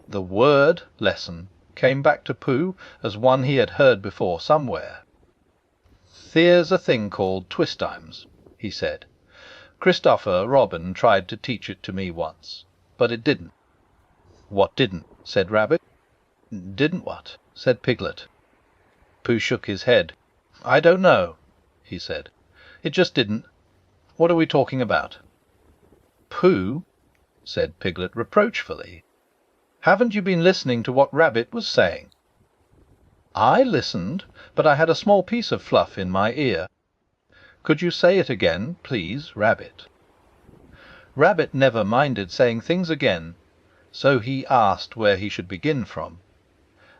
Speaker 1: The word lesson came back to Pooh as one he had heard before somewhere. "There's a thing called twistimes," he said. "Christopher Robin tried to teach it to me once, but it didn't." "What didn't?" said Rabbit. "Didn't what?" said Piglet. Pooh shook his head. "I don't know," he said. "It just didn't. What are we talking about?" "Pooh," said Piglet reproachfully, "haven't you been listening to what Rabbit was saying?" "I listened, but I had a small piece of fluff in my ear. Could you say it again, please, Rabbit?" Rabbit never minded saying things again, so he asked where he should begin from.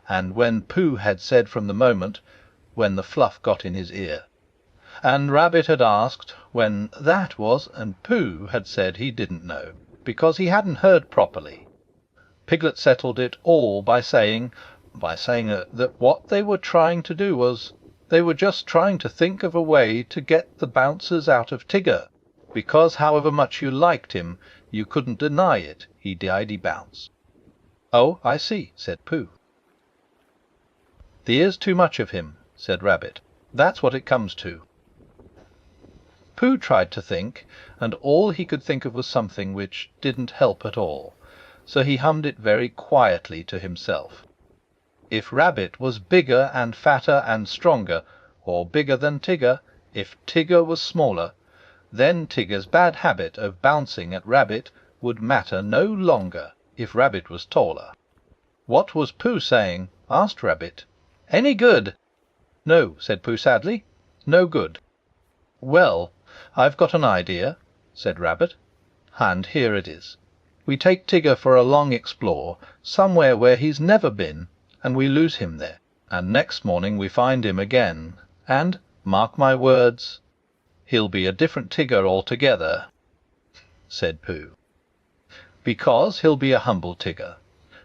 Speaker 1: And when Pooh had said from the moment when the fluff got in his ear, and Rabbit had asked when that was, and Pooh had said he didn't know, because he hadn't heard properly, Piglet settled it all by saying that what they were trying to do was, they were just trying to think of a way to get the bouncers out of Tigger, because however much you liked him, you couldn't deny it, he died bounce. "Oh, I see," said Pooh. "There's too much of him," said Rabbit. "That's what it comes to." Pooh tried to think, and all he could think of was something which didn't help at all, so he hummed it very quietly to himself. If Rabbit was bigger and fatter and stronger, or bigger than Tigger, if Tigger was smaller, then Tigger's bad habit of bouncing at Rabbit would matter no longer if Rabbit was taller. "What was Pooh saying?" asked Rabbit. "Any good?" "No," said Pooh sadly. "No good." "Well, I've got an idea," said Rabbit, "and here it is. We take Tigger for a long explore, somewhere where he's never been, and we lose him there, and next morning we find him again, and, mark my words, he'll be a different Tigger altogether," said Pooh. "Because he'll be a humble Tigger,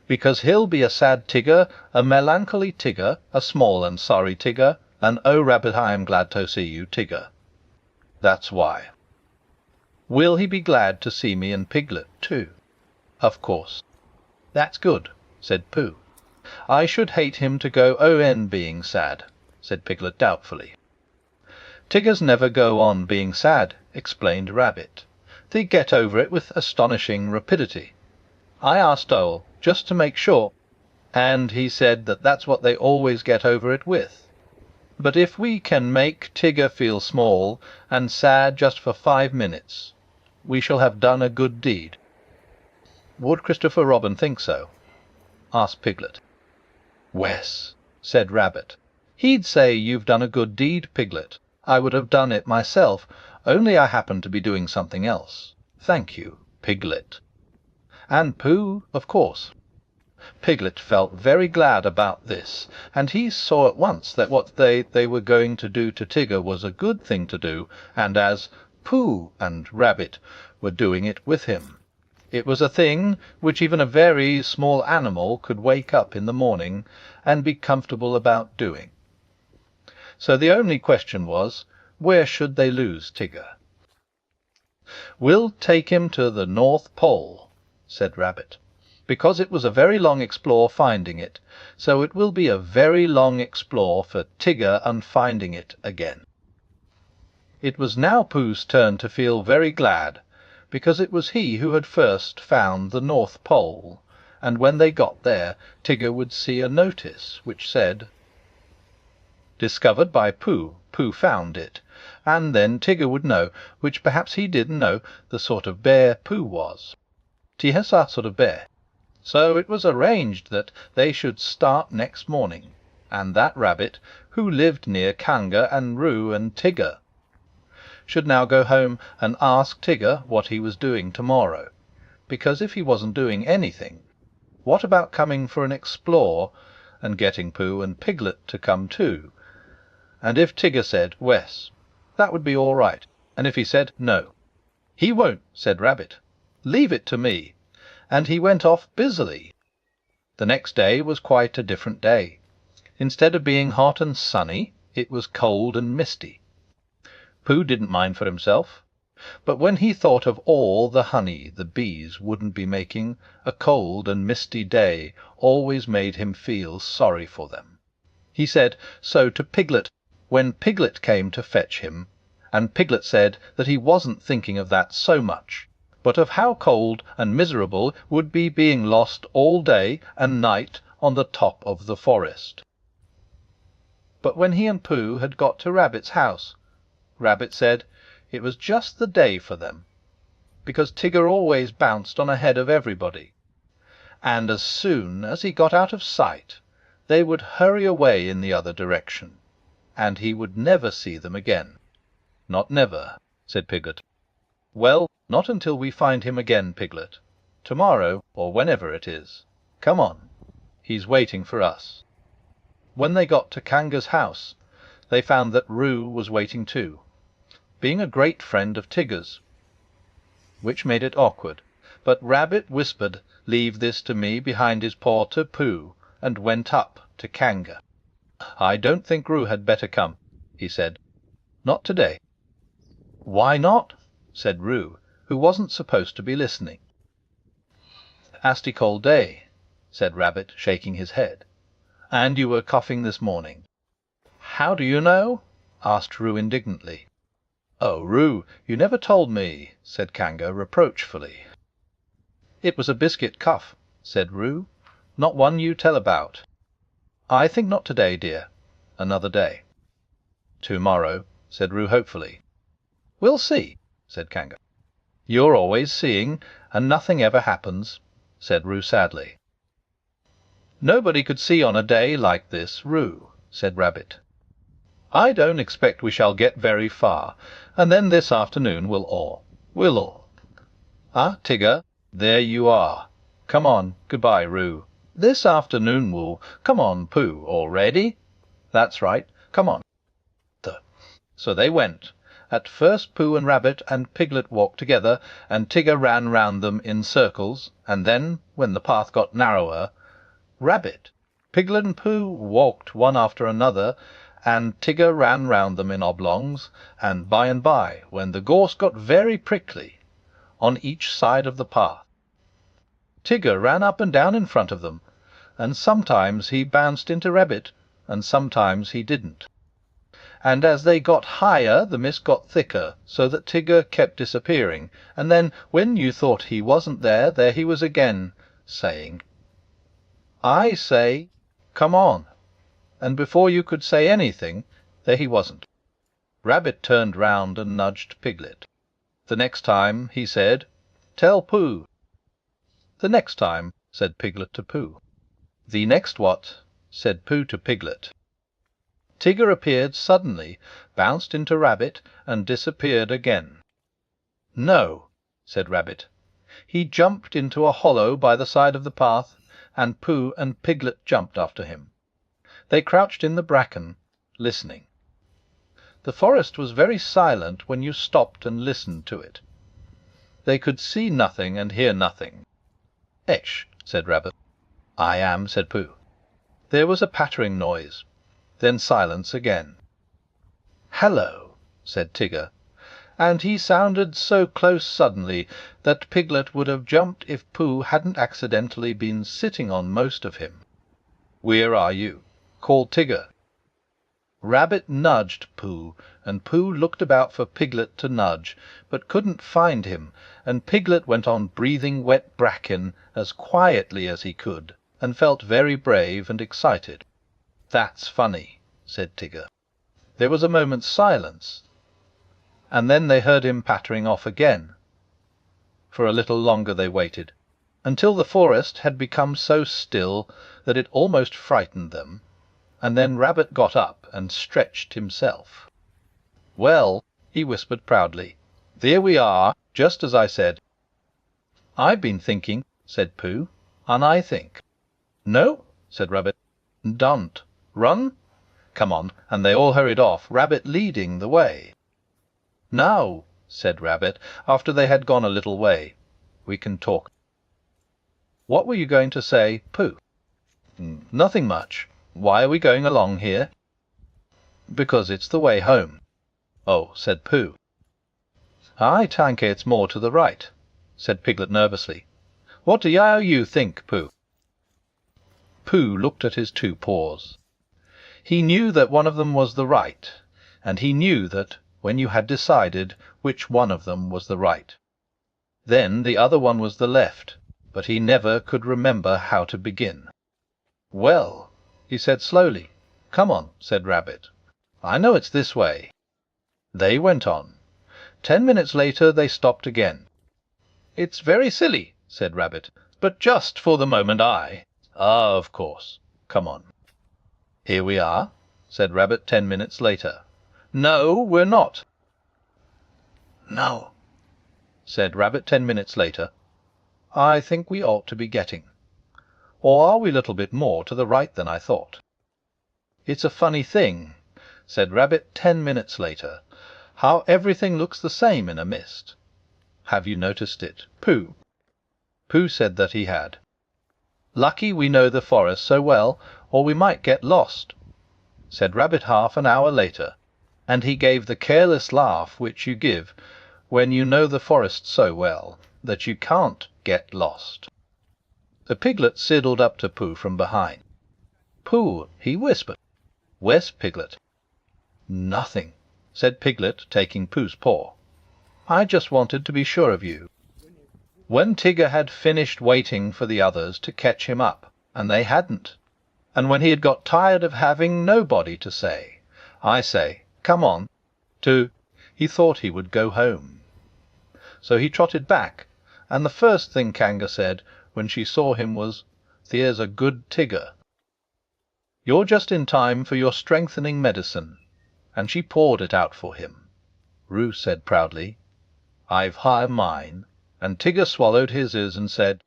Speaker 1: because he'll be a sad Tigger, a melancholy Tigger, a small and sorry Tigger, and oh, Rabbit, I am glad to see you, Tigger. That's why." "Will he be glad to see me and Piglet too?" "Of course." "That's good," said Pooh. "I should hate him to go on being sad," said Piglet doubtfully. "Tiggers never go on being sad," explained Rabbit. "They get over it with astonishing rapidity. I asked Owl, just to make sure, and he said that that's what they always get over it with. But if we can make Tigger feel small and sad just for 5 minutes, we shall have done a good deed." "Would Christopher Robin think so?" asked Piglet. "Wes," said Rabbit, "he'd say you've done a good deed, Piglet. I would have done it myself, only I happened to be doing something else. Thank you, Piglet. And Pooh, of course. Piglet felt very glad about this, and he saw at once that what they were going to do to Tigger was a good thing to do, and as Pooh and Rabbit were doing it with him, it was a thing which even a very small animal could wake up in the morning and be comfortable about doing. So the only question was, where should they lose Tigger? "We'll take him to the North Pole," said Rabbit, "because it was a very long explore finding it, so it will be a very long explore for Tigger and finding it again." It was now Pooh's turn to feel very glad, because it was he who had first found the North Pole, and when they got there Tigger would see a notice which said, "Discovered by Pooh. Pooh found it," and then Tigger would know, which perhaps he didn't know, the sort of bear Pooh was. T.S.R. sort of bear. So it was arranged that they should start next morning, and that Rabbit, who lived near Kanga and Roo and Tigger, should now go home and ask Tigger what he was doing tomorrow, because if he wasn't doing anything, what about coming for an explore and getting Pooh and Piglet to come too? And if Tigger said "Wes," that would be all right, and if he said "No." "He won't," said Rabbit. "Leave it to me," and he went off busily. The next day was quite a different day. Instead of being hot and sunny, it was cold and misty. Pooh didn't mind for himself, but when he thought of all the honey the bees wouldn't be making, a cold and misty day always made him feel sorry for them. He said so to Piglet when Piglet came to fetch him, and Piglet said that he wasn't thinking of that so much, but of how cold and miserable would be being lost all day and night on the top of the forest. But when he and Pooh had got to Rabbit's house, Rabbit said it was just the day for them, because Tigger always bounced on ahead of everybody, and as soon as he got out of sight they would hurry away in the other direction, and he would never see them again. "Not never," said Piglet. "Well, not until we find him again, Piglet. Tomorrow, or whenever it is. Come on. He's waiting for us." When they got to Kanga's house, they found that Roo was waiting too, being a great friend of Tigger's, which made it awkward. But Rabbit whispered, "Leave this to me," behind his paw to Pooh, and went up to Kanga. "I don't think Roo had better come," he said. "Not today." "Why not?" said Roo, who wasn't supposed to be listening. "Asty cold day," said Rabbit, shaking his head. "And you were coughing this morning." "How do you know?" asked Roo indignantly. "Oh, Roo, you never told me," said Kanga reproachfully. "It was a biscuit cough," said Roo, "not one you tell about." "I think not today, dear. Another day." "Tomorrow," said Roo hopefully. "We'll see," said Kanga. "You're always seeing, and nothing ever happens," said Roo sadly. "Nobody could see on a day like this, Roo," said Rabbit. "I don't expect we shall get very far, and then this afternoon we'll all. Ah, Tigger, there you are. Come on, goodbye, Roo. This afternoon we'll. Come on, Pooh, all ready? That's right, come on." So they went. At first Pooh and Rabbit and Piglet walked together, and Tigger ran round them in circles, and then, when the path got narrower, Rabbit, Piglet and Pooh walked one after another, and Tigger ran round them in oblongs, and by, when the gorse got very prickly, on each side of the path, Tigger ran up and down in front of them, and sometimes he bounced into Rabbit, and sometimes he didn't. And as they got higher the mist got thicker, so that Tigger kept disappearing, and then, when you thought he wasn't there, there he was again, saying, "I say, come on," and before you could say anything, there he wasn't. Rabbit turned round and nudged Piglet. The next time he said, "Tell Pooh." The next time, said Piglet to Pooh. The next what? Said Pooh to Piglet. Tigger appeared suddenly, bounced into Rabbit, and disappeared again. "No," said Rabbit. He jumped into a hollow by the side of the path, and Pooh and Piglet jumped after him. They crouched in the bracken, listening. The forest was very silent when you stopped and listened to it. They could see nothing and hear nothing. "Etch," said Rabbit. "I am," said Pooh. There was a pattering noise, then silence again. "Hallo," said Tigger, and he sounded so close suddenly that Piglet would have jumped if Pooh hadn't accidentally been sitting on most of him. "Where are you?" called Tigger. Rabbit nudged Pooh, and Pooh looked about for Piglet to nudge, but couldn't find him, and Piglet went on breathing wet bracken as quietly as he could, and felt very brave and excited. "That's funny," said Tigger. There was a moment's silence, and then they heard him pattering off again. For a little longer they waited, until the forest had become so still that it almost frightened them, and then Rabbit got up and stretched himself. "Well," he whispered proudly, "there we are, just as I said." "I've been thinking," said Pooh, "and I think." "No," said Rabbit. "Don't. Run? Come on," and they all hurried off, Rabbit leading the way. "Now," said Rabbit, after they had gone a little way, "we can talk." "What were you going to say, Pooh?" "Nothing much. Why are we going along here?" "Because it's the way home." "Oh," said Pooh. "I think it's more to the right," said Piglet nervously. "What do you think, Pooh?" Pooh looked at his two paws. He knew that one of them was the right, and he knew that when you had decided which one of them was the right, then the other one was the left, but he never could remember how to begin. "Well," he said slowly. "Come on," said Rabbit. "I know it's this way." They went on. 10 minutes later they stopped again. "It's very silly," said Rabbit, "but just for the moment of course. Come on." "Here we are," said Rabbit 10 minutes later. "No, we're not." "No," said Rabbit 10 minutes later. "I think we ought to be getting. Or are we a little bit more to the right than I thought?" "It's a funny thing," said Rabbit 10 minutes later, "how everything looks the same in a mist. Have you noticed it, Pooh?" Pooh said that he had. "Lucky we know the forest so well, or we might get lost," said Rabbit half an hour later, and he gave the careless laugh which you give when you know the forest so well that you can't get lost. The Piglet sidled up to Pooh from behind. "Pooh," he whispered. "Where's Piglet?" "Nothing," said Piglet, taking Pooh's paw. "I just wanted to be sure of you." When Tigger had finished waiting for the others to catch him up, and they hadn't, and when he had got tired of having nobody to say, "I say, come on," he thought he would go home. So he trotted back, and the first thing Kanga said when she saw him was, "There's a good Tigger. You're just in time for your strengthening medicine," and she poured it out for him. Roo said proudly, "I've had mine," and Tigger swallowed his and said,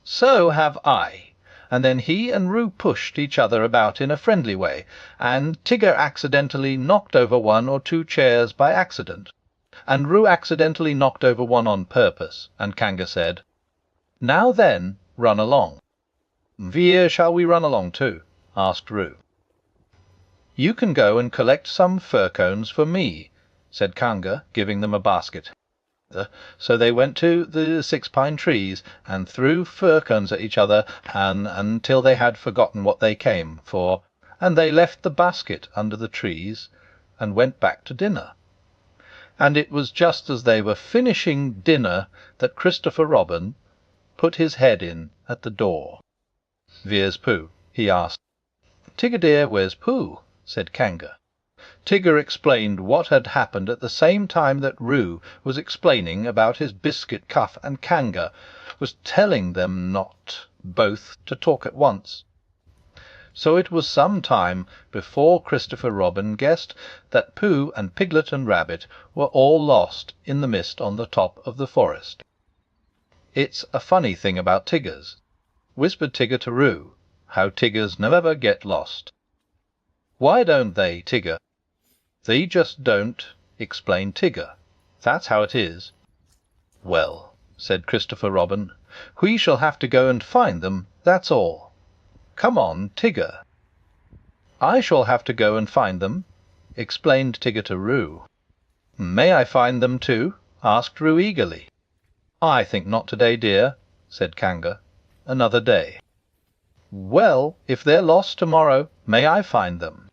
Speaker 1: "So have I." And then he and Roo pushed each other about in a friendly way, and Tigger accidentally knocked over 1 or 2 chairs by accident, and Roo accidentally knocked over one on purpose, and Kanga said, "Now then, run along." "Where shall we run along to?" asked Roo. "You can go and collect some fir cones for me," said Kanga, giving them a basket. So they went to the 6 pine trees and threw fir cones at each other until they had forgotten what they came for, and they left the basket under the trees and went back to dinner. And it was just as they were finishing dinner that Christopher Robin put his head in at the door. "Where's Pooh?" he asked. "Tigger dear, where's Pooh?" said Kanga. Tigger explained what had happened at the same time that Roo was explaining about his biscuit cuff, and Kanga was telling them not both to talk at once. So it was some time before Christopher Robin guessed that Pooh and Piglet and Rabbit were all lost in the mist on the top of the forest. "It's a funny thing about Tiggers," whispered Tigger to Roo, "how Tiggers never get lost." "Why don't they, Tigger?" "They just don't," explained Tigger. "That's how it is." "Well," said Christopher Robin, "we shall have to go and find them, that's all. Come on, Tigger." "I shall have to go and find them," explained Tigger to Roo. "May I find them too?" asked Roo eagerly. "I think not today, dear," said Kanga. "Another day." "Well, if they're lost tomorrow, may I find them?"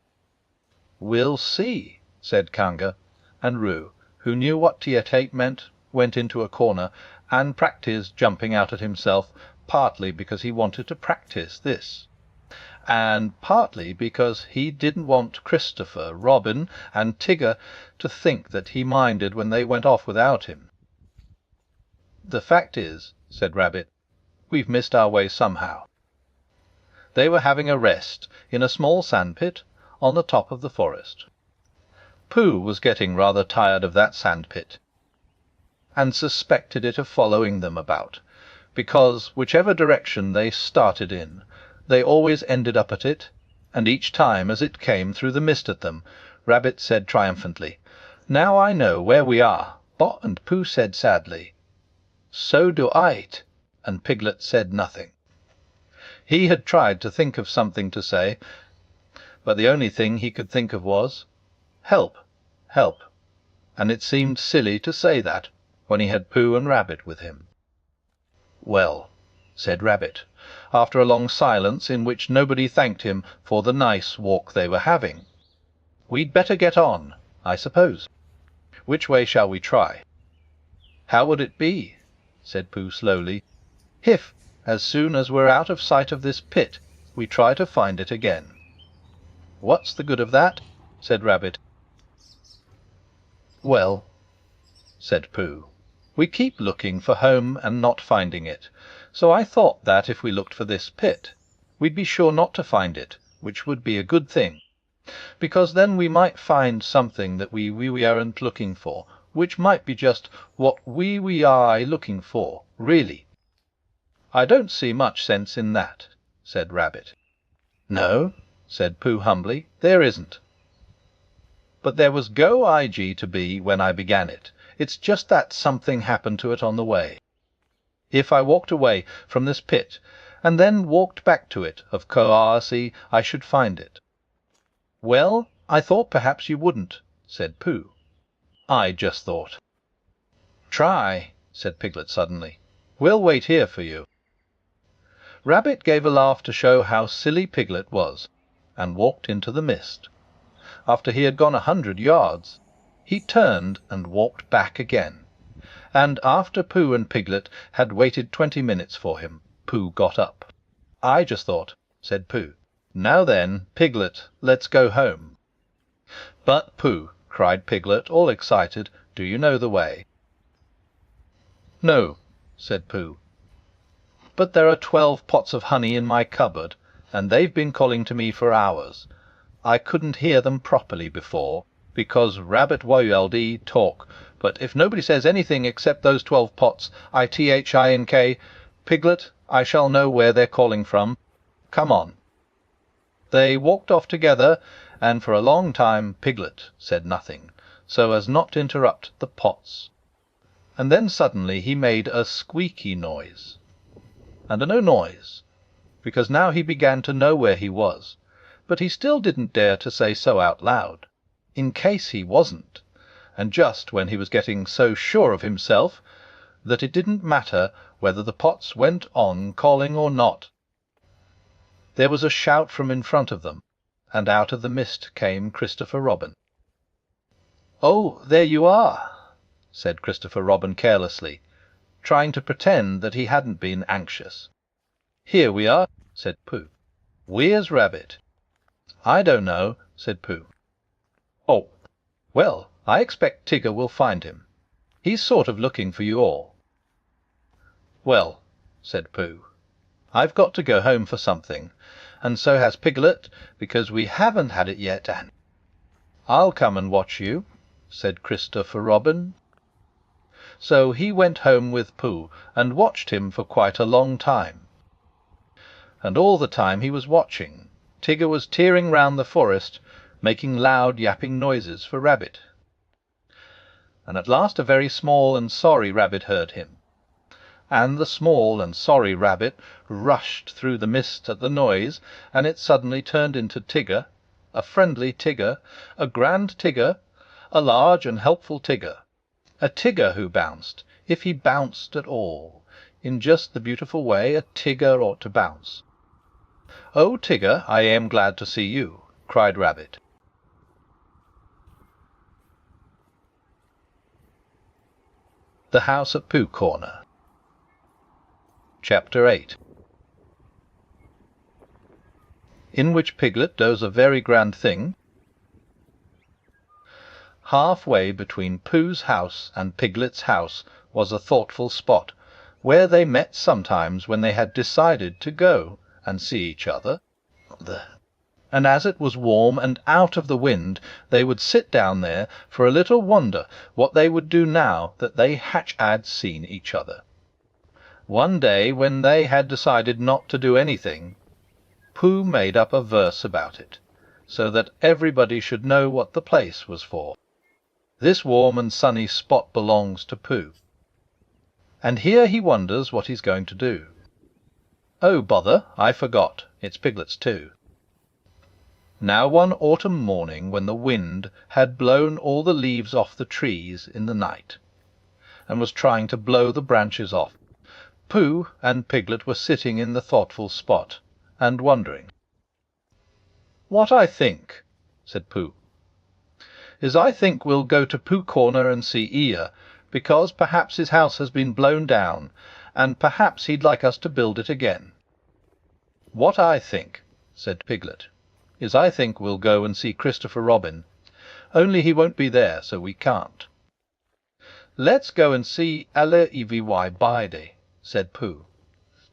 Speaker 1: "We'll see," said Kanga, and Roo, who knew what Tietate meant, went into a corner and practised jumping out at himself, partly because he wanted to practise this, and partly because he didn't want Christopher Robin and Tigger to think that he minded when they went off without him. "The fact is," said Rabbit, "we've missed our way somehow." They were having a rest in a small sandpit on the top of the forest. Pooh was getting rather tired of that sandpit, and suspected it of following them about, because whichever direction they started in, they always ended up at it, and each time as it came through the mist at them, Rabbit said triumphantly, "Now I know where we are." And Pooh said sadly, "So do I," and Piglet said nothing. He had tried to think of something to say, but the only thing he could think of was, "Help, help," and it seemed silly to say that when he had Pooh and Rabbit with him. "Well," said Rabbit, after a long silence in which nobody thanked him for the nice walk they were having, "we'd better get on, I suppose. Which way shall we try?" "How would it be," said Pooh slowly, "if, as soon as we're out of sight of this pit, we try to find it again?" "What's the good of that?" said Rabbit. "Well," said Pooh, "we keep looking for home and not finding it, so I thought that if we looked for this pit, we'd be sure not to find it, which would be a good thing, because then we might find something that we aren't looking for, which might be just what we are looking for, really." "I don't see much sense in that," said Rabbit. "No," said Pooh humbly, "there isn't. But there was go-ig to be when I began it. It's just that something happened to it on the way. If I walked away from this pit and then walked back to it, of course I should find it." "Well, I thought perhaps you wouldn't," said Pooh. "I just thought." "Try," said Piglet suddenly. "We'll wait here for you." Rabbit gave a laugh to show how silly Piglet was, and walked into the mist. After he had gone 100 yards, he turned and walked back again, and after Pooh and Piglet had waited 20 minutes for him, Pooh got up. "I just thought," said Pooh. "Now then, Piglet, let's go home." "But, Pooh," cried Piglet, all excited, "do you know the way?" "No," said Pooh. "But there are 12 pots of honey in my cupboard, and they've been calling to me for hours. I couldn't hear them properly before, because Rabbit Woyld talk, but if nobody says anything except those 12 pots, ITHINK, Piglet, I shall know where they're calling from. Come on." They walked off together, and for a long time Piglet said nothing, so as not to interrupt the pots. And then suddenly he made a squeaky noise, and a no noise, because now he began to know where he was, but he still didn't dare to say so out loud, in case he wasn't, and just when he was getting so sure of himself that it didn't matter whether the pots went on calling or not. There was a shout from in front of them, and out of the mist came Christopher Robin. "Oh, there you are," said Christopher Robin carelessly, trying to pretend that he hadn't been anxious. "Here we are," said Pooh. "Where's Rabbit?" "I don't know," said Pooh. "Oh, well, I expect Tigger will find him. He's sort of looking for you all." "Well," said Pooh, "I've got to go home for something, and so has Piglet, because we haven't had it yet, and—" "I'll come and watch you," said Christopher Robin. So he went home with Pooh, and watched him for quite a long time. And all the time he was watching, Tigger was tearing round the forest, making loud yapping noises for Rabbit. And at last a very small and sorry rabbit heard him. And the small and sorry rabbit rushed through the mist at the noise, and it suddenly turned into Tigger, a friendly Tigger, a grand Tigger, a large and helpful Tigger, a Tigger who bounced, if he bounced at all, in just the beautiful way a Tigger ought to bounce. "Oh, Tigger, I am glad to see you," cried Rabbit. The House at Pooh Corner. Chapter 8. In which Piglet does a very grand thing. Half-way between Pooh's house and Piglet's house was a thoughtful spot, where they met sometimes when they had decided to go and see each other. And as it was warm and out of the wind, they would sit down there for a little wonder what they would do now that they had seen each other. One day, when they had decided not to do anything, Pooh made up a verse about it, so that everybody should know what the place was for. This warm and sunny spot belongs to Pooh, and here he wonders what he's going to do. Oh, bother, I forgot, it's Piglet's too. Now one autumn morning, when the wind had blown all the leaves off the trees in the night, and was trying to blow the branches off, Pooh and Piglet were sitting in the thoughtful spot, and wondering. "What I think," said Pooh, "is I think we'll go to Pooh Corner and see Eeyore, because perhaps his house has been blown down, and perhaps he'd like us to build it again." "What I think," said Piglet, "is I think we'll go and see Christopher Robin, only he won't be there, so we can't." "Let's go and see alle Evie bide," said Pooh,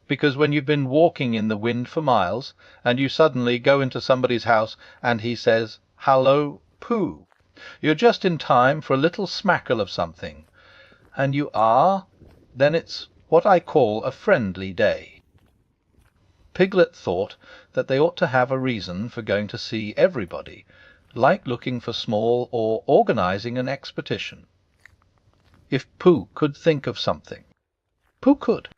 Speaker 1: "because when you've been walking in the wind for miles, and you suddenly go into somebody's house, and he says, 'Hallo, Pooh,' you're just in time for a little smackerel of something, and you are, then it's what I call a friendly day." Piglet thought that they ought to have a reason for going to see everybody, like looking for small or organizing an expedition. If Pooh could think of something. Pooh could.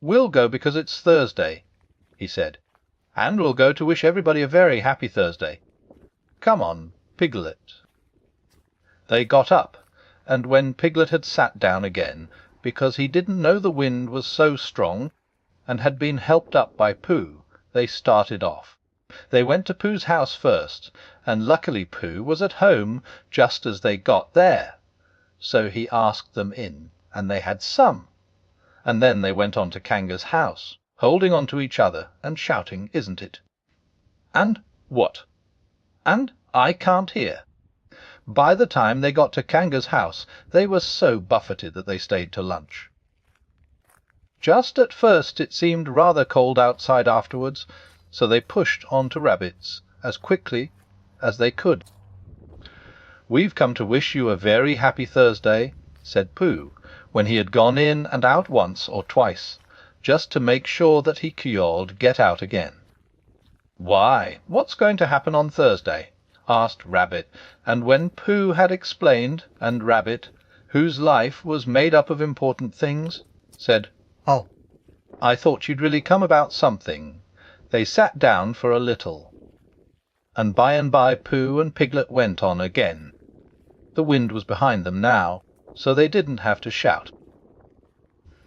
Speaker 1: "We'll go because it's Thursday," he said, "and we'll go to wish everybody a very happy Thursday. Come on, Piglet." They got up, and when Piglet had sat down again, because he didn't know the wind was so strong, and had been helped up by Pooh, they started off. They went to Pooh's house first, and luckily Pooh was at home just as they got there, so he asked them in, and they had some. And then they went on to Kanga's house, holding on to each other and shouting, "Isn't it?" And what? And I can't hear. By the time they got to Kanga's house, they were so buffeted that they stayed to lunch. Just at first it seemed rather cold outside afterwards, so they pushed on to Rabbit's as quickly as they could. "We've come to wish you a very happy Thursday," said Pooh, when he had gone in and out once or twice, just to make sure that he could get out again. "Why, what's going to happen on Thursday?" asked Rabbit, and when Pooh had explained, and Rabbit, whose life was made up of important things, said, "Oh, I thought you'd really come about something," they sat down for a little, and by Pooh and Piglet went on again. The wind was behind them now, so they didn't have to shout.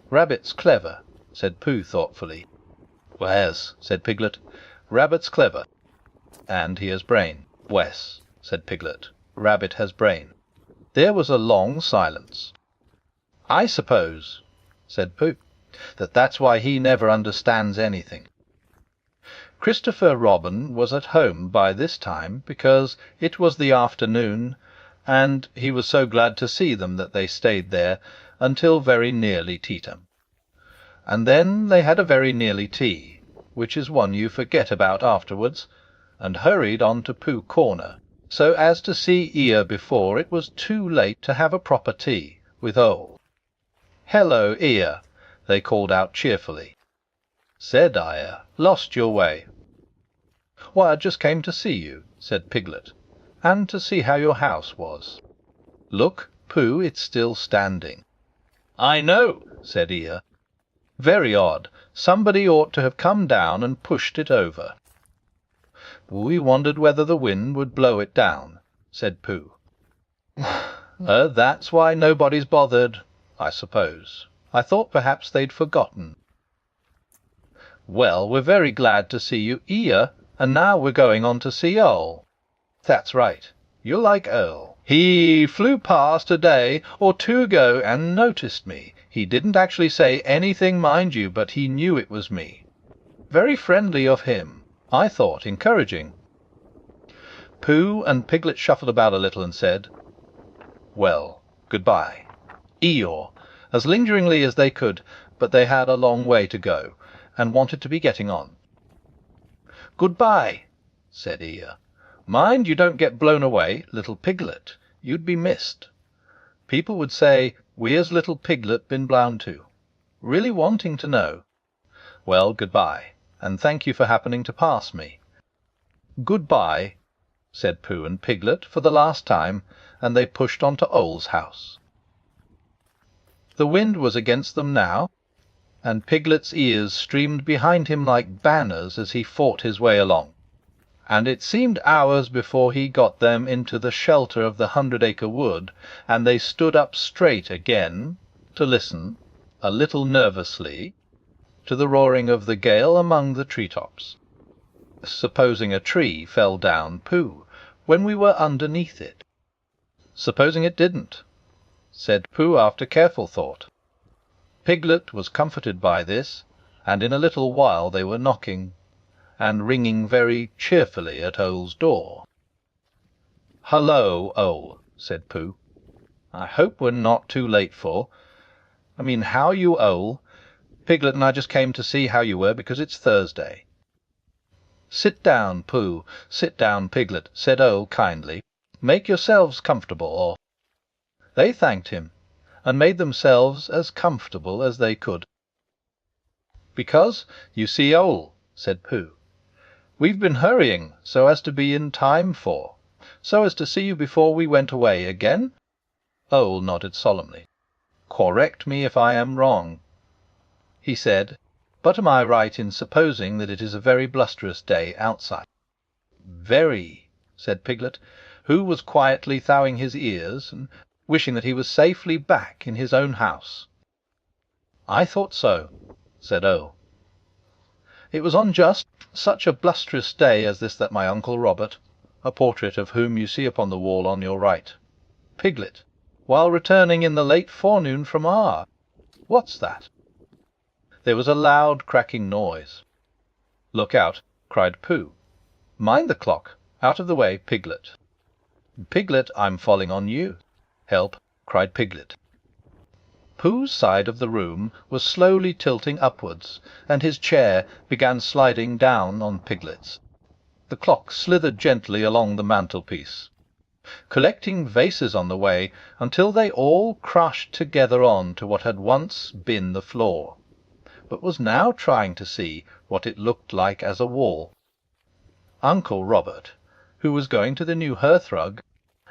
Speaker 1: "Rabbit's clever," said Pooh thoughtfully. "Wes," said Piglet, "Rabbit's clever, and he has brain." "Wes," said Piglet, "Rabbit has brain." There was a long silence. "I suppose," said Pooh, "that's why he never understands anything." Christopher Robin was at home by this time, because it was the afternoon, and he was so glad to see them that they stayed there until very nearly tea-time. And then they had a very nearly tea, which is one you forget about afterwards, and hurried on to Pooh Corner, so as to see Eeyore before it was too late to have a proper tea with Owl. "Hello, Eeyore," they called out cheerfully. Said Eeyore, "Lost your way?" "Why, I just came to see you," said Piglet, "and to see how your house was. Look, Pooh, it's still standing." "I know," said Eeyore. "Very odd. Somebody ought to have come down and pushed it over." "We wondered whether the wind would blow it down," said Pooh. "That's why nobody's bothered, I suppose. I thought perhaps they'd forgotten." "Well, we're very glad to see you, Eeyore, and now we're going on to see Owl. That's right. You'll like Owl. He flew past a day or two ago and noticed me. He didn't actually say anything, mind you, but he knew it was me. Very friendly of him. I thought encouraging." Pooh and Piglet shuffled about a little and said, "Well, good-bye." Eeyore, as lingeringly as they could, but they had a long way to go, and wanted to be getting on. "Good-bye," said Eeyore. "Mind you don't get blown away, little Piglet. You'd be missed. People would say, 'Where's little Piglet been blown to?' Really wanting to know. Well, good-bye, and thank you for happening to pass me." "Good-bye," said Pooh and Piglet for the last time, and they pushed on to Owl's house. The wind was against them now, and Piglet's ears streamed behind him like banners as he fought his way along, and it seemed hours before he got them into the shelter of the 100-acre wood, and they stood up straight again to listen, a little nervously, to the roaring of the gale among the tree-tops. "Supposing a tree fell down, Pooh, when we were underneath it?" "Supposing it didn't," said Pooh after careful thought. Piglet was comforted by this, and in a little while they were knocking, and ringing very cheerfully at Owl's door. "Hullo, Owl," said Pooh. "I hope we're not too late how are you, Owl? Piglet and I just came to see how you were, because it's Thursday." "Sit down, Pooh, sit down, Piglet," said Owl kindly. "Make yourselves comfortable, or—" They thanked him, and made themselves as comfortable as they could. "Because, you see, Owl," said Pooh, "we've been hurrying so as to be in time so as to see you before we went away again." Owl nodded solemnly. "Correct me if I am wrong," he said, "but am I right in supposing that it is a very blusterous day outside?" "Very," said Piglet, who was quietly thawing his ears, and wishing that he was safely back in his own house. "I thought so," said Owl. "It was on just such a blusterous day as this that my Uncle Robert, a portrait of whom you see upon the wall on your right, Piglet, while returning in the late forenoon from What's that?" There was a loud cracking noise. "Look out!" cried Pooh. "Mind the clock! Out of the way, Piglet!" "Piglet, I'm falling on you!" "Help!" cried Piglet. Pooh's side of the room was slowly tilting upwards, and his chair began sliding down on Piglet's. The clock slithered gently along the mantelpiece, collecting vases on the way, until they all crashed together on to what had once been the floor, but was now trying to see what it looked like as a wall. Uncle Robert, who was going to the new hearthrug,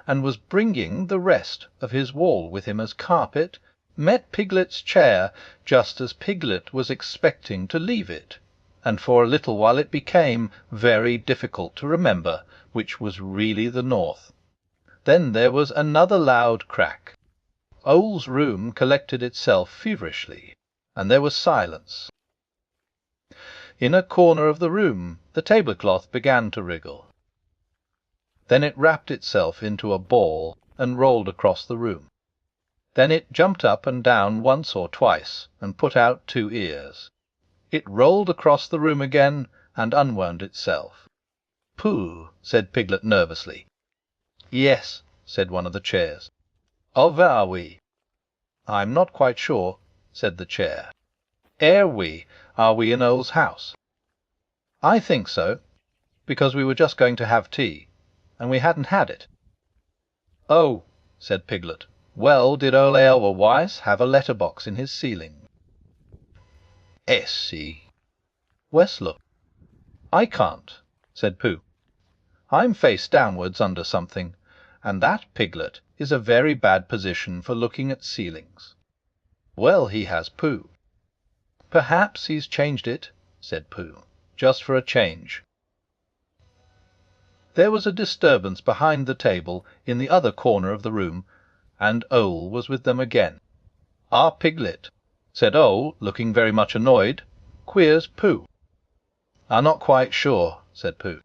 Speaker 1: and was bringing the rest of his wall with him as carpet, met Piglet's chair just as Piglet was expecting to leave it, and for a little while it became very difficult to remember which was really the north. Then there was another loud crack. Owl's room collected itself feverishly, and there was silence. In a corner of the room the tablecloth began to wriggle. Then it wrapped itself into a ball and rolled across the room. Then it jumped up and down once or twice and put out 2 ears. It rolled across the room again and unwound itself. "Pooh," said Piglet nervously. "Yes," said one of the chairs. "Of are we?" "I'm not quite sure," said the chair. "Are we in Owl's house?" I think so, because we were just going to have tea, and we hadn't had it. Oh, said Piglet. Well, did old Edelweiss have a letterbox in his ceiling? Essie. Wes, look. I can't, said Pooh. I'm face downwards under something, and that, Piglet, is a very bad position for looking at ceilings. Well, he has Pooh. Perhaps he's changed it, said Pooh, just for a change. There was a disturbance behind the table in the other corner of the room, and Owl was with them again. "Ah, Piglet," said Owl, looking very much annoyed, "queer's Pooh." "I'm not quite sure," said Pooh.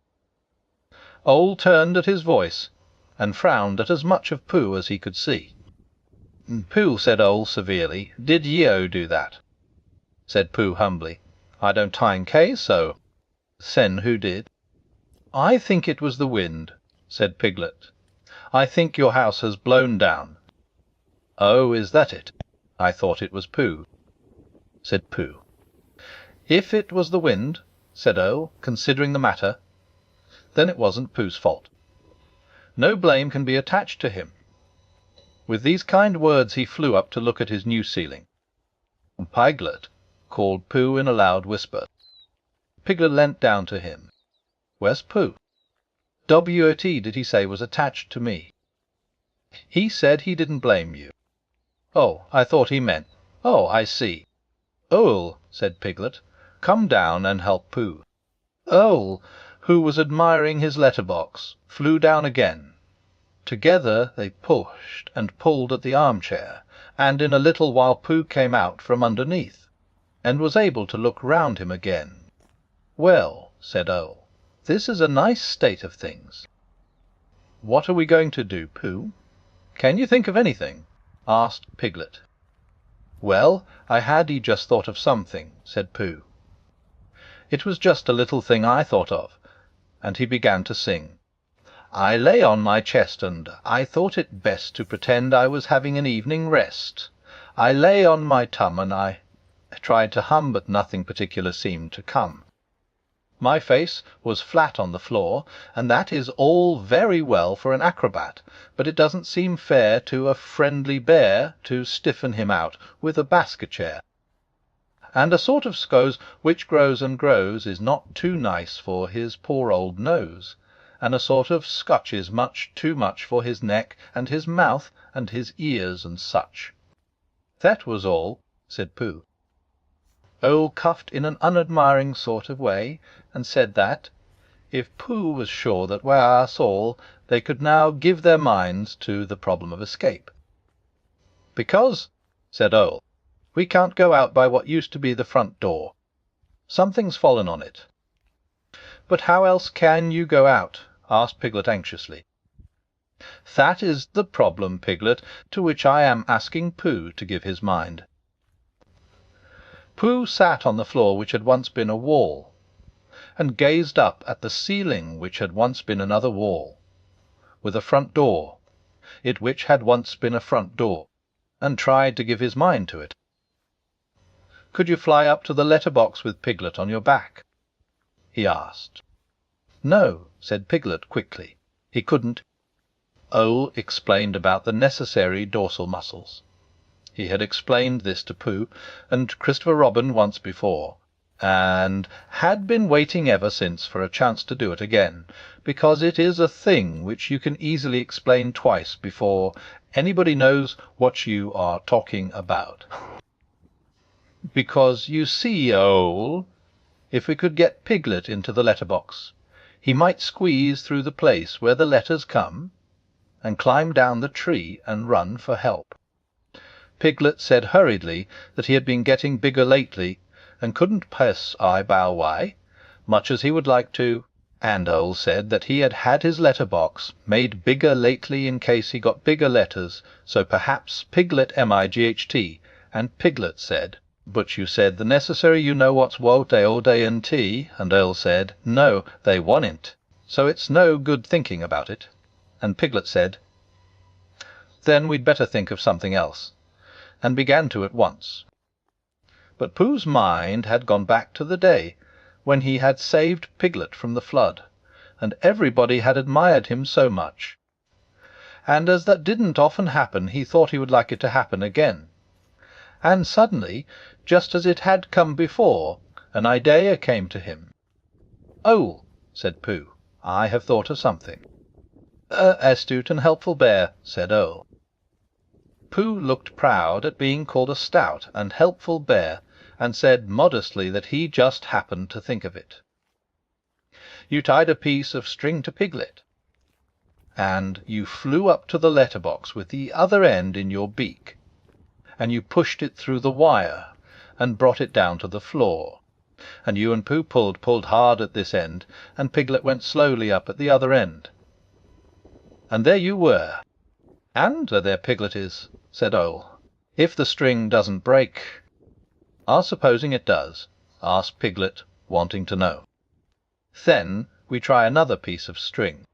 Speaker 1: Owl turned at his voice, and frowned at as much of Pooh as he could see. "Pooh," said Owl severely, "did Eeyore do that?" Said Pooh humbly, "I don't say so. Sen who did?" "I think it was the wind," said Piglet. "I think your house has blown down." "Oh, is that it? I thought it was Pooh," said Pooh. "If it was the wind," said Owl, considering the matter, "then it wasn't Pooh's fault. No blame can be attached to him." With these kind words he flew up to look at his new ceiling. "Piglet," called Pooh in a loud whisper. Piglet leant down to him. "Where's Pooh?" "What did he say was attached to me?" "He said he didn't blame you." "Oh, I thought he meant... Oh, I see." "Owl," said Piglet, "come down and help Pooh." Owl, who was admiring his letterbox, flew down again. Together they pushed and pulled at the armchair, and in a little while Pooh came out from underneath, and was able to look round him again. "Well," said Owl, "this is a nice state of things." "What are we going to do, Pooh? Can you think of anything?" asked Piglet. "Well, I had just thought of something," said Pooh. "It was just a little thing I thought of," and he began to sing. "I lay on my chest, and I thought it best to pretend I was having an evening rest. I lay on my tum, and I tried to hum, but nothing particular seemed to come. My face was flat on the floor, and that is all very well for an acrobat, but it doesn't seem fair to a friendly bear to stiffen him out with a basket chair. And a sort of scose which grows and grows is not too nice for his poor old nose, and a sort of scotch is much too much for his neck and his mouth and his ears and such." "That was all," said Pooh. Owl coughed in an unadmiring sort of way, and said that, if Pooh was sure that were us all, they could now give their minds to the problem of escape. "Because," said Owl, "we can't go out by what used to be the front door. Something's fallen on it." "But how else can you go out?" asked Piglet anxiously. "That is the problem, Piglet, to which I am asking Pooh to give his mind." Pooh sat on the floor which had once been a wall, and gazed up at the ceiling which had once been another wall, with a front door, it which had once been a front door, and tried to give his mind to it. "Could you fly up to the letter-box with Piglet on your back?" he asked. "No," said Piglet quickly, "he couldn't." Owl explained about the necessary dorsal muscles. He had explained this to Pooh and Christopher Robin once before, and had been waiting ever since for a chance to do it again, because it is a thing which you can easily explain twice before anybody knows what you are talking about. "Because, you see, Owl, if we could get Piglet into the letter-box, he might squeeze through the place where the letters come, and climb down the tree and run for help." Piglet said hurriedly that he had been getting bigger lately, and couldn't pass I bow why, much as he would like to, and Owl said that he had had his letter-box made bigger lately in case he got bigger letters, so perhaps Piglet might, and Piglet said, "But you said the necessary you know what's wote all day and tea," and Owl said, "No, they won't, so it's no good thinking about it," and Piglet said, "Then we'd better think of something else," and began to at once. But Pooh's mind had gone back to the day when he had saved Piglet from the flood, and everybody had admired him so much. And as that didn't often happen, he thought he would like it to happen again. And suddenly, just as it had come before, an idea came to him. "Oh," said Pooh, "I have thought of something." "Astute and helpful bear," said Owl. Pooh looked proud at being called a stout and helpful bear, and said modestly that he just happened to think of it. "You tied a piece of string to Piglet, and you flew up to the letter-box with the other end in your beak, and you pushed it through the wire and brought it down to the floor, and you and Pooh pulled hard at this end, and Piglet went slowly up at the other end. And there you were." "And there Piglet is," said Owl. "If the string doesn't break—" "Supposing it does?" asked Piglet, wanting to know. "Then we try another piece of string."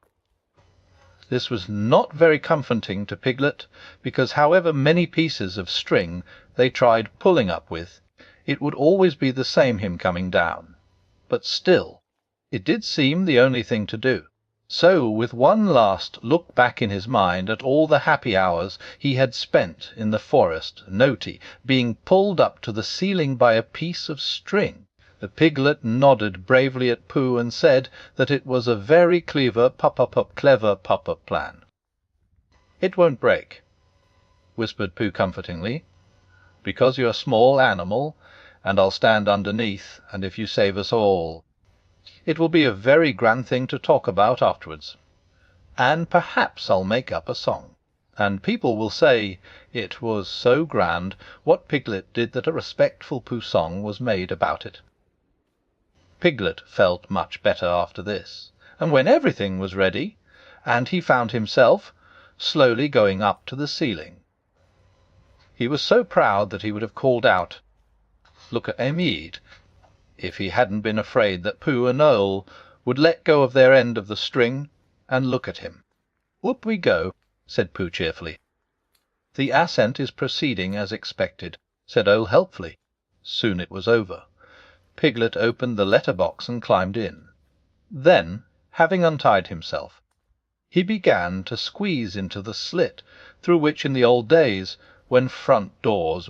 Speaker 1: This was not very comforting to Piglet, because however many pieces of string they tried pulling up with, it would always be the same him coming down. But still, it did seem the only thing to do. So, with one last look back in his mind at all the happy hours he had spent in the forest, Noti, being pulled up to the ceiling by a piece of string, the Piglet nodded bravely at Pooh and said that it was a very clever clever plan. "It won't break," whispered Pooh comfortingly, "because you're a small animal, and I'll stand underneath, and if you save us all, it will be a very grand thing to talk about afterwards. And perhaps I'll make up a song, and people will say it was so grand what Piglet did that a respectful Pooh song was made about it." Piglet felt much better after this, and when everything was ready, and he found himself slowly going up to the ceiling, he was so proud that he would have called out, "Look at Emide," if he hadn't been afraid that Pooh and Owl would let go of their end of the string and look at him. "Up we go," said Pooh cheerfully. "The ascent is proceeding as expected," said Owl helpfully. Soon it was over. Piglet opened the letter-box and climbed in. Then, having untied himself, he began to squeeze into the slit through which in the old days, when front doors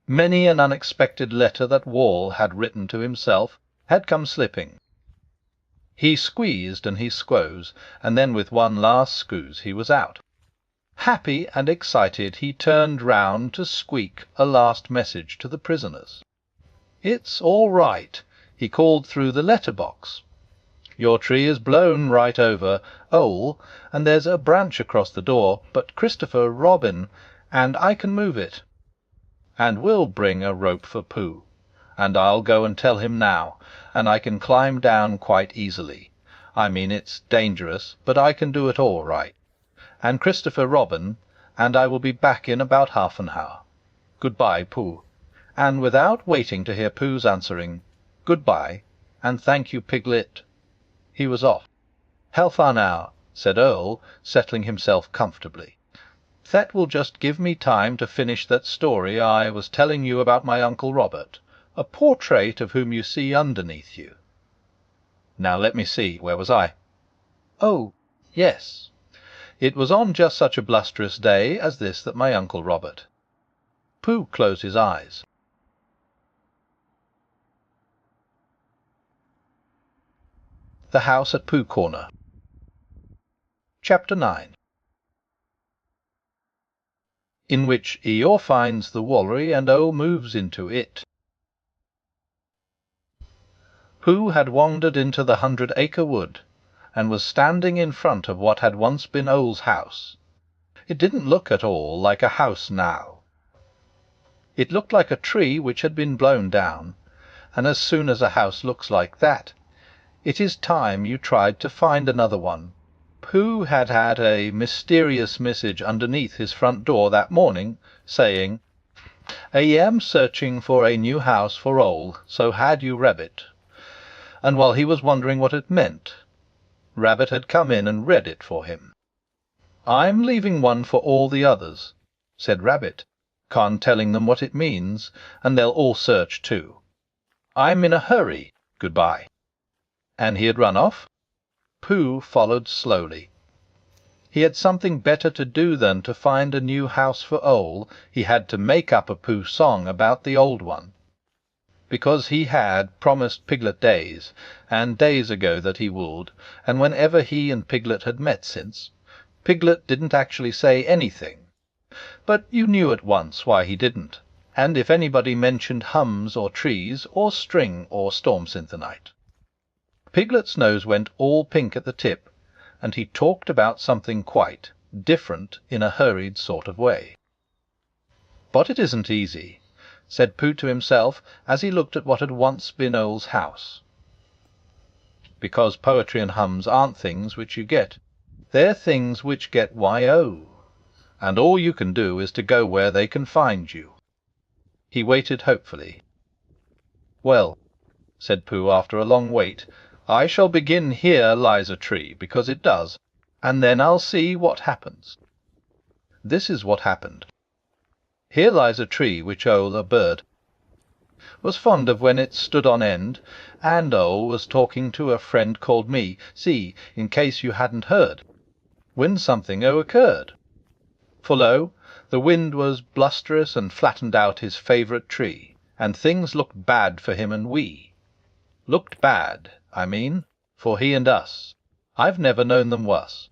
Speaker 1: many an unexpected letter that Wall had written to himself had come slipping. He squeezed and he squoze, and then with one last squeeze he was out. Happy and excited, he turned round to squeak a last message to the prisoners. "It's all right," he called through the letter-box. "Your tree is blown right over, Owl, and there's a branch across the door, but Christopher Robin and I can move it. And we'll bring a rope for Pooh, and I'll go and tell him now, and I can climb down quite easily. I mean it's dangerous, but I can do it all right. And Christopher Robin, and I will be back in about half an hour. Good-bye, Pooh." And without waiting to hear Pooh's answering "Good-bye, and thank you, Piglet," he was off. "How far now?" said Owl, settling himself comfortably. "That will just give me time to finish that story I was telling you about my Uncle Robert, a portrait of whom you see underneath you. Now let me see, where was I? Oh, yes. It was on just such a blusterous day as this that my Uncle Robert—" Pooh closed his eyes. The House at Pooh Corner. Chapter 9. In which Eeyore finds the Wallery and Owl moves into it. Pooh had wandered into the 100 Acre Wood, and was standing in front of what had once been Owl's house. It didn't look at all like a house now. It looked like a tree which had been blown down, and as soon as a house looks like that, it is time you tried to find another one. Pooh had had a mysterious message underneath his front door that morning, saying, "I am searching for a new house for Owl, so had you Rabbit." And while he was wondering what it meant, Rabbit had come in and read it for him. "I'm leaving one for all the others," said Rabbit, "can't telling them what it means, and they'll all search too." I'm in a hurry. Goodbye." And he had run off. Pooh followed slowly. He had something better to do than to find a new house for Ole. He had to make up a Pooh song about the old one, because he had promised Piglet days, and days ago that he would, and whenever he and Piglet had met since, Piglet didn't actually say anything, but you knew at once why he didn't, and if anybody mentioned hums or trees or string or storm synthenite. Piglet's nose went all pink at the tip, and he talked about something quite different in a hurried sort of way. "But it isn't easy," said Pooh to himself as he looked at what had once been Ole's house, "because poetry and hums aren't things which you get. They're things which get Y.O., and all you can do is to go where they can find you." He waited hopefully. "Well," said Pooh after a long wait, "I shall begin Here Lies a Tree, because it does, and then I'll see what happens." This is what happened. Here lies a tree which Ole, a bird, was fond of when it stood on end, and Ole was talking to a friend called me. See, in case you hadn't heard, when something occurred. For lo, the wind was blusterous and flattened out his favourite tree, and things looked bad for him and we. Looked bad, I mean, for he and us. I've never known them worse.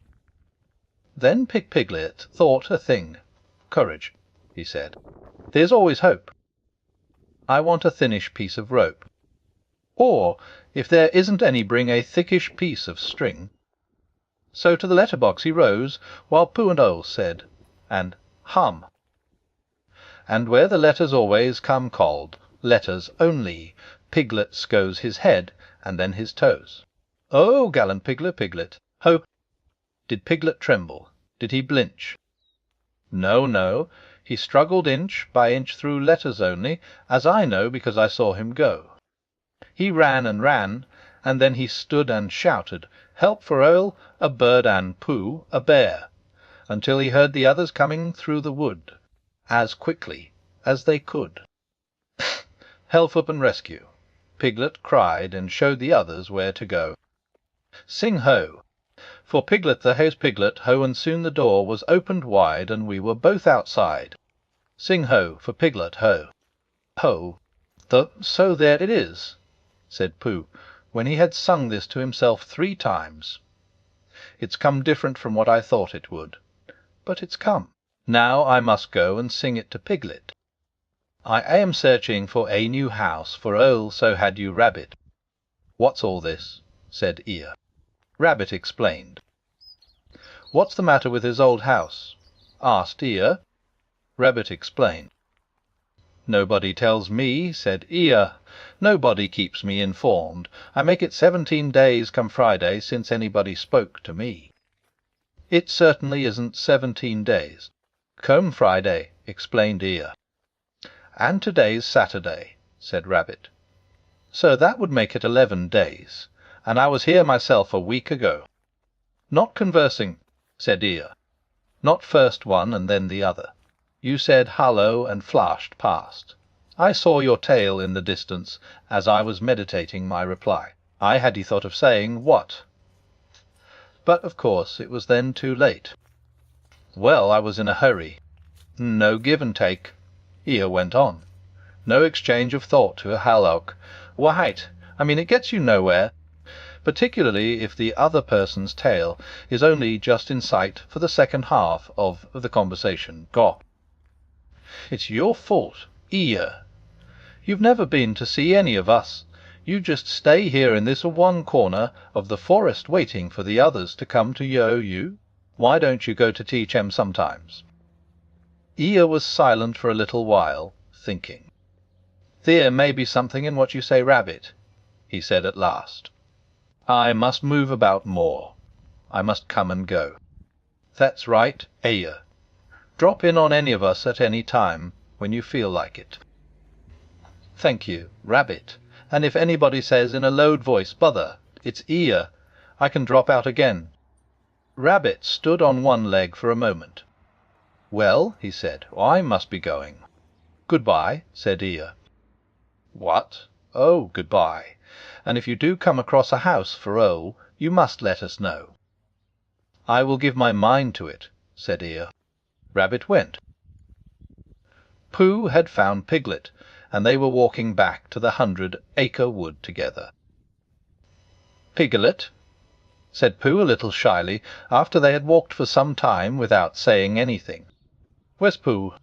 Speaker 1: Then Piglet thought a thing. "Courage," he said. "There's always hope. I want a thinnish piece of rope. Or, if there isn't any, bring a thickish piece of string." So to the letterbox he rose, while Pooh and Ole said, and hum. And where the letters always come cold, letters only, Piglet goes his head, and then his toes. "Oh, gallant Piglet, Piglet, ho!" Did Piglet tremble? Did he blinch? No, no, he struggled inch by inch through letters only, as I know because I saw him go. He ran and ran, and then he stood and shouted, "Help for Ole, a bird, and Pooh, a bear," until he heard the others coming through the wood, as quickly as they could. Help up and rescue, Piglet cried, and showed the others where to go. Sing ho! For Piglet, the house Piglet, ho, and soon the door was opened wide, and we were both outside. Sing ho! For Piglet, ho! Ho! So there it is, said Pooh, when he had sung this to himself 3 times. It's come different from what I thought it would, but it's come. Now I must go and sing it to Piglet. I am searching for a new house for Ole, so had you Rabbit. What's all this? Said Eeyore. Rabbit explained. What's the matter with his old house? Asked Eeyore. Rabbit explained. Nobody tells me, said Eeyore. Nobody keeps me informed. I make it 17 days come Friday since anybody spoke to me. It certainly isn't 17 days. Come Friday, explained Eeyore. And today's Saturday, said Rabbit. So that would make it 11 days, and I was here myself a week ago. Not conversing, said Eeyore. Not first one and then the other. You said hallo and flashed past. I saw your tail in the distance as I was meditating my reply. I had thought of saying what? But of course it was then too late. Well, I was in a hurry. No give and take. Eeyore went on. No exchange of thought to a hallock. White, it gets you nowhere, particularly if the other person's tail is only just in sight for the second half of the conversation. Go. It's your fault, Eeyore. You've never been to see any of us. You just stay here in this one corner of the forest waiting for the others to come to you. Why don't you go to teach 'em sometimes? Eeyore was silent for a little while, thinking. There may be something in what you say, Rabbit, he said at last. I must move about more. I must come and go. That's right, Eeyore. Drop in on any of us at any time, when you feel like it. Thank you, Rabbit. And if anybody says in a loud voice, Bother, it's Eeyore, I can drop out again. Rabbit stood on one leg for a moment. Well, he said, I must be going. Goodbye, said Eeyore. What? Oh, good-bye, and if you do come across a house for Earl, you must let us know." "I will give my mind to it," said Eeyore. Rabbit went. Pooh had found Piglet, and they were walking back to the 100 Acre Wood together. "Piglet," said Pooh a little shyly, after they had walked for some time without saying anything. "Where's Pooh?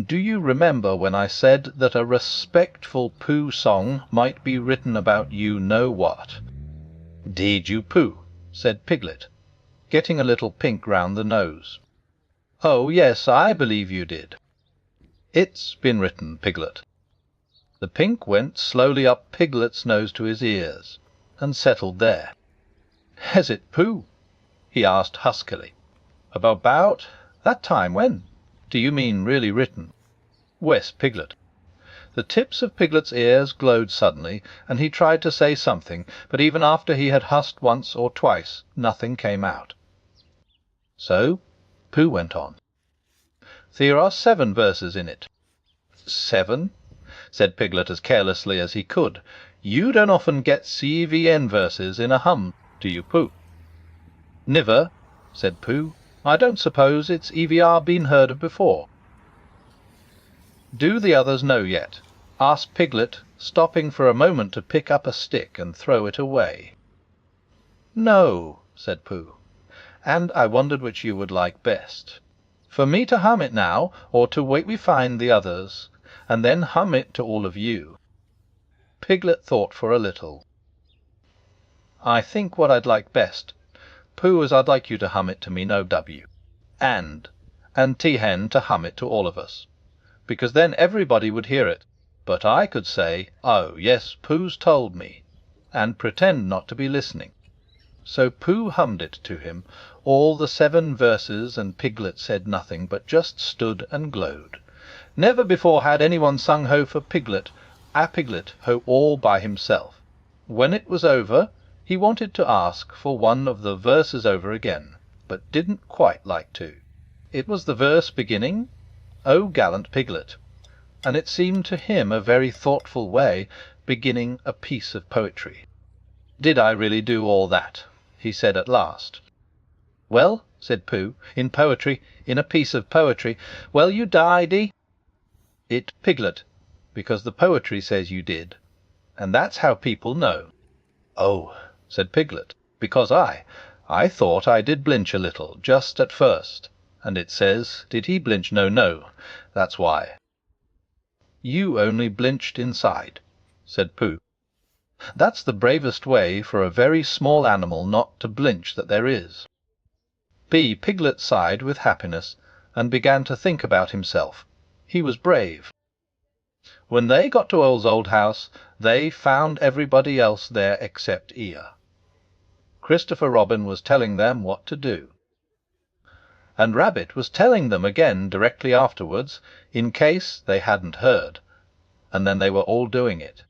Speaker 1: Do you remember when I said that a respectful Pooh song might be written about you-know-what?" "Did you, Pooh?" said Piglet, getting a little pink round the nose. "Oh, yes, I believe you did." "It's been written, Piglet." The pink went slowly up Piglet's nose to his ears, and settled there. "Has it, Pooh?" he asked huskily. About that time when? Do you mean really written?" "Wes, Piglet." The tips of Piglet's ears glowed suddenly, and he tried to say something, but even after he had husked once or twice, nothing came out. So Pooh went on. "There are 7 verses in it." "7?" said Piglet as carelessly as he could. "You don't often get CVN verses in a hum, do you, Pooh?" "Niver," said Pooh. "I don't suppose it's EVR been heard of before." "Do the others know yet?" asked Piglet, stopping for a moment to pick up a stick and throw it away. "No," said Pooh, "and I wondered which you would like best. For me to hum it now, or to wait we find the others, and then hum it to all of you." Piglet thought for a little. "I think what I'd like best, Pooh, is I'd like you to hum it to me, no W, and T-Hen to hum it to all of us, because then everybody would hear it, but I could say, 'Oh, yes, Pooh's told me,' and pretend not to be listening." So Pooh hummed it to him, all the 7 verses, and Piglet said nothing, but just stood and glowed. Never before had anyone sung ho for Piglet, a Piglet ho all by himself. When it was over, he wanted to ask for one of the verses over again, but didn't quite like to. It was the verse beginning, "O gallant Piglet," and it seemed to him a very thoughtful way, beginning a piece of poetry. "Did I really do all that?" he said at last. "Well," said Pooh, "in poetry, in a piece of poetry, well, you died it, Piglet, because the poetry says you did, and that's how people know." "Oh," said Piglet, "because I thought I did blinch a little, just at first, and it says, did he blinch? No, no, that's why." "You only blinched inside," said Pooh. "That's the bravest way for a very small animal not to blinch that there is." Piglet sighed with happiness, and began to think about himself. He was brave. When they got to Earl's old house, they found everybody else there except Eeyore. Christopher Robin was telling them what to do. And Rabbit was telling them again directly afterwards, in case they hadn't heard, and then they were all doing it.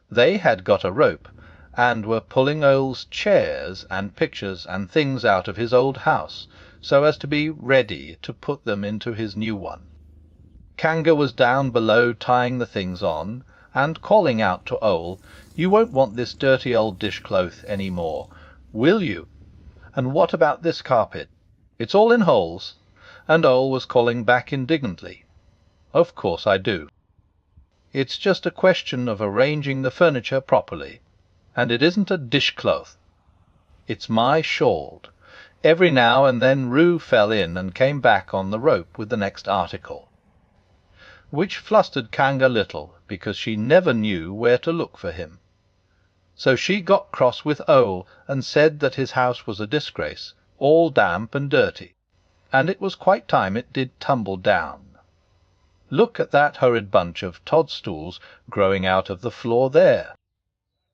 Speaker 1: They had got a rope, and were pulling Earl's chairs and pictures and things out of his old house, so as to be ready to put them into his new one. Kanga was down below tying the things on, and calling out to Earl, "You won't want this dirty old dishcloth any more, will you? And what about this carpet? It's all in holes." And Earl was calling back indignantly, "Of course I do. It's just a question of arranging the furniture properly, and it isn't a dishcloth. It's my shawl." Every now and then Roo fell in and came back on the rope with the next article, which flustered Kanga little, because she never knew where to look for him. So she got cross with Earl, and said that his house was a disgrace, all damp and dirty, and it was quite time it did tumble down. Look at that horrid bunch of toadstools growing out of the floor there.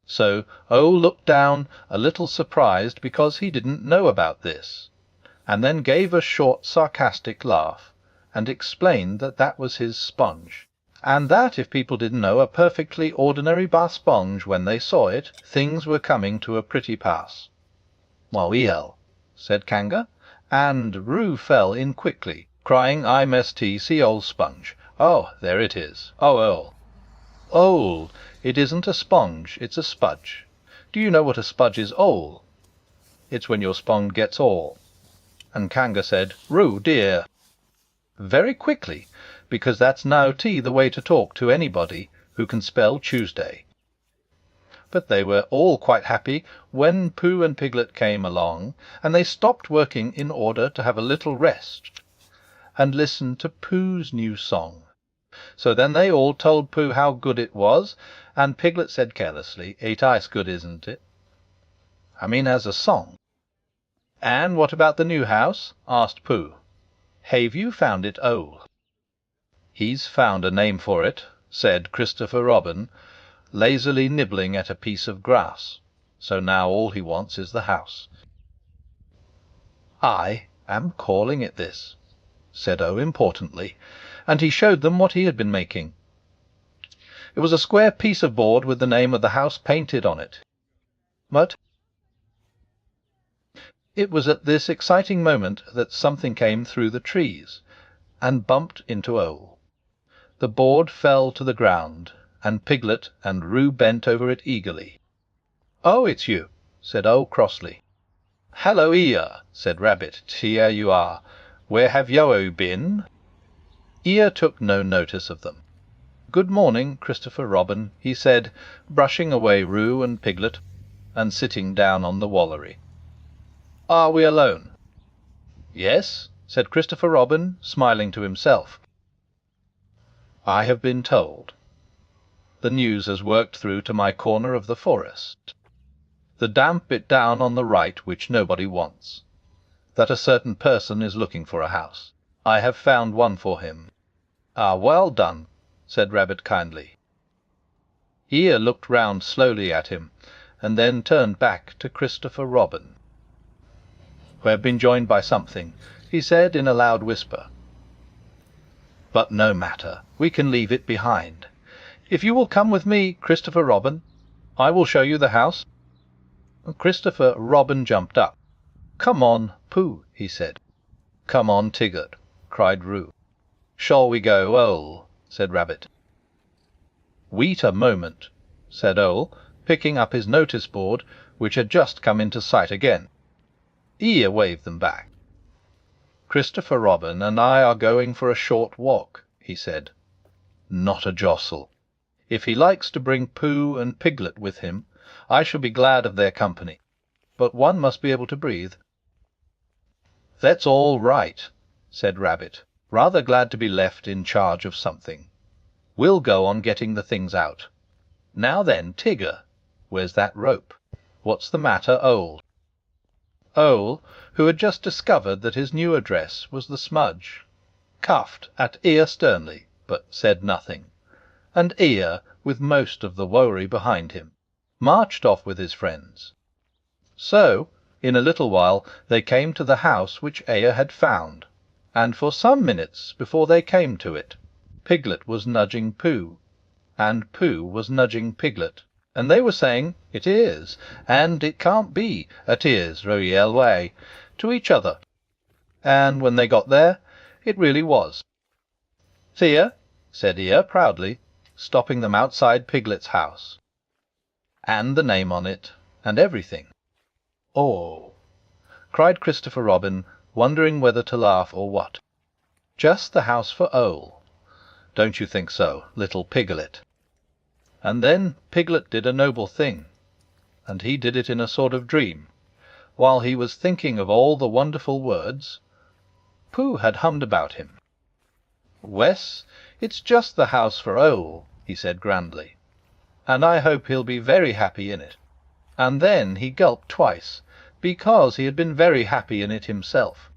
Speaker 1: So Earl looked down, a little surprised because he didn't know about this, and then gave a short sarcastic laugh, and explained that that was his sponge, and that if people didn't know a perfectly ordinary bath sponge when they saw it, things were coming to a pretty pass. "Well," said Kanga, and Roo fell in quickly, crying, "I must see old sponge. Oh, there it is. Oh, Earl." "Ole, it isn't a sponge, it's a spudge. Do you know what a spudge is, Ole? It's when your sponge gets all." And Kanga said, "Roo, dear," very quickly, because that's now the way to talk to anybody who can spell Tuesday. But they were all quite happy when Pooh and Piglet came along, and they stopped working in order to have a little rest and listen to Pooh's new song. So then they all told Pooh how good it was, and Piglet said carelessly, "Ain't ice good, isn't it? I mean as a song." "And what about the new house?" asked Pooh. "Have you found it, Ole?" "He's found a name for it," said Christopher Robin, lazily nibbling at a piece of grass. "So now all he wants is the house." "I am calling it this," said O importantly, and he showed them what he had been making. It was a square piece of board with the name of the house painted on it. But it was at this exciting moment that something came through the trees and bumped into O. The board fell to the ground, and Piglet and Roo bent over it eagerly. "Oh, it's you," said O crossly. "Hallo, Eeyore," said Rabbit. "Here you are. Where have yo been?" Eeyore took no notice of them. "Good morning, Christopher Robin," he said, brushing away Roo and Piglet, and sitting down on the wallery. "Are we alone?" "Yes," said Christopher Robin, smiling to himself. "I have been told. The news has worked through to my corner of the forest. The damp bit down on the right which nobody wants. That a certain person is looking for a house. I have found one for him." "Ah, well done," said Rabbit kindly. Eeyore looked round slowly at him, and then turned back to Christopher Robin. "We have been joined by something," he said in a loud whisper. "But no matter, we can leave it behind. If you will come with me, Christopher Robin, I will show you the house." Christopher Robin jumped up. "Come on, Pooh," he said. "Come on, Tigger," cried Roo. "Shall we go, Ole?" said Rabbit. "Wait a moment," said Ole, picking up his notice board, which had just come into sight again. Eeyore waved them back. "Christopher Robin and I are going for a short walk," he said. "Not a jostle. If he likes to bring Pooh and Piglet with him, I shall be glad of their company, but one must be able to breathe." "That's all right," said Rabbit, rather glad to be left in charge of something. "We'll go on getting the things out. Now then, Tigger, where's that rope? What's the matter, Ole?" Ole, who had just discovered that his new address was the smudge, cuffed at Eeyore sternly, but said nothing, and Eeyore, with most of the worry behind him, marched off with his friends. So, in a little while, they came to the house which Eeyore had found, and for some minutes before they came to it, Piglet was nudging Pooh, and Pooh was nudging Piglet, and they were saying, "It is," and "It can't be," "It is, Royal way," to each other. And when they got there, it really was. "Here," said Eeyore proudly, stopping them outside Piglet's house. And the name on it, and everything. "Oh!" cried Christopher Robin, wondering whether to laugh or what. "Just the house for Ole. Don't you think so, little Piglet?" And then Piglet did a noble thing, and he did it in a sort of dream. While he was thinking of all the wonderful words, Pooh had hummed about him. "Wes, it's just the house for Ole," he said grandly, "and I hope he'll be very happy in it." And then he gulped twice, because he had been very happy in it himself.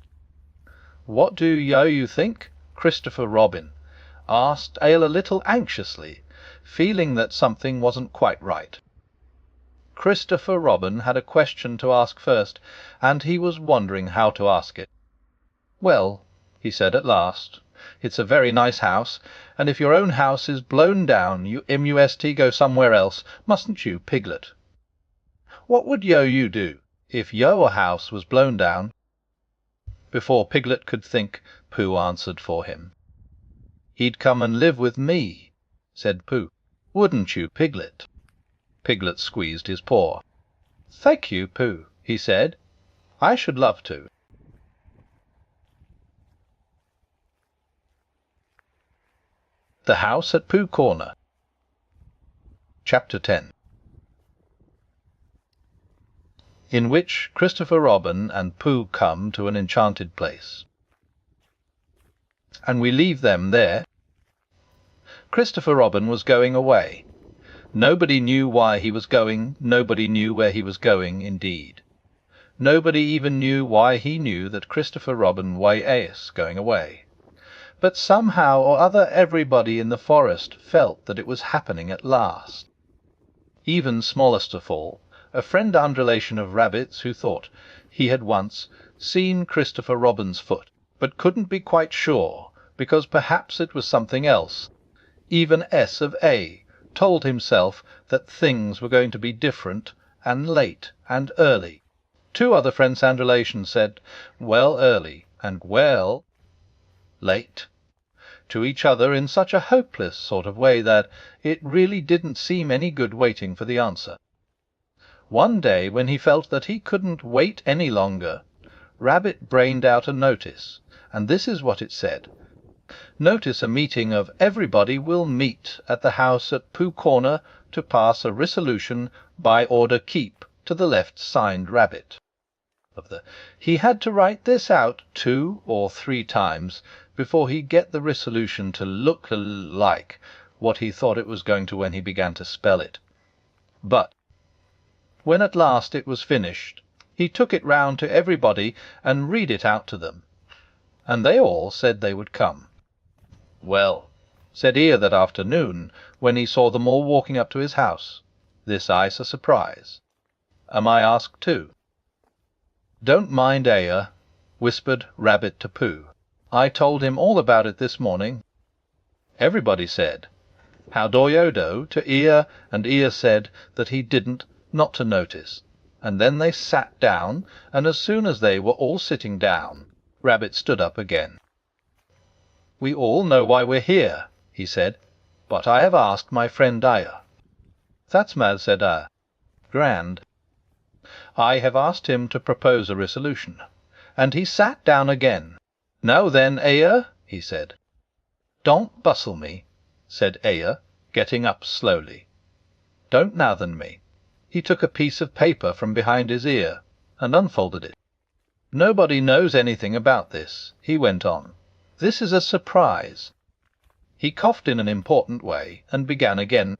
Speaker 1: "What do you think, Christopher Robin?" asked Ale a little anxiously, feeling that something wasn't quite right. Christopher Robin had a question to ask first, and he was wondering how to ask it. "Well," he said at last, "it's a very nice house, and if your own house is blown down, you must go somewhere else, mustn't you, Piglet?" "What would you do if your house was blown down?" Before Piglet could think, Pooh answered for him. "He'd come and live with me," said Pooh. Wouldn't you, Piglet?" Piglet squeezed his paw. "Thank you, Pooh," he said. "I should love to." The House at Pooh Corner. Chapter 10. In which Christopher Robin and Pooh come to an enchanted place. And we leave them there. Christopher Robin was going away. Nobody knew why he was going, nobody knew where he was going, indeed. Nobody even knew why he knew that Christopher Robin was going away. But somehow or other everybody in the forest felt that it was happening at last. Even smallest of all, a friend and relation of Rabbit's, who thought he had once seen Christopher Robin's foot, but couldn't be quite sure, because perhaps it was something else. Even S of A told himself that things were going to be different, and late and early. Two other friends and relations said, "Well, early," and "Well, late," to each other in such a hopeless sort of way that it really didn't seem any good waiting for the answer. One day, when he felt that he couldn't wait any longer, Rabbit brained out a notice, and this is what it said: "Notice a meeting of everybody will meet at the house at Pooh Corner to pass a resolution by order keep to the left signed Rabbit." He had to write this out 2 or 3 times before he'd get the resolution to look like what he thought it was going to when he began to spell it. But when at last it was finished, he took it round to everybody and read it out to them, and they all said they would come. "Well," said Eeyore that afternoon, when he saw them all walking up to his house, "this ice a surprise. Am I asked too?" "Don't mind Eeyore," whispered Rabbit to Pooh. "I told him all about it this morning." Everybody said "How do yo do" to Eeyore, and Eeyore said that he didn't, not to notice, and then they sat down, and as soon as they were all sitting down, Rabbit stood up again. "We all know why we're here," he said, "but I have asked my friend Eeyore." "That's mad," said Eeyore. "Grand." "I have asked him to propose a resolution," and he sat down again. "Now then, Eeyore," he said. "Don't bustle me," said Eeyore, getting up slowly. "Don't nathen me." He took a piece of paper from behind his ear and unfolded it. "Nobody knows anything about this," he went on. "This is a surprise." He coughed in an important way and began again.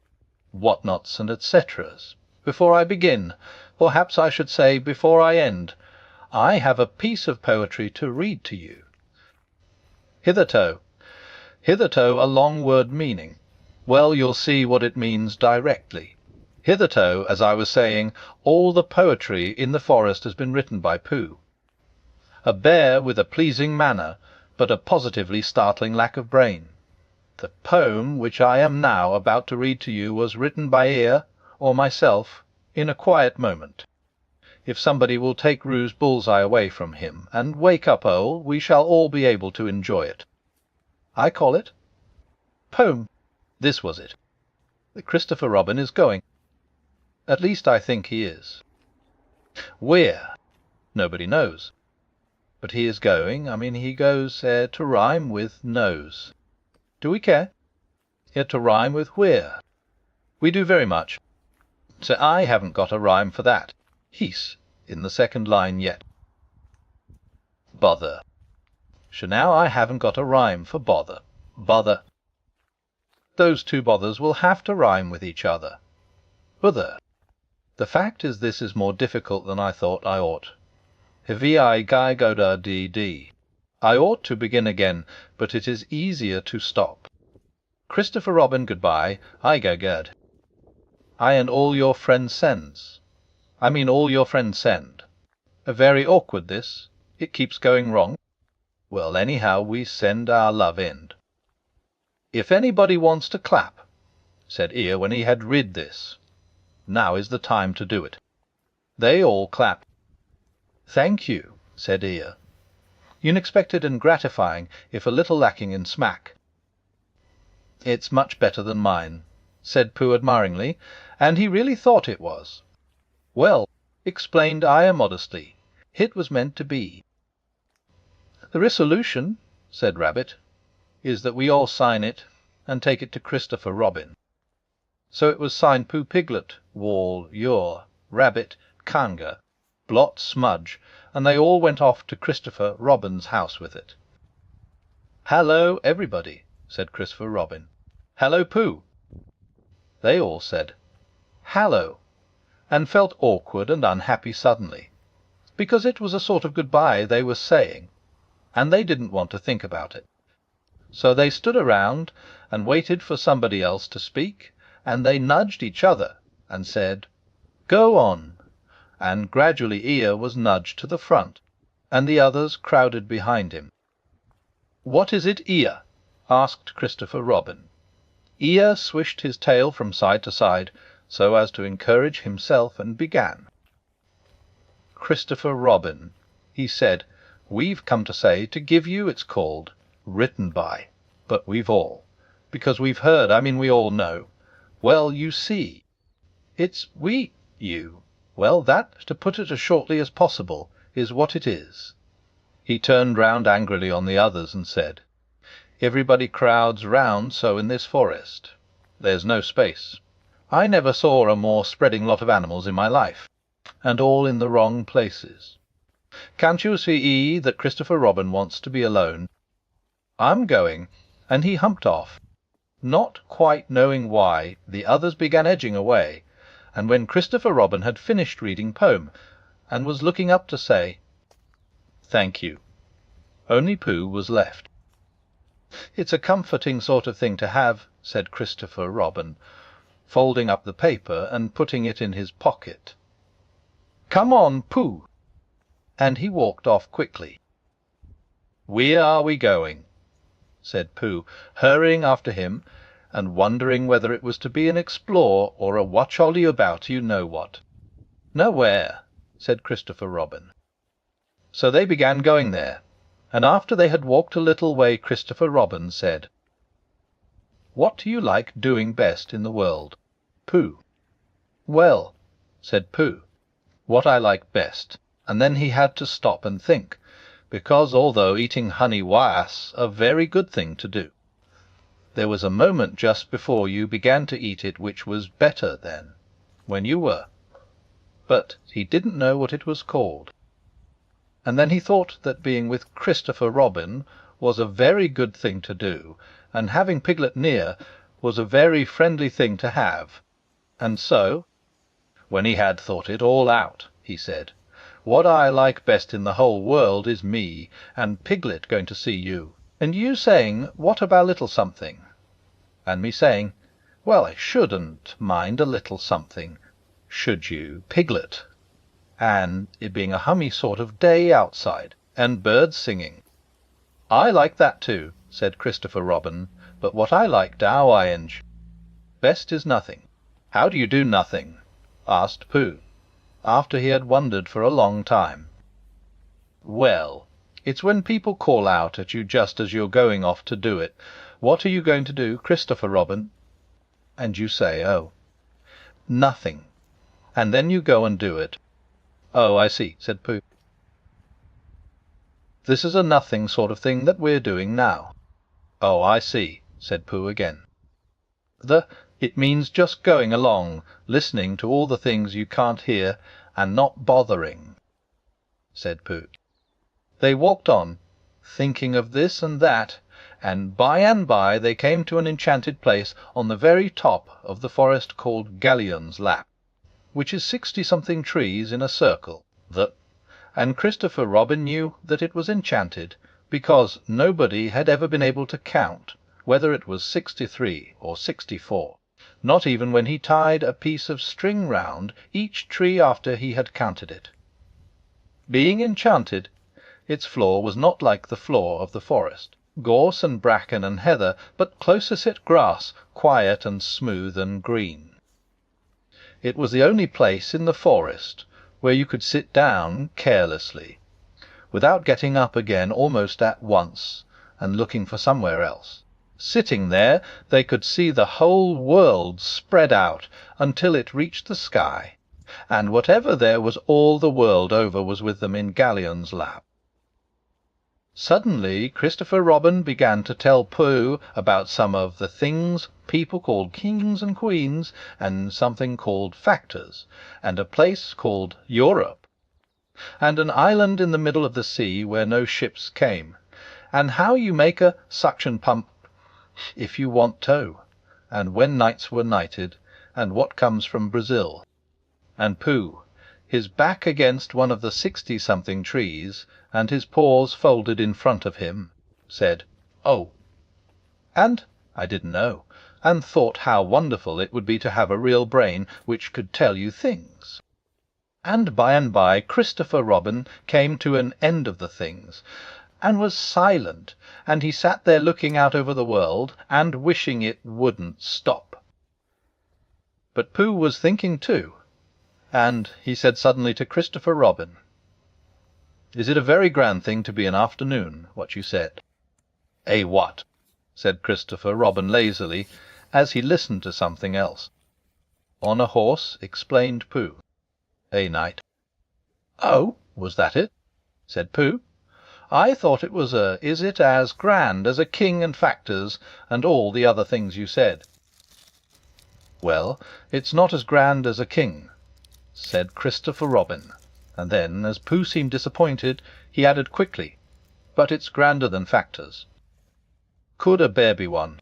Speaker 1: "Whatnots and etceteras. Before I begin, or perhaps I should say before I end, I have a piece of poetry to read to you. Hitherto a long word meaning. Well, you'll see what it means directly. Hitherto, as I was saying, all the poetry in the forest has been written by Pooh. A bear with a pleasing manner, but a positively startling lack of brain. The poem which I am now about to read to you was written by Eeyore, or myself, in a quiet moment. If somebody will take Ruse Bullseye away from him, and wake up Owl, we shall all be able to enjoy it. I call it Poem. This was it. Christopher Robin is going. At least I think he is. Where? Nobody knows. But he is going. He goes to rhyme with nose. Do we care? To rhyme with where? We do very much. So I haven't got a rhyme for that. He's in the second line yet. Bother. So now I haven't got a rhyme for bother. Bother. Those two bothers will have to rhyme with each other. Bother. The fact is this is more difficult than I thought I ought. V-I-G-I-G-O-D-D. I ought to begin again, but it is easier to stop. Christopher Robin, goodbye. I go good. I and all your friends sends. All your friends send. Very awkward this. It keeps going wrong. Well, anyhow, we send our love end. If anybody wants to clap, said Eeyore when he had read this, now is the time to do it. They all clapped. Thank you, said Eeyore. Unexpected and gratifying, if a little lacking in smack. It's much better than mine, said Pooh admiringly, and he really thought it was. Well, explained Eeyore modestly, it was meant to be. The resolution, said Rabbit, is that we all sign it and take it to Christopher Robin. So it was signed Pooh Piglet, Wall, Eeyore, Rabbit, Kanga, Blot, Smudge, and they all went off to Christopher Robin's house with it. "Hallo, everybody," said Christopher Robin. "Hallo, Pooh." They all said, "Hallo," and felt awkward and unhappy suddenly, because it was a sort of goodbye they were saying, and they didn't want to think about it. So they stood around and waited for somebody else to speak, and they nudged each other and said, "Go on," and gradually Eeyore was nudged to the front, and the others crowded behind him. "What is it, Eeyore?" asked Christopher Robin. Eeyore swished his tail from side to side, so as to encourage himself, and began. "Christopher Robin," he said, "we've come to say to give you, it's called, written by, but we've all, because we've heard, we all know. Well, you see, it's we, you. Well, that, to put it as shortly as possible, is what it is." He turned round angrily on the others and said, "Everybody crowds round so in this forest. There's no space. I never saw a more spreading lot of animals in my life, and all in the wrong places. Can't you see that Christopher Robin wants to be alone? I'm going," and he humped off. Not quite knowing why, the others began edging away, and when Christopher Robin had finished reading poem, and was looking up to say, "Thank you," only Pooh was left. "It's a comforting sort of thing to have," said Christopher Robin, folding up the paper and putting it in his pocket. "Come on, Pooh!" And he walked off quickly. "Where are we going?" said Pooh, hurrying after him, and wondering whether it was to be an explore or a watch-all-you-about-you-know-what. "Nowhere," said Christopher Robin. So they began going there, and after they had walked a little way, Christopher Robin said, "What do you like doing best in the world, Pooh?" "Well," said Pooh, "what I like best," and then he had to stop and think, because although eating honey was a very good thing to do, there was a moment just before you began to eat it which was better then, when you were, but he didn't know what it was called. And then he thought that being with Christopher Robin was a very good thing to do, and having Piglet near was a very friendly thing to have. And so, when he had thought it all out, he said, "What I like best in the whole world is me, and Piglet going to see you, and you saying, 'What about a little something?' and me saying, 'Well, I shouldn't mind a little something, should you, Piglet?' and it being a hummy sort of day outside, and birds singing." "I like that too," said Christopher Robin, "but what I like best is nothing." "How do you do nothing?" asked Pooh, after he had wondered for a long time. "Well, it's when people call out at you just as you're going off to do it. 'What are you going to do, Christopher Robin?' and you say, 'Oh, nothing,' and then you go and do it." "Oh, I see," said Pooh. "This is a nothing sort of thing that we're doing now." "Oh, I see," said Pooh again. It means just going along, listening to all the things you can't hear, and not bothering," said Pooh. They walked on, thinking of this and that, and by they came to an enchanted place on the very top of the forest called Gallion's Lap, which is 60-something trees in a circle, and Christopher Robin knew that it was enchanted, because nobody had ever been able to count whether it was 63 or 64, not even when he tied a piece of string round each tree after he had counted it. Being enchanted, its floor was not like the floor of the forest, gorse and bracken and heather, but closer-set grass, quiet and smooth and green. It was the only place in the forest where you could sit down carelessly, without getting up again almost at once and looking for somewhere else, Sitting there, they could see the whole world spread out until it reached the sky, and whatever there was all the world over was with them in Galleon's lap. Suddenly Christopher Robin began to tell Pooh about some of the things people called kings and queens, and something called factors, and a place called Europe, and an island in the middle of the sea where no ships came, and how you make a suction pump if you want tow, and when knights were knighted, and what comes from Brazil. And Pooh, his back against one of the 60-something trees, and his paws folded in front of him, said, "Oh!" And I didn't know, and thought how wonderful it would be to have a real brain which could tell you things. And by Christopher Robin came to an end of the things, and was silent, and he sat there looking out over the world, and wishing it wouldn't stop. But Pooh was thinking too, and he said suddenly to Christopher Robin, "Is it a very grand thing to be an afternoon, what you said?" "Eh, what?" said Christopher Robin lazily, as he listened to something else. "On a horse," explained Pooh. "A night." "Oh, was that it?" said Pooh. "I thought it was is it as grand as a king and factors and all the other things you said?" "Well, it's not as grand as a king," said Christopher Robin, and then, as Pooh seemed disappointed, he added quickly, "but it's grander than factors." "Could a bear be one?"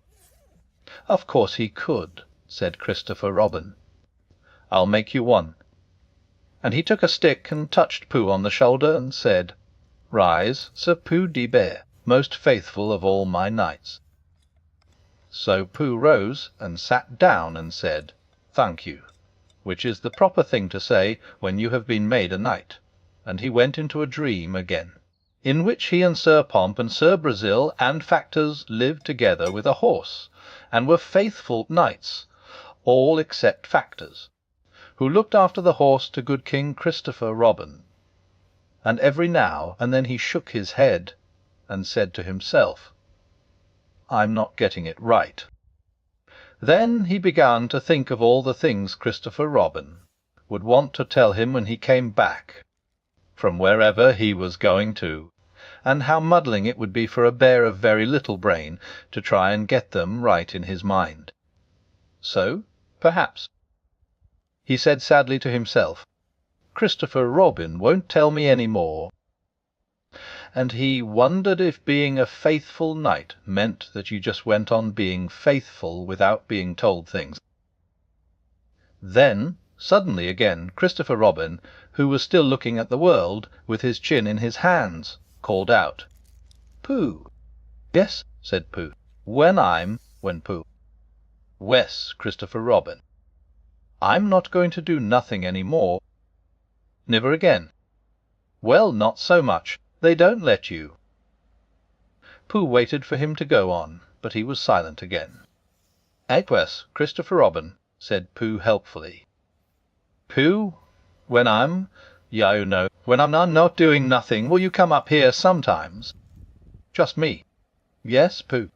Speaker 1: "Of course he could," said Christopher Robin. "I'll make you one." And he took a stick and touched Pooh on the shoulder and said, "Rise, Sir Pooh de Bear, most faithful of all my knights." So Pooh rose and sat down and said, "Thank you," which is the proper thing to say when you have been made a knight, and he went into a dream again, in which he and Sir Pomp and Sir Brazil and factors lived together with a horse, and were faithful knights, all except factors, who looked after the horse to good King Christopher Robin. And every now and then he shook his head and said to himself, "I'm not getting it right." Then he began to think of all the things Christopher Robin would want to tell him when he came back from wherever he was going to, and how muddling it would be for a bear of very little brain to try and get them right in his mind. So, perhaps, he said sadly to himself, "Christopher Robin won't tell me any more." And he wondered if being a faithful knight meant that you just went on being faithful without being told things. Then, suddenly again, Christopher Robin, who was still looking at the world, with his chin in his hands, called out, "Pooh!" "Yes," said Pooh. When Pooh." "Wes, Christopher Robin." "I'm not going to do nothing any more." "Never again?" "Well, not so much. They don't let you." Pooh waited for him to go on, but he was silent again. "Wes, Christopher Robin," said Pooh helpfully. "Pooh, when I'm not doing nothing, will you come up here sometimes?" "Just me." "Yes, Pooh."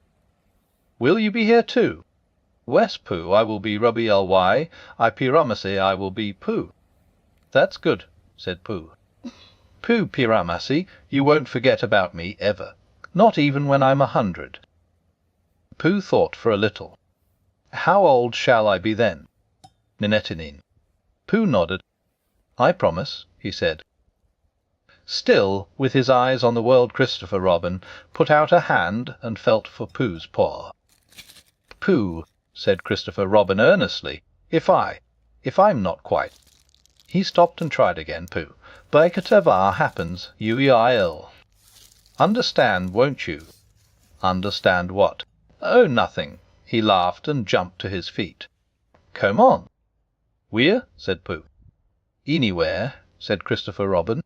Speaker 1: "Will you be here too?" "Wes, Pooh, I will be Rubby Ly, I Pyramasi, I will be Pooh." "That's good," said Pooh. "Pooh Pyramasi, you won't forget about me ever, not even when I'm 100. Pooh thought for a little. "How old shall I be then?" "Ninetinin." Pooh nodded. "I promise," he said. Still, with his eyes on the world, Christopher Robin put out a hand and felt for Pooh's paw. "Pooh," said Christopher Robin earnestly, if I'm not quite." He stopped and tried again. "Pooh, Baikatavar happens, UEIL. Understand, won't you?" "Understand what?" "Oh, nothing." He laughed and jumped to his feet. "Come on." "Where?" said Pooh. "Anywhere," said Christopher Robin.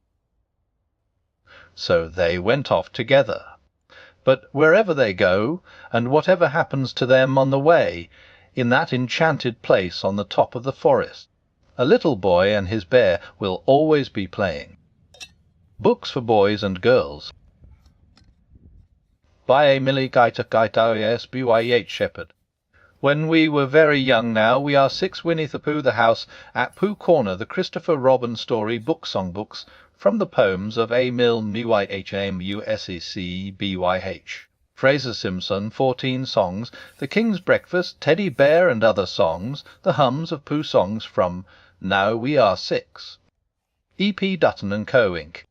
Speaker 1: So they went off together. But wherever they go, and whatever happens to them on the way, in that enchanted place on the top of the forest, a little boy and his bear will always be playing. Books for boys and girls. by a Millie Byh Shepherd. When we were very young now, we are 6 Winnie-the-Pooh the house at Pooh Corner, the Christopher Robin story book songbooks from the poems of A. Milne Myhmusecbyh. Fraser Simpson, 14 songs, The King's Breakfast, Teddy Bear and Other Songs, the hums of Pooh songs from Now We Are 6. E. P. Dutton and Co. Inc.